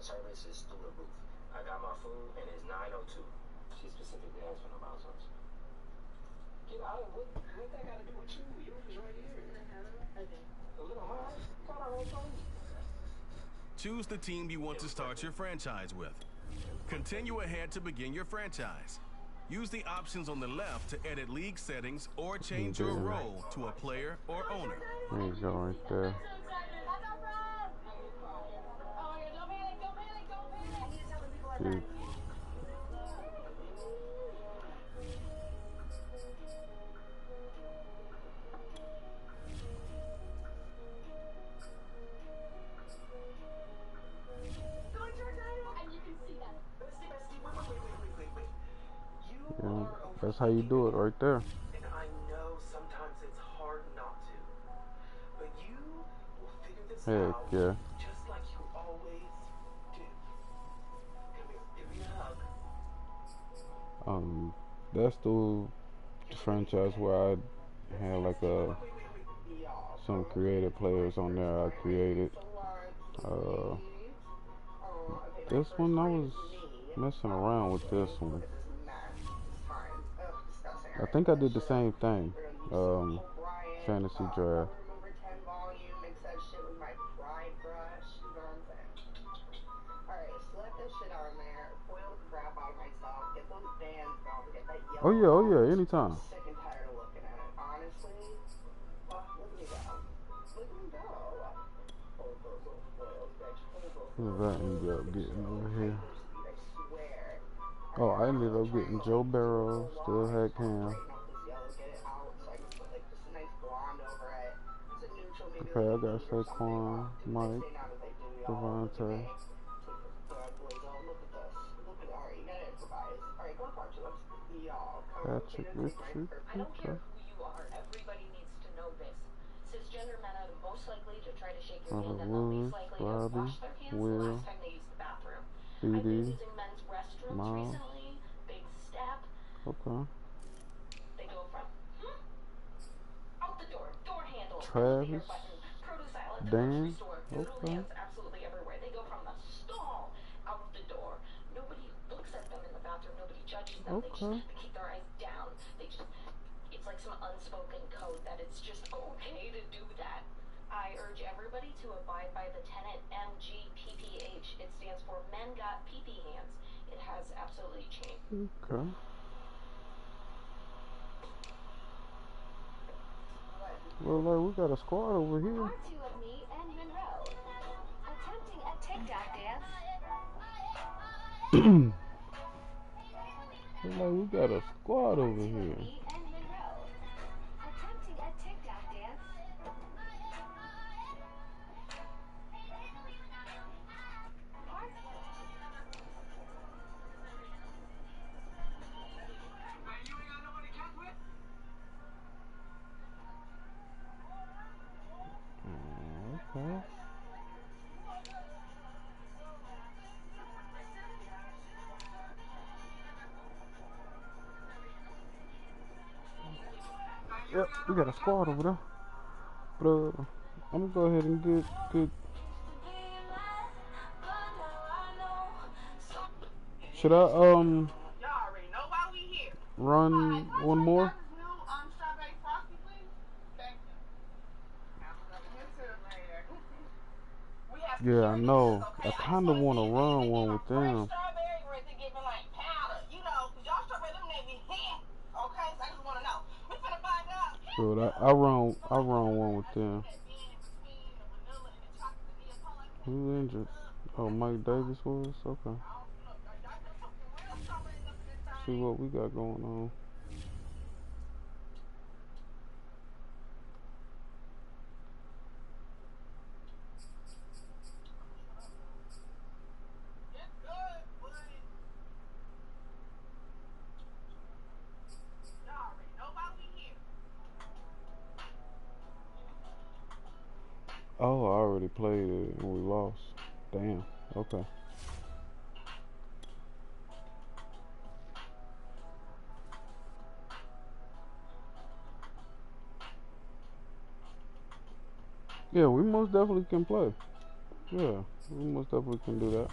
Service is through the roof. I got my food and it's 9:02. She specifically asked for no mouse sauce. Get out of what that got to do with you? You was right here. A little hard. Got our whole phone. Choose the team you want to start your franchise with. Continue ahead to begin your franchise. Use the options on the left to edit league settings or change your role to a player or owner. There you go right there. Dude. Yeah, that's how you do it right there. And I know sometimes it's hard not to, but you will figure this out. Yeah. Just like you always do. Come here, give me a hug. That's the franchise where I had like a some creative players on there I created. This one I was messing around with this one. I think I did the same thing. Fantasy draft. Oh yeah, anytime. What did I end up getting over here? Oh, I ended up getting Joe Burrow. Still had Cam. Okay, I got Saquon, Mike, Devontae. Patrick Richard. Okay. Robert Woods, Robbie, Will, BD, Miles. Okay. Travis, Dan. Okay. Okay. Okay. Well, like we got a squad over here. Part two of me and Monroe attempting a TikTok dance. Well, like we got a squad over here. Me and Monroe attempting a TikTok dance. Okay. Yep, we got a squad over there. But I'm gonna go ahead and get. Should I run one more? Yeah, I know. I kind of want to run one with them. Good. I run one with them. Who injured? Oh, Mike Davis was? Okay. See what we got going on. Oh, I already played it and we lost. Damn. Okay. Yeah, we most definitely can play. Yeah, we most definitely can do that.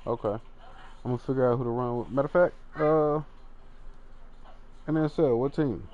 Okay. I'm gonna figure out who to run with. Matter of fact, NSL, what team?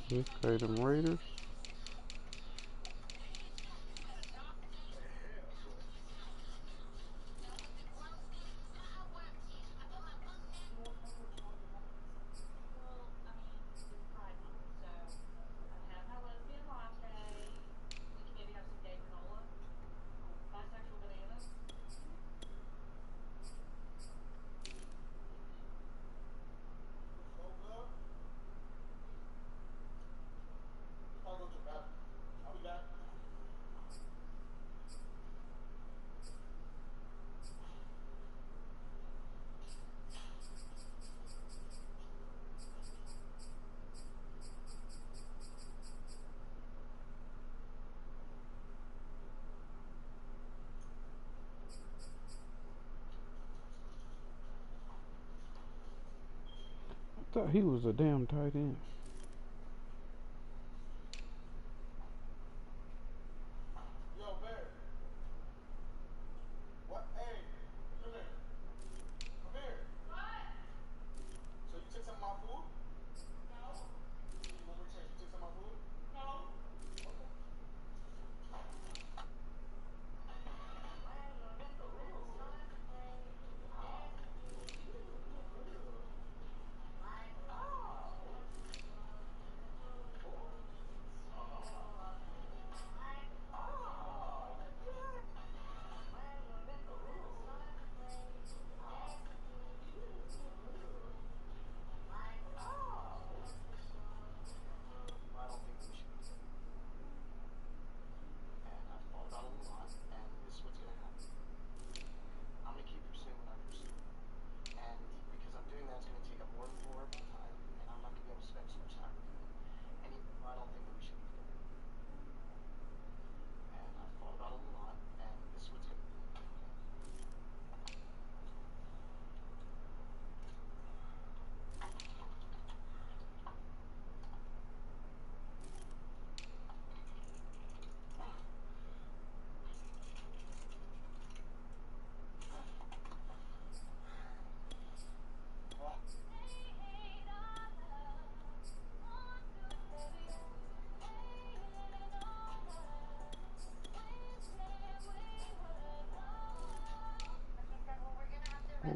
Okay, them Raiders. I thought he was a damn tight end.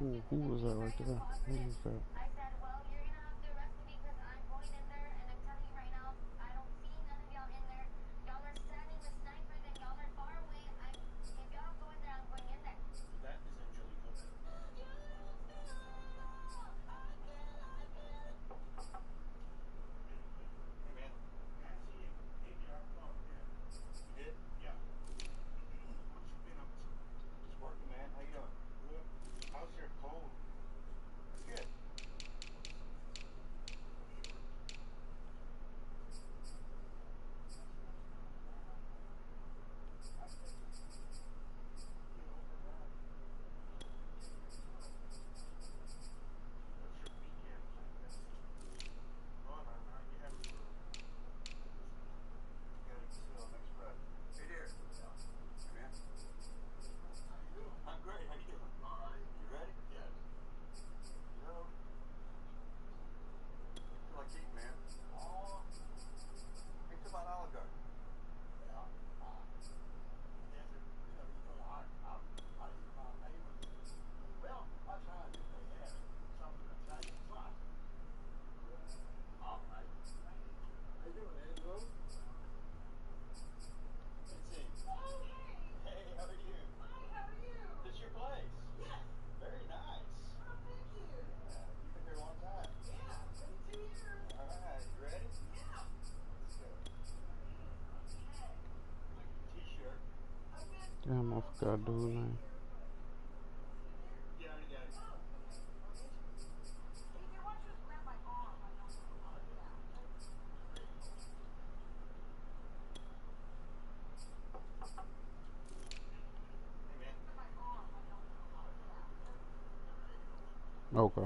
Ooh, who was that right there? Who was that? I said, well, you're gonna have to arrest me because I'm going in there, and I'm telling you right now, I don't see none of y'all in there. Y'all are standing with snipers, and y'all are far away. If y'all don't go in there, I'm going in there. That is Angelico. Hey, man. I see you in your phone. You did? Yeah. What you been up to? Just working, man. How you doing? Good. How's your cold? Good. What's your weekend plan? Oh, no, no, you have to. You gotta sit on next breath. Hey, dear. Hey, man. How you doing? I'm great. How you doing? All right. You ready? Yes. You know, I feel like eating, man. Oh. Think about Olive Garden. Yeah. I eat my neighbors. Well, I tried if they had some of the Italian spots. All right. How you doing, Angelo? Let's see. Oh, hey. Hey, how are you? Hi, how are you? This your place? Yes. Very nice. Oh, thank you. Yeah, you've been here a long time. Yeah, 22 years. All right, you ready? Yeah. Let's go. Okay. Like your t-shirt. Okay. Damn, I forgot dude's name. Yeah, I already got it. Oh, okay. Hey, why don't you just grab my arm? I don't know. Hey, man. My arm. I don't know. Okay.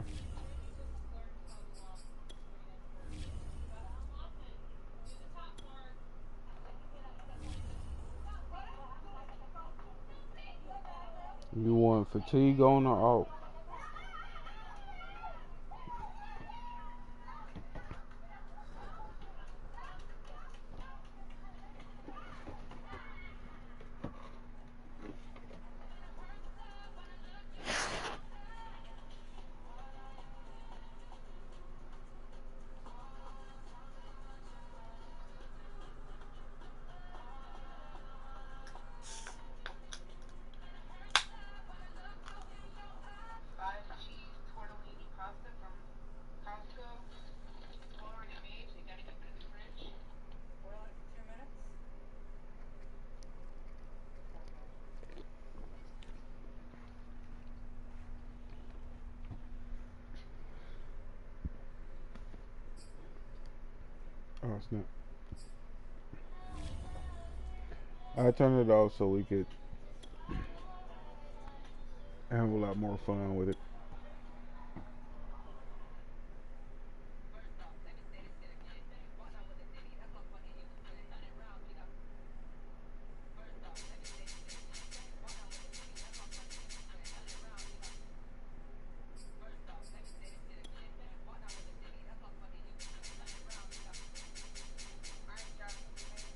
You want fatigue on or off? Five cheese tortellini pasta from Costco. Already made, so you gotta keep it in the fridge. Boil it for 2 minutes. Oh, snap. I turned it off so we could have a lot more fun with it.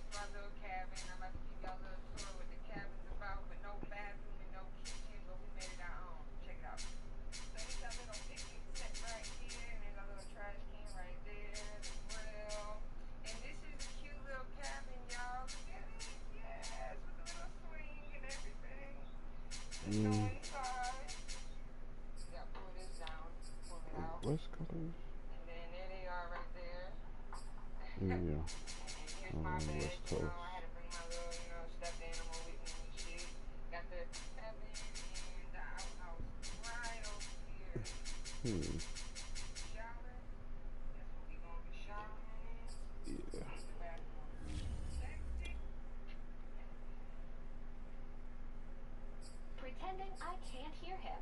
My little cabin. I'm about to give y'all a little tour what the cabin's about, with no bathroom and no kitchen, but we made it our own. Check it out. So it's a little picnic set right here, and there's a little trash can right there, the grill. And this is a cute little cabin, y'all. Look at it. Yes, with a little swing and everything. Let's go inside. You gotta pull this down, pull it out. What's colors? And then there they are right there. Yeah. Here's my bed, West you know, Coast. I had to bring my little, stuffed animal with me and shit. Got the cabin and the outhouse right over here. Shower. That's what we gonna be showering in. Yeah. The bathroom. Sexy. Pretending I can't hear him.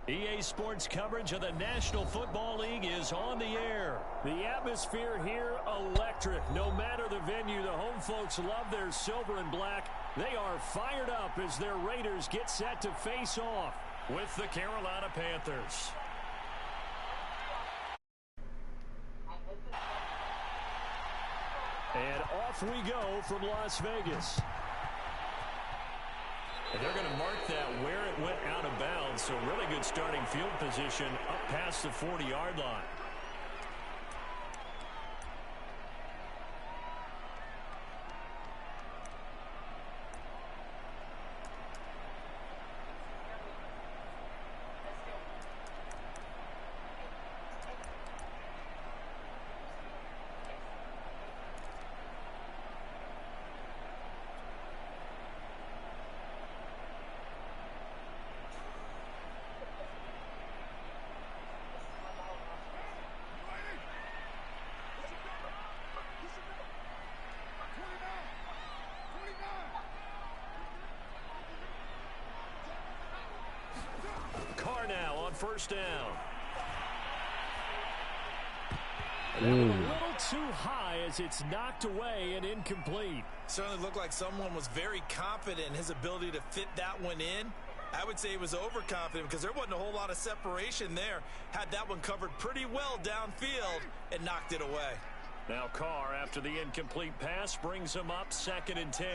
EA Sports coverage of the National Football League is on the air. The atmosphere here, electric. No matter the venue, the home folks love their silver and black. They are fired up as their Raiders get set to face off with the Carolina Panthers. And off we go from Las Vegas. And they're going to mark that where it went out of bounds. So really good starting field position up past the 40-yard line. First down. A little too high as it's knocked away and incomplete. Certainly looked like someone was very confident in his ability to fit that one in. I would say he was overconfident because there wasn't a whole lot of separation there. Had that one covered pretty well downfield and knocked it away. Now Carr, after the incomplete pass, brings him up 2nd and 10.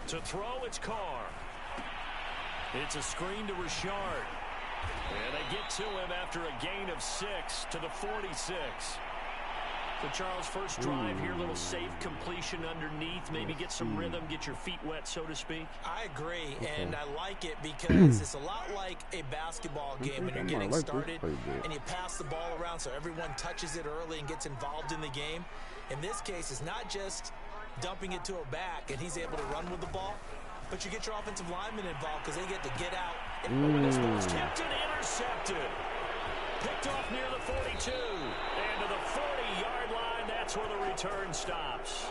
To throw, it's Carr. It's a screen to Richard. And they get to him after a gain of 6 to the 46. So, Charles, first drive here, little safe completion underneath, maybe get some rhythm, get your feet wet, so to speak. I agree, and I like it because it's a lot like a basketball game when you're getting started and you pass the ball around so everyone touches it early and gets involved in the game. In this case, it's not just dumping it to a back and he's able to run with the ball, but you get your offensive linemen involved because they get to get out. This one's tipped and intercepted. Picked off near the 42. And to the 40-yard line, that's where the return stops.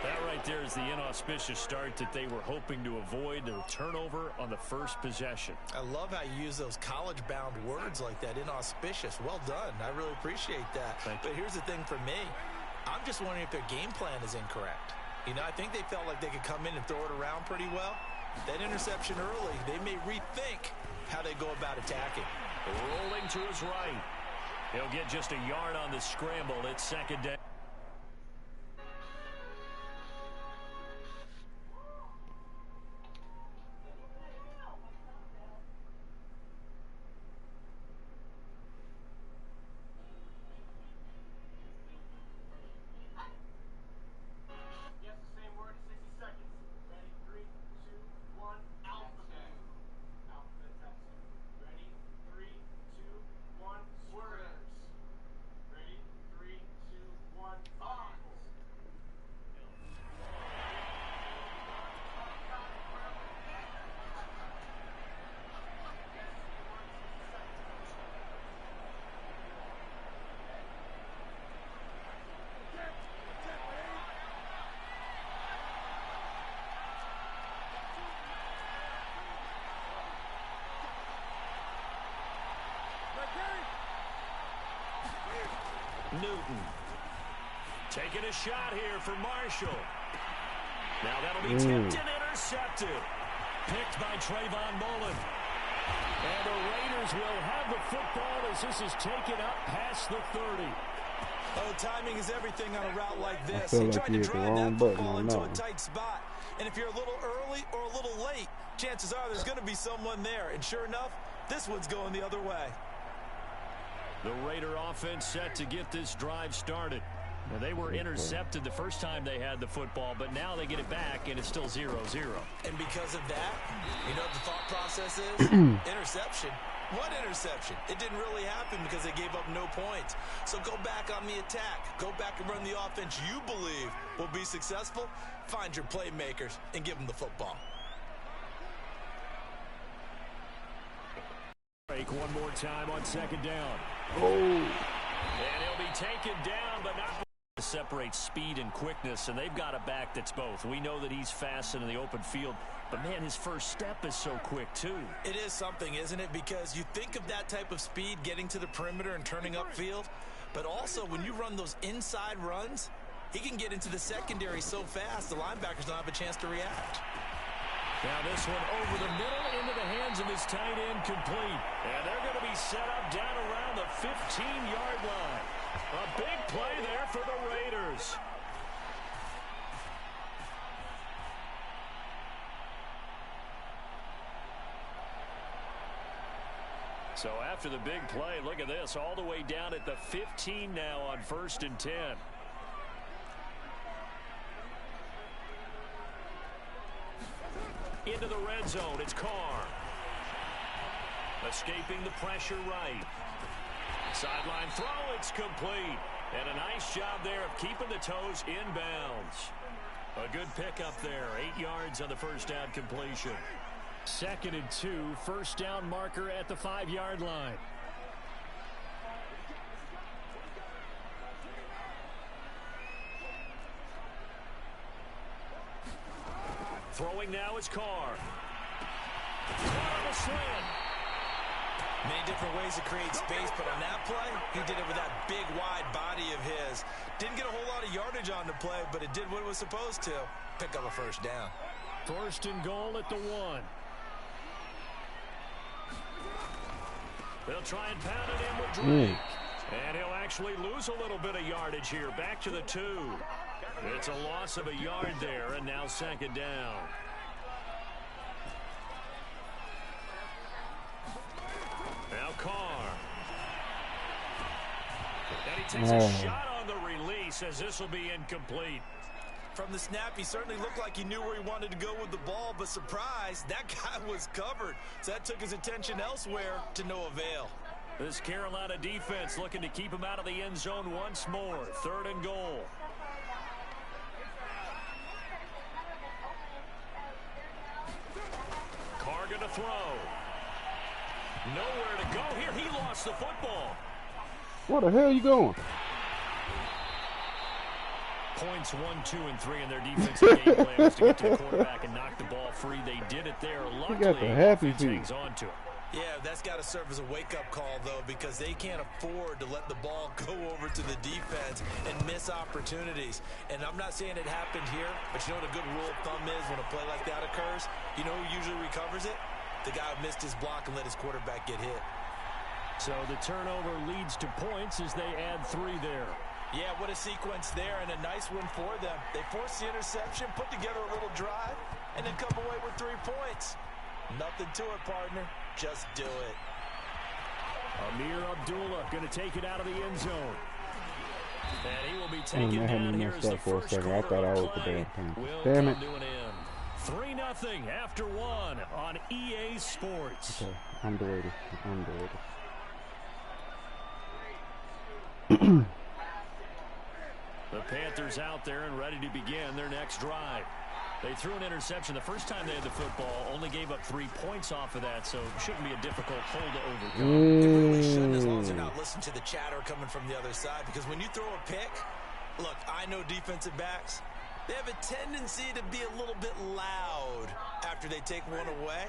That right there is the inauspicious start that they were hoping to avoid, the turnover on the first possession. I love how you use those college-bound words like that, inauspicious. Well done. I really appreciate that. But here's the thing for me. I'm just wondering if their game plan is incorrect. You know, I think they felt like they could come in and throw it around pretty well. That interception early, they may rethink how they go about attacking. Rolling to his right. He'll get just a yard on the scramble. It's 2nd down. Newton taking a shot here for Marshall. Now that'll be tipped and intercepted. Picked by Trayvon Mullen. And the Raiders will have the football as this is taken up past the 30. Oh, timing is everything on a route like this. He tried to drive that football into a tight spot. And if you're a little early or a little late, chances are there's going to be someone there. And sure enough, this one's going the other way. The Raider offense set to get this drive started. Now, they were intercepted the first time they had the football, but now they get it back, and it's still 0-0. And because of that, you know what the thought process is? Interception. What interception? It didn't really happen because they gave up no points. So go back on the attack. Go back and run the offense you believe will be successful. Find your playmakers and give them the football. Break one more time on 2nd down. Oh. And he'll be taken down, but not separate speed and quickness, and they've got a back that's both. We know that he's fast and in the open field, but, man, his first step is so quick, too. It is something, isn't it? Because you think of that type of speed getting to the perimeter and turning upfield, but also when you run those inside runs, he can get into the secondary so fast the linebackers don't have a chance to react. Now this one over the middle into the hands of his tight end, complete. And they're going to be set up down around the 15-yard line. A big play there for the Raiders. So after the big play, look at this, all the way down at the 15 now on 1st and 10. Into the red zone, it's Carr. Escaping the pressure right. Sideline throw, it's complete. And a nice job there of keeping the toes inbounds. A good pickup there, 8 yards on the first down completion. 2nd and 2, first down marker at the 5-yard line. Throwing now is Carr. Caught on a slant. Many different ways to create space, but on that play, he did it with that big, wide body of his. Didn't get a whole lot of yardage on the play, but it did what it was supposed to. Pick up a first down. 1st and goal at the 1. They'll try and pound it in with Drake. And he'll actually lose a little bit of yardage here. Back to the 2. It's a loss of a yard there, and now 2nd down. Now Carr. And he takes a shot on the release as this will be incomplete. From the snap, he certainly looked like he knew where he wanted to go with the ball, but surprise, that guy was covered. So that took his attention elsewhere to no avail. This Carolina defense looking to keep him out of the end zone once more. 3rd and goal. Carr going to throw. Nowhere to go here. He lost the football. Where the hell are you going? Points 1, 2, and 3 in their defensive game plan was to get to the quarterback and knock the ball free. They did it there. Luckily, got the happy feet. hangs on to it. Yeah, that's got to serve as a wake-up call, though, because they can't afford to let the ball go over to the defense and miss opportunities. And I'm not saying it happened here, but you know what a good rule of thumb is when a play like that occurs? You know who usually recovers it? The guy who missed his block and let his quarterback get hit. So the turnover leads to points as they add 3 there. Yeah, what a sequence there, and a nice one for them. They forced the interception, put together a little drive, and then come away with 3 points. Nothing to it, partner. Just do it. Amir Abdullah going to take it out of the end zone. And he will be taken down here as the first quarter of play will come to an end. 3-0 after 1 on EA Sports. Okay, underrated. The Panthers out there and ready to begin their next drive. They threw an interception the first time they had the football, only gave up 3 points off of that, so it shouldn't be a difficult hole to overcome. It really shouldn't, as long as they're not listening to the chatter coming from the other side, because when you throw a pick, look, I know defensive backs, they have a tendency to be a little bit loud after they take one away,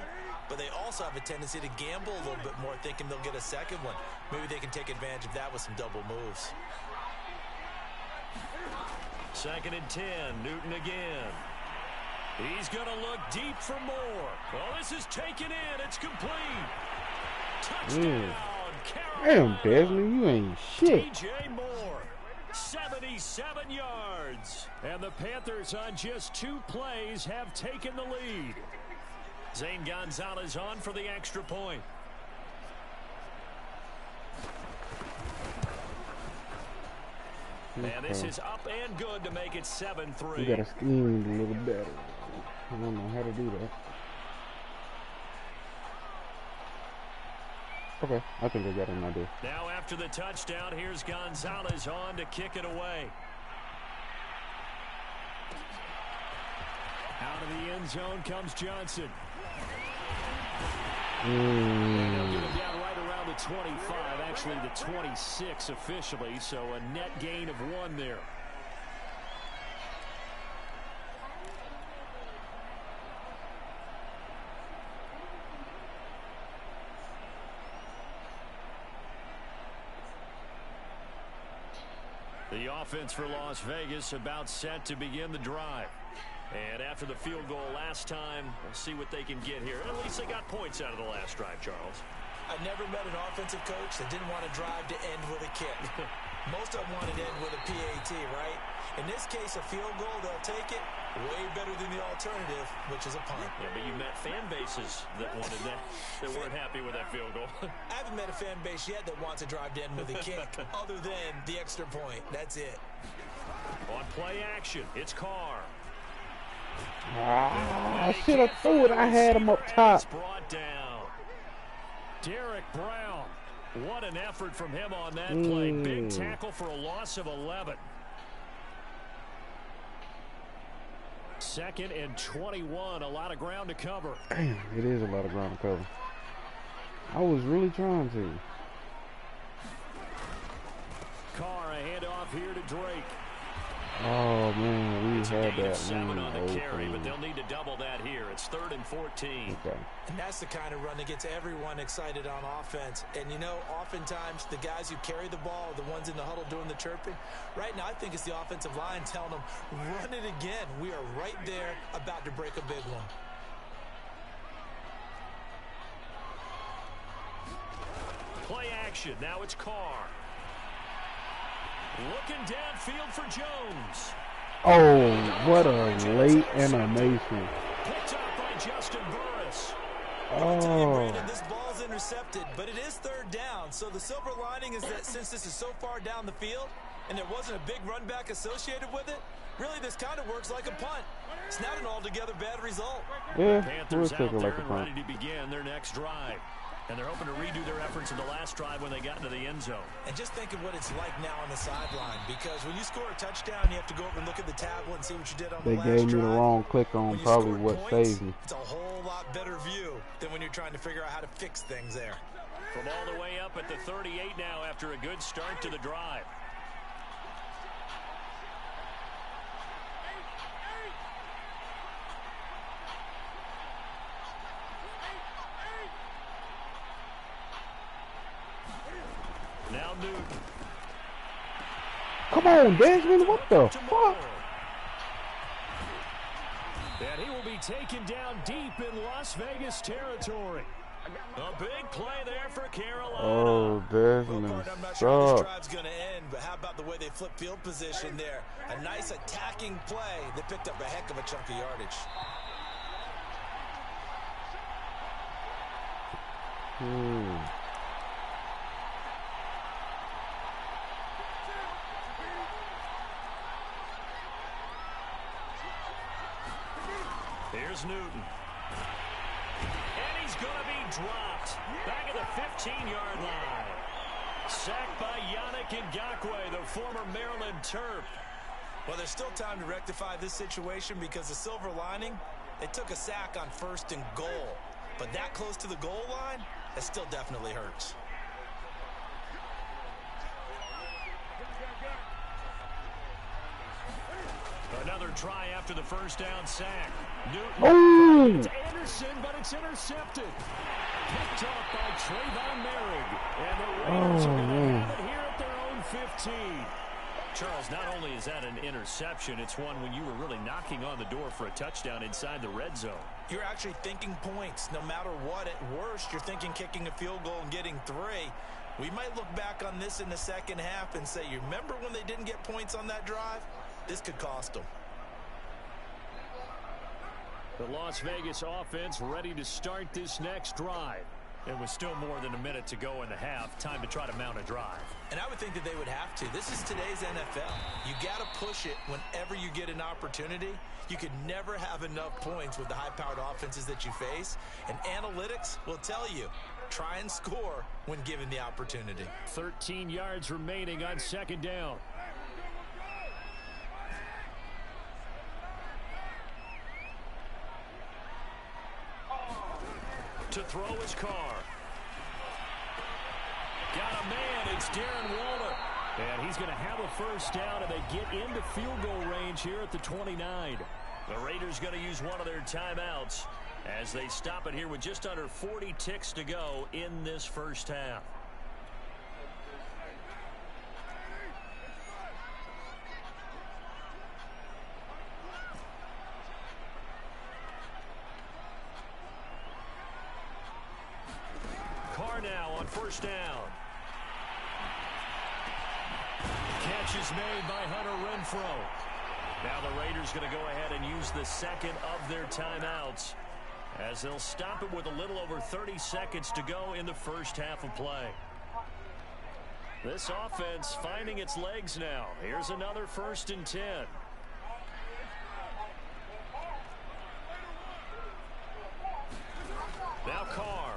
but they also have a tendency to gamble a little bit more, thinking they'll get a second one. Maybe they can take advantage of that with some double moves. 2nd and 10, Newton again. He's going to look deep for more. Well, this is taken in. It's complete. Touchdown, Carolina. Damn, Desmond, you ain't shit. DJ Moore, 77 yards. And the Panthers on just 2 plays have taken the lead. Zane Gonzalez on for the extra point. And this is up and good to make it 7-3. You got to scheme a little better. I don't know how to do that. Okay, I think I got an idea. Now after the touchdown, here's Gonzalez on to kick it away. Out of the end zone comes Johnson. And they'll get it down right around the 25, actually the 26 officially, so a net gain of 1 there. The offense for Las Vegas about set to begin the drive. And after the field goal last time, we'll see what they can get here. At least they got points out of the last drive, Charles. I never met an offensive coach that didn't want to drive to end with a kick. Most of them want to end with a PAT, right? In this case, a field goal, they'll take it. Way better than the alternative, which is a punt. Yeah, but you met fan bases that wanted that weren't happy with that field goal. I haven't met a fan base yet that wants to drive to end with a kick, other than the extra point. That's it. On play action, it's Carr. I should have threw it. I had him up top. Brought down. Derek Brown. What an effort from him on that play. Big tackle for a loss of 11. 2nd and 21. A lot of ground to cover. Damn, it is a lot of ground to cover. I was really trying to. Carr, a handoff here to Drake. Oh man, we had that 7 on the carry, but they'll need to double that here. It's 3rd and 14. Okay. And that's the kind of run that gets everyone excited on offense. And you know, oftentimes the guys who carry the ball are the ones in the huddle doing the chirping. Right now, I think it's the offensive line telling them, run it again. We are right there about to break a big one. Play action. Now it's Carr. Looking downfield for Jones. Oh, what a late animation. Picked up by Justin Burris. Oh. This ball's intercepted, but it is 3rd down. So the silver lining is that since this is so far down the field and there wasn't a big run back associated with it, really this kind of works like a punt. It's not an altogether bad result. Yeah, Panthers out there and ready to begin their next drive. And they're hoping to redo their efforts in the last drive when they got into the end zone. And just think of what it's like now on the sideline, because when you score a touchdown, you have to go over and look at the tablet and see what you did on the last drive. They gave me the wrong click on probably what saved me. It's a whole lot better view than when you're trying to figure out how to fix things there. From all the way up at the 38 now after a good start to the drive. Now Newton. Come on, Desmond, what the fuck? And he will be taken down deep in Las Vegas territory. A big play there for Carolina. Oh, Desmond, I'm not sure this drive's going to end, but how about the way they flip field position there? A nice attacking play that picked up a heck of a chunk of yardage. Here's Newton. And he's going to be dropped. Back at the 15-yard line. Sacked by Yannick Ngakoue, the former Maryland Terp. Well, there's still time to rectify this situation because the silver lining, they took a sack on 1st and goal. But that close to the goal line, that still definitely hurts. Another try after the first down sack. Newton. It's Anderson, but it's intercepted. Picked off by Trayvon Merrick. And the Raiders are going to have it here at their own 15. Charles, not only is that an interception, it's one when you were really knocking on the door for a touchdown inside the red zone. You're actually thinking points. No matter what, at worst, you're thinking kicking a field goal and getting 3. We might look back on this in the second half and say, you remember when they didn't get points on that drive? This could cost them. The Las Vegas offense ready to start this next drive. It was still more than a minute to go in the half. Time to try to mount a drive. And I would think that they would have to. This is today's NFL. You got to push it whenever you get an opportunity. You could never have enough points with the high-powered offenses that you face. And analytics will tell you, try and score when given the opportunity. 13 yards remaining on 2nd down. To throw his Carr. Got a man. It's Darren Waller. And he's going to have a first down, and they get into field goal range here at the 29. The Raiders going to use one of their timeouts as they stop it here with just under 40 ticks to go in this first half. on first down. Catch is made by Hunter Renfrow. Now the Raiders going to go ahead and use the second of their timeouts, as they'll stop it with a little over 30 seconds to go in the first half of play. This offense finding its legs now. Here's another 1st and 10. Now Carr.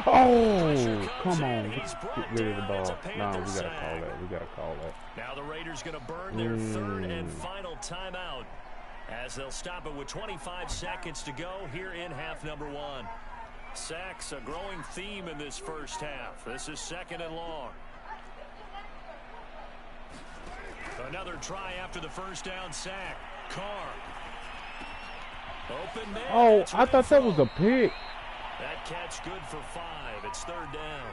Oh, come on. Get rid of the ball. No, we got to call that. We got to call that. Now the Raiders going to burn their 3rd and final timeout, as they'll stop it with 25 seconds to go here in half number 1. Sacks, a growing theme in this first half. This is 2nd and long. Another try after the first down sack. Carr. Open man. Oh, I thought that was a pick. That catch good for 5. It's 3rd down.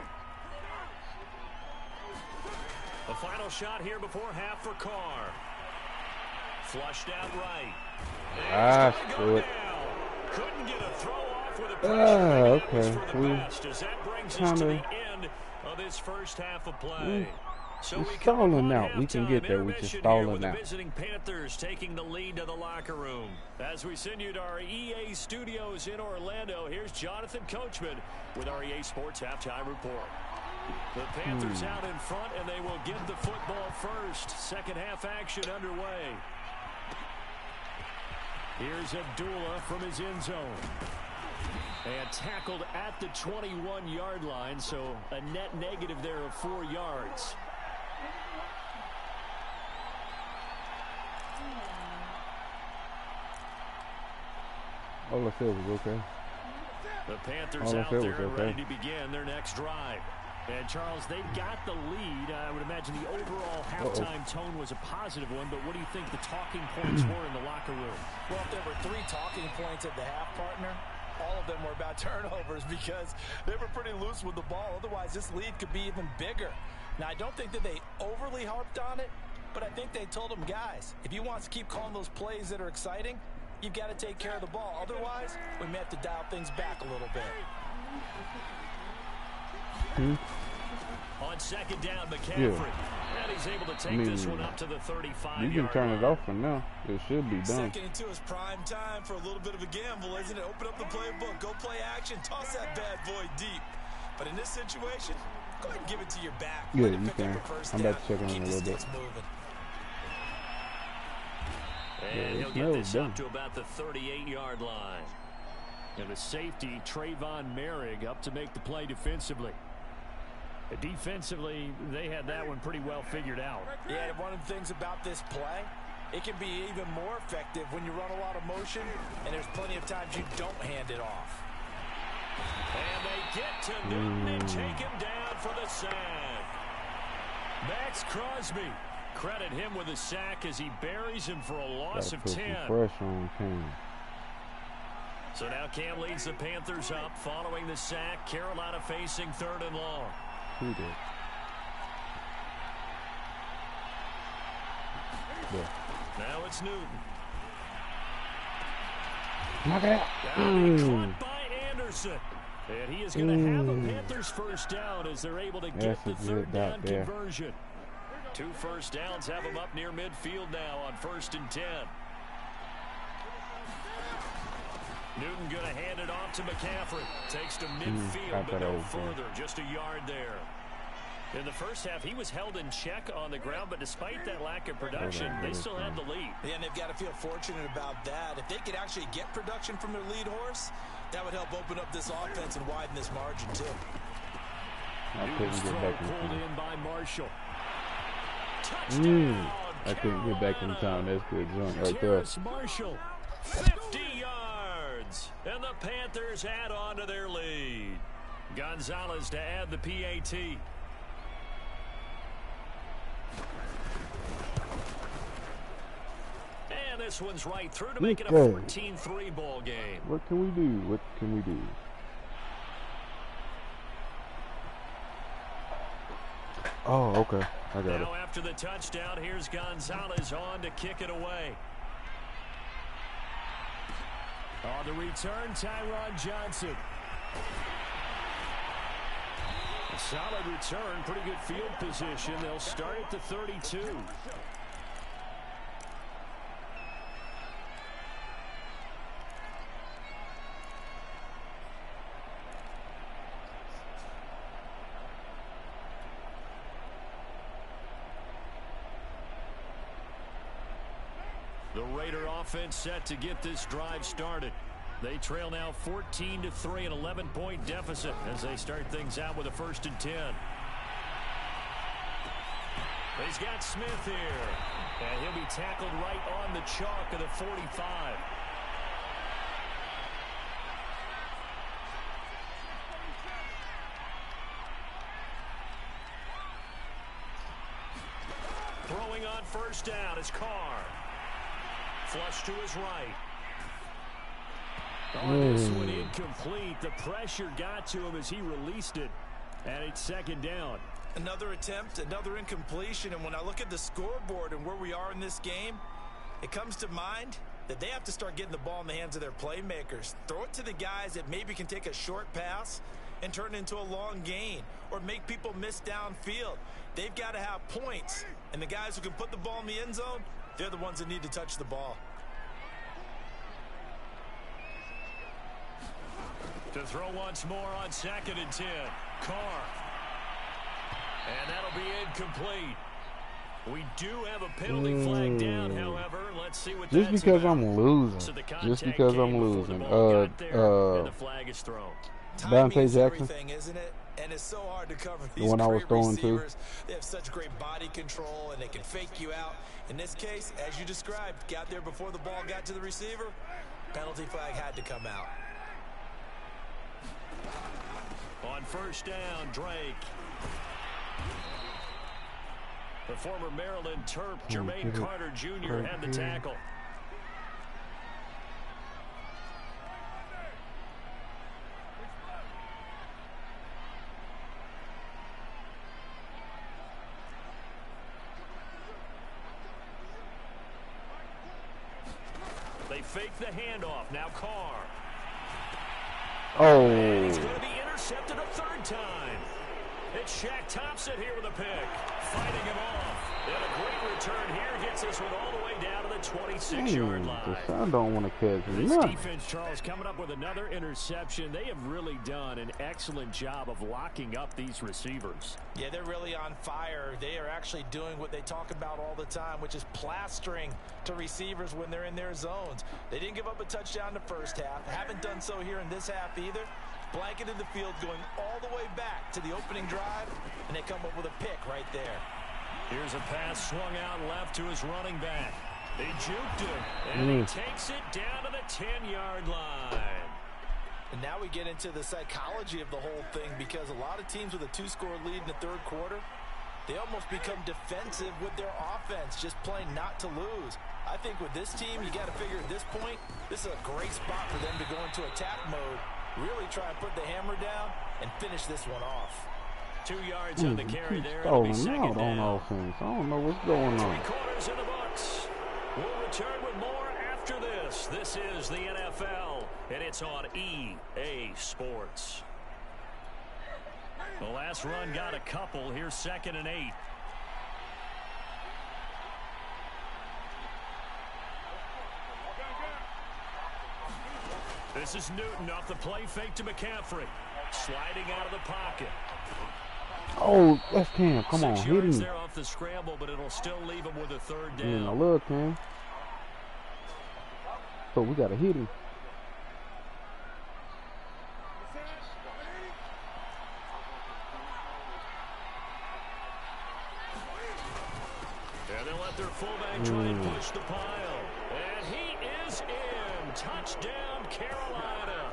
The final shot here before half for Carr. Flushed out right. Screw it. Couldn't get a throw off with a pressure. Okay. As that brings us to the end of this first half of play. So we're stalling out. We can get there. We're just stalling out. The visiting Panthers taking the lead to the locker room. As we send you to our EA studios in Orlando, here's Jonathan Coachman with our EA Sports Halftime Report. The Panthers out in front, and they will get the football first. Second half action underway. Here's Abdullah from his end zone. And tackled at the 21-yard line, so a net negative there of 4 yards. All I said was okay. The Panthers out there ready to begin their next drive. And, Charles, they've got the lead. I would imagine the overall halftime tone was a positive one, but what do you think the talking points were in the locker room? Well, if there were 3 talking points at the half, partner, all of them were about turnovers because they were pretty loose with the ball. Otherwise, this lead could be even bigger. Now, I don't think that they overly harped on it, but I think they told them, guys, if you want to keep calling those plays that are exciting, you've got to take care of the ball. Otherwise, we may have to dial things back a little bit. On second down, McCaffrey. And he's able to take this one up to the 35-yard You can turn it off for now. It should be done. 2nd and 2 is prime time for a little bit of a gamble, isn't it? Open up the playbook, go play action, toss that bad boy deep. But in this situation, go ahead and give it to your back. Yeah, you can. I'm about to check on it a little bit. And he'll get this up to about the 38-yard line. And the safety, Trayvon Merrick, up to make the play defensively. Defensively, they had that one pretty well figured out. Yeah, one of the things about this play, it can be even more effective when you run a lot of motion, and there's plenty of times you don't hand it off. And they get to Newton and take him down for the sack. Max Crosby. Credit him with a sack as he buries him for a loss of 10. So now Cam leads the Panthers up following the sack. Carolina facing 3rd and long. Who did? Yeah. Now it's Newton. Knock it out. Caught by Anderson. And he is going to have a Panthers first down as they're able to get the 3rd down conversion. 2 first downs have them up near midfield now on 1st and 10. Newton going to hand it off to McCaffrey. Takes to midfield, but no further. Just a yard there. In the first half, he was held in check on the ground, but despite that lack of production, they still had the lead. Yeah, and they've got to feel fortunate about that. If they could actually get production from their lead horse, that would help open up this offense and widen this margin, too. Newton's throw pulled in by Marshall. I couldn't get back in time. That's good joint right there. Marshall, 50 yards, and the Panthers add on to their lead. Gonzalez to add the PAT. And this one's right through to make it a 14-3 ball game. What can we do? What can we do? Oh, okay. I got it. Now after the touchdown, here's Gonzalez on to kick it away. On the return, Tyron Johnson. Solid return, pretty good field position. They'll start at the 32. The Raider offense set to get this drive started. They trail now 14-3, an 11-point deficit as they start things out with a 1st and 10. He's got Smith here, and he'll be tackled right on the chalk of the 45. Throwing on 1st down is Carr. Flush to his right. On this one, incomplete. The pressure got to him as he released it, and it's 2nd down. Another attempt, another incompletion, and when I look at the scoreboard and where we are in this game, it comes to mind that they have to start getting the ball in the hands of their playmakers. Throw it to the guys that maybe can take a short pass and turn it into a long gain or make people miss downfield. They've got to have points, and the guys who can put the ball in the end zone, they're the ones that need to touch the ball. To throw once more on 2nd and 10. Carr. And that'll be incomplete. We do have a penalty flag down, however. Let's see what just that's because about. I'm losing. So Just because I'm losing. And the flag is thrown. Dante Jackson. Everything, isn't it? And it's so hard to cover these one I was great throwing to. receivers. They have such great body control, and they can fake you out. In this case, as you described, got there before the ball got to the receiver. Penalty flag had to come out. On 1st down, Drake. The former Maryland Terp, Jermaine Carter Jr. had the tackle. They fake the handoff. Now Carr. Oh. And he's going to be intercepted a 3rd time. It's Shaq Thompson here with a pick. Fighting him off. And a great return here gets this one all the way down to the 26-yard line. I don't want to catch This nothing. defense, Charles, coming up with another interception. They have really done an excellent job of locking up these receivers. Yeah, they're really on fire. They are actually doing what they talk about all the time, which is plastering to receivers when they're in their zones. They didn't give up a touchdown in the 1st half. Haven't done so here in this half either. Blanketed the field going all the way back to the opening drive, and they come up with a pick right there. Here's a pass swung out left to his running back. They juked him, and he takes it down to the 10-yard line. And now we get into the psychology of the whole thing, because a lot of teams with a 2-score lead in the 3rd quarter, they almost become defensive with their offense, just playing not to lose. I think with this team, you got to figure at this point, this is a great spot for them to go into attack mode, really try and put the hammer down and finish this one off. 2 yards on the carry there. Oh, It'll be 2nd down. on offense. I don't know what's going on. 3 quarters in the books. We'll return with more after this. This is the NFL, and it's on EA Sports. The last run got a couple. Here's 2nd and 8. This is Newton off the play fake to McCaffrey. Sliding out of the pocket. Oh, that's Cam. Come on, 6 hit yards him. there off the scramble, but it'll still leave him with a 3rd Yeah, down. look, Cam. So we got to hit him. And they'll let their fullback try and push the pile. And he is in. Touchdown, Carolina.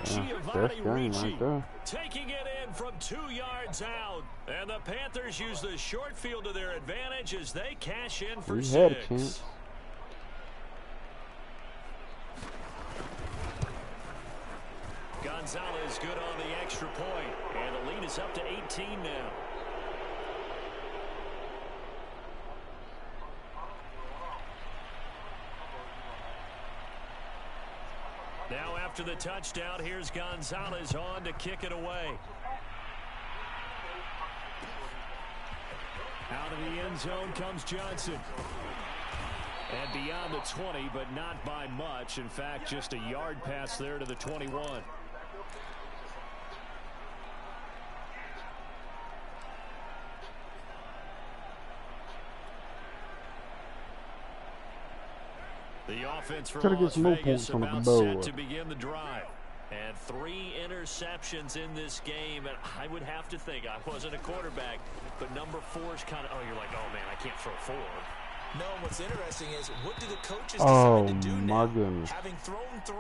Giovanni Ricci taking it in from 2 yards out. And the Panthers use the short field to their advantage as they cash in for 6. Gonzalez good on the extra point. And the lead is up to 18 now. Now after the touchdown, here's Gonzalez on to kick it away. the end zone comes Johnson. And beyond the 20, but not by much. In fact, just a yard pass there to the 21. The offense for Las Vegas about set to begin the drive. And 3 interceptions in this game. And I would have to think, I wasn't a quarterback, but number 4 is kind of, oh, you're like, oh, man, I can't throw 4. No, what's interesting is, what do the coaches decide to do now? Goodness. Having thrown 3,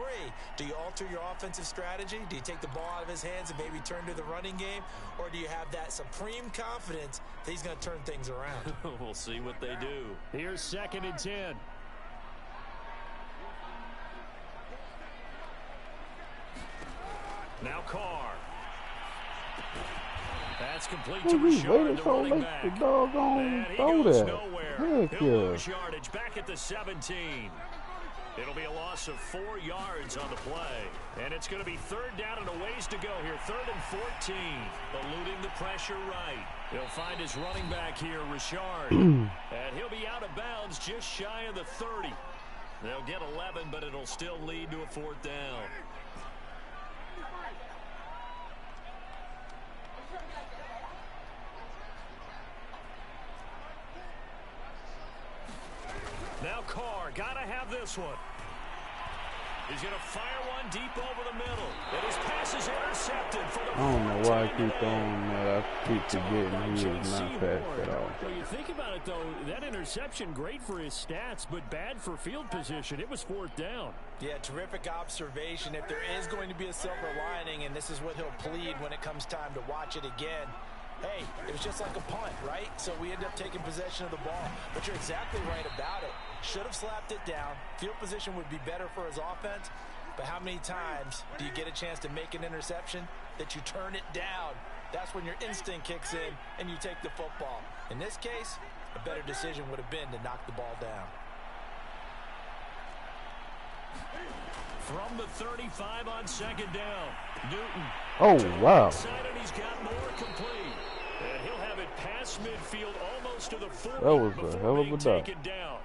do you alter your offensive strategy? Do you take the ball out of his hands and maybe turn to the running game? Or do you have that supreme confidence that he's going to turn things around? We'll see what they do. Here's 2nd and 10. Now Carr. That's complete to Rashard, the running back. And he goes nowhere. He'll lose yardage back at the 17. It'll be a loss of 4 yards on the play. And it's going to be 3rd down and a ways to go here. 3rd and 14. Eluding the pressure right. He'll find his running back here, Rashard. And he'll be out of bounds just shy of the 30. They'll get 11, but it'll still lead to a 4th down. Now Carr, gotta have this one. He's gonna fire one deep over the middle. And his pass is intercepted for the I don't know why I keep throwing that. I keep forgetting he is not fast at all. Well, you think about it, though, that interception, great for his stats, but bad for field position. It was 4th down. Yeah, terrific observation. If there is going to be a silver lining, and this is what he'll plead when it comes time to watch it again, hey, it was just like a punt, right? So we end up taking possession of the ball. But you're exactly right about it. Should have slapped it down. Field position would be better for his offense. But how many times do you get a chance to make an interception that you turn it down? That's when your instinct kicks in and you take the football. In this case, a better decision would have been to knock the ball down. From the 35 on 2nd down, Newton. Oh, wow. And he's got more complete. And he'll have it past midfield almost to the 40. That was a hell of a duck. Down.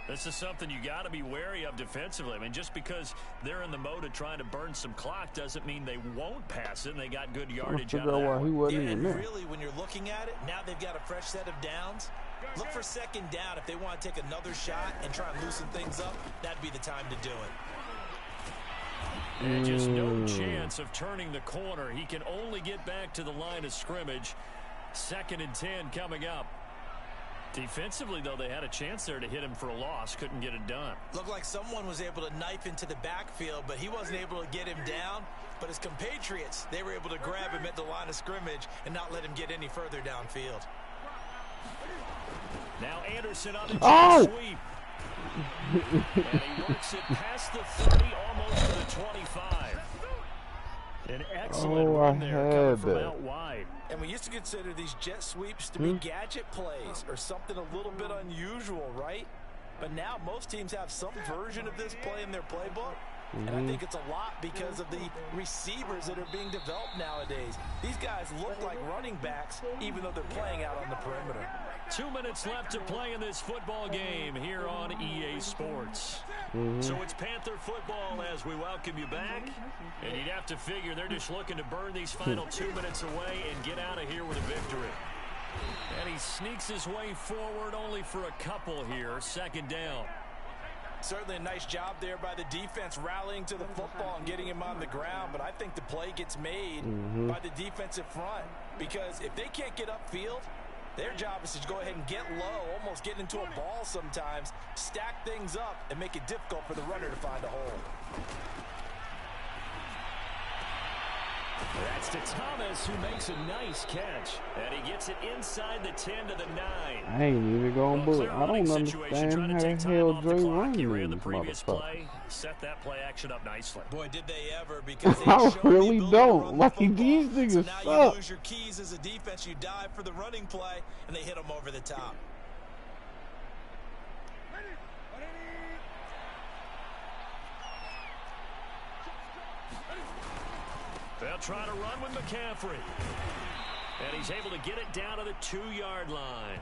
This is something you got to be wary of defensively. I mean, just because they're in the mode of trying to burn some clock doesn't mean they won't pass it, and they got good yardage out of that. Why he wasn't even there. Really, when you're looking at it, now they've got a fresh set of downs. Look for 2nd down. If they want to take another shot and try and loosen things up, that'd be the time to do it. And just no chance of turning the corner. He can only get back to the line of scrimmage. 2nd and 10 coming up. Defensively, though, they had a chance there to hit him for a loss. Couldn't get it done. Looked like someone was able to knife into the backfield, but he wasn't able to get him down. But his compatriots, they were able to grab him at the line of scrimmage and not let him get any further downfield. Now Anderson on the jet sweep. And he works it past the 30, almost to the 25. An excellent run there coming from out wide. And we used to consider these jet sweeps to be gadget plays or something a little bit unusual, right? But now most teams have some version of this play in their playbook. And I think it's a lot because of the receivers that are being developed nowadays. These guys look like running backs even though they're playing out on the perimeter. 2 minutes left to play in this football game here on EA Sports. So it's Panther football as we welcome you back. And you'd have to figure they're just looking to burn these final 2 minutes away and get out of here with a victory. And he sneaks his way forward only for a couple here. 2nd down. Certainly a nice job there by the defense rallying to the football and getting him on the ground. But I think the play gets made by the defensive front. Because if they can't get upfield, their job is to go ahead and get low, almost get into a ball sometimes, stack things up, and make it difficult for the runner to find a hole. That's to Thomas, who makes a nice catch. And he gets it inside the 10 to the 9. I ain't even going to bullet. I don't understand how the hell Dre runs these motherfuckers. Set that play action up nicely. Boy, did they ever, because they I really don't. Like, these niggas so suck. now you lose your keys as a defense. You dive for the running play, and they hit them over the top. They'll try to run with McCaffrey. And he's able to get it down to the 2-yard line.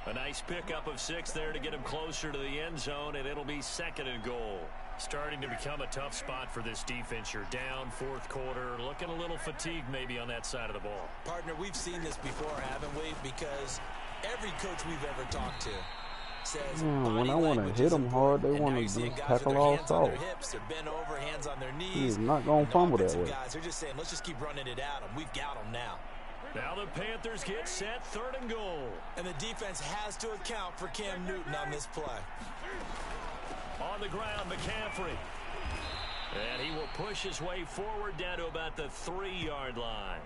A nice pickup of 6 there to get him closer to the end zone, and it'll be 2nd and goal. Starting to become a tough spot for this defense. You're down 4th quarter, looking a little fatigued maybe on that side of the ball. Partner, we've seen this before, haven't we? Because every coach we've ever talked to says when I want to hit them hard, they want to just tackle all soft. They're bent over, hands on their knees. He's not going to fumble that way. Guys, they're just saying, let's just keep running it at them. We've got them now. Now the Panthers get set, 3rd and goal. And the defense has to account for Cam Newton on this play. On the ground, McCaffrey. And he will push his way forward down to about the 3-yard line.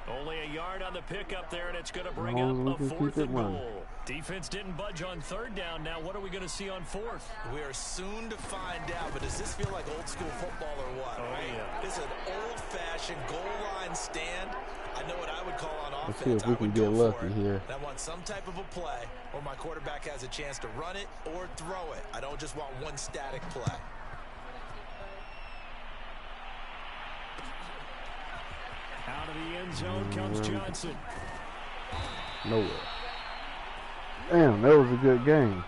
Only a yard on the pickup there, and it's going to bring up a 4th and goal. Defense didn't budge on 3rd down. Now what are we going to see on 4th? We are soon to find out, but does this feel like old school football or what? Oh, right? Yeah. It's an old-fashioned goal line stand. I know what I would call on offense. Let's see if we can get lucky here. I want some type of a play where my quarterback has a chance to run it or throw it. I don't just want one static play. Out of the end zone comes Johnson. Nowhere. Damn, that was a good game.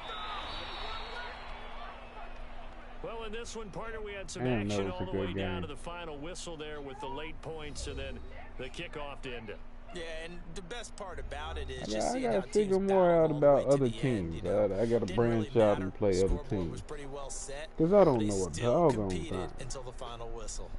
Well, in this one, partner, we had some action all the way down to the final whistle there with the late points and then the kickoff to end it. Yeah, and the best part about it is I gotta figure more out about other teams. I gotta branch out and play other teams. Because I don't know what doggone time. Until the final whistle.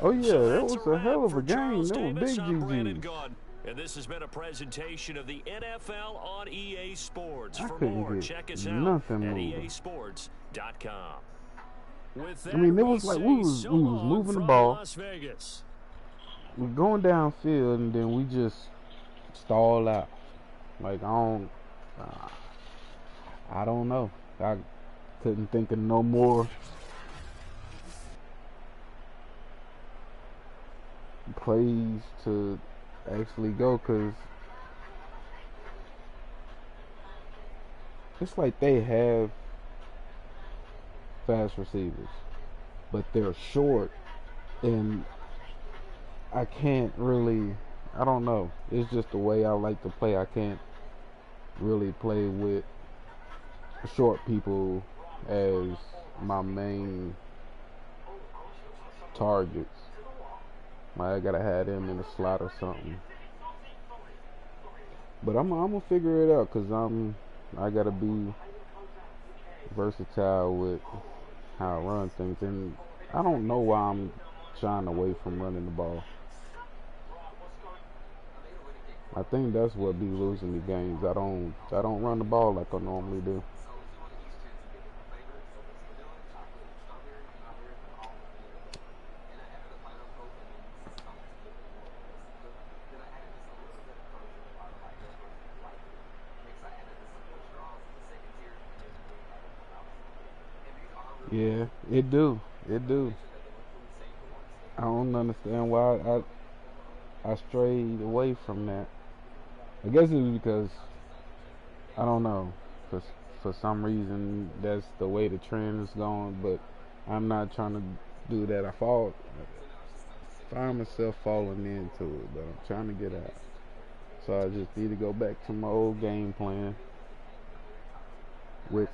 Oh yeah, that was a hell of a game. That was big GG. And this has been a presentation of the NFL on EA Sports. I For couldn't more, get check us nothing out at moving. easports.com. I mean, it was like we was moving the ball. Las Vegas. We're going downfield, and then we just stall out. Like I don't know. I couldn't think of no more plays to actually go, because it's like they have fast receivers, but they're short, and I can't really, I don't know, it's just the way I like to play. I can't really play with short people as my main targets. I gotta have them in the slot or something. But I'm gonna figure it out, because I gotta be versatile with how I run things, and I don't know why I'm shying away from running the ball. I think that's what be losing me games. I don't run the ball like I normally do. Yeah, it do. I don't understand why I strayed away from that. I guess it's because, I don't know, for some reason that's the way the trend is going, but I'm not trying to do that. I find myself falling into it, but I'm trying to get out. So I just need to go back to my old game plan with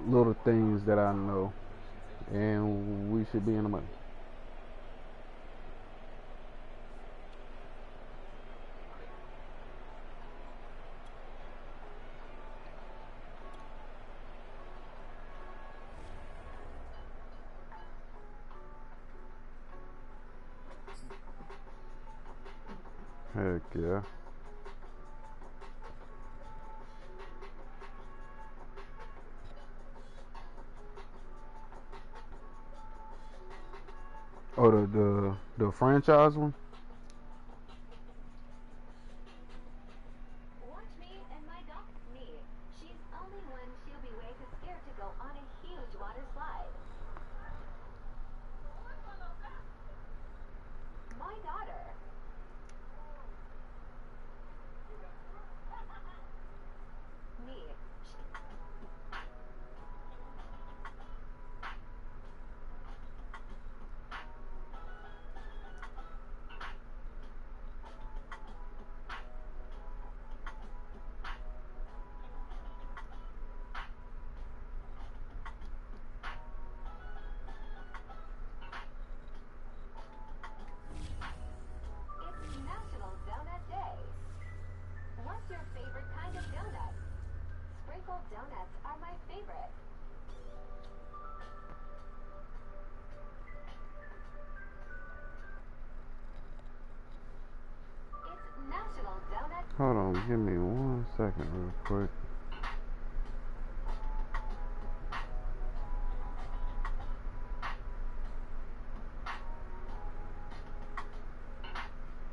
little things that I know, and we should be in the money. Heck yeah. Oh, the franchise one? Watch me and my dog, me. She's only one she'll be way too scared to go on a huge water Hold on, give me 1 second real quick.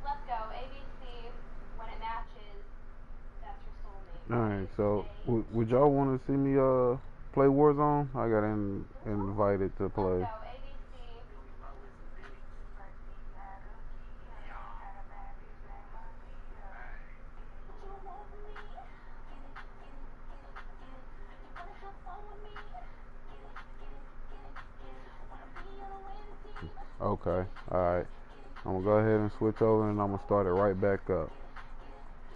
Let's go. ABC. When it matches, that's your soulmate. Alright, so would y'all want to see me play Warzone? I got invited to play. Let's go. ABC. Okay, alright. I'm gonna go ahead and switch over and I'm gonna start it right back up.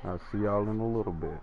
I'll see y'all in a little bit.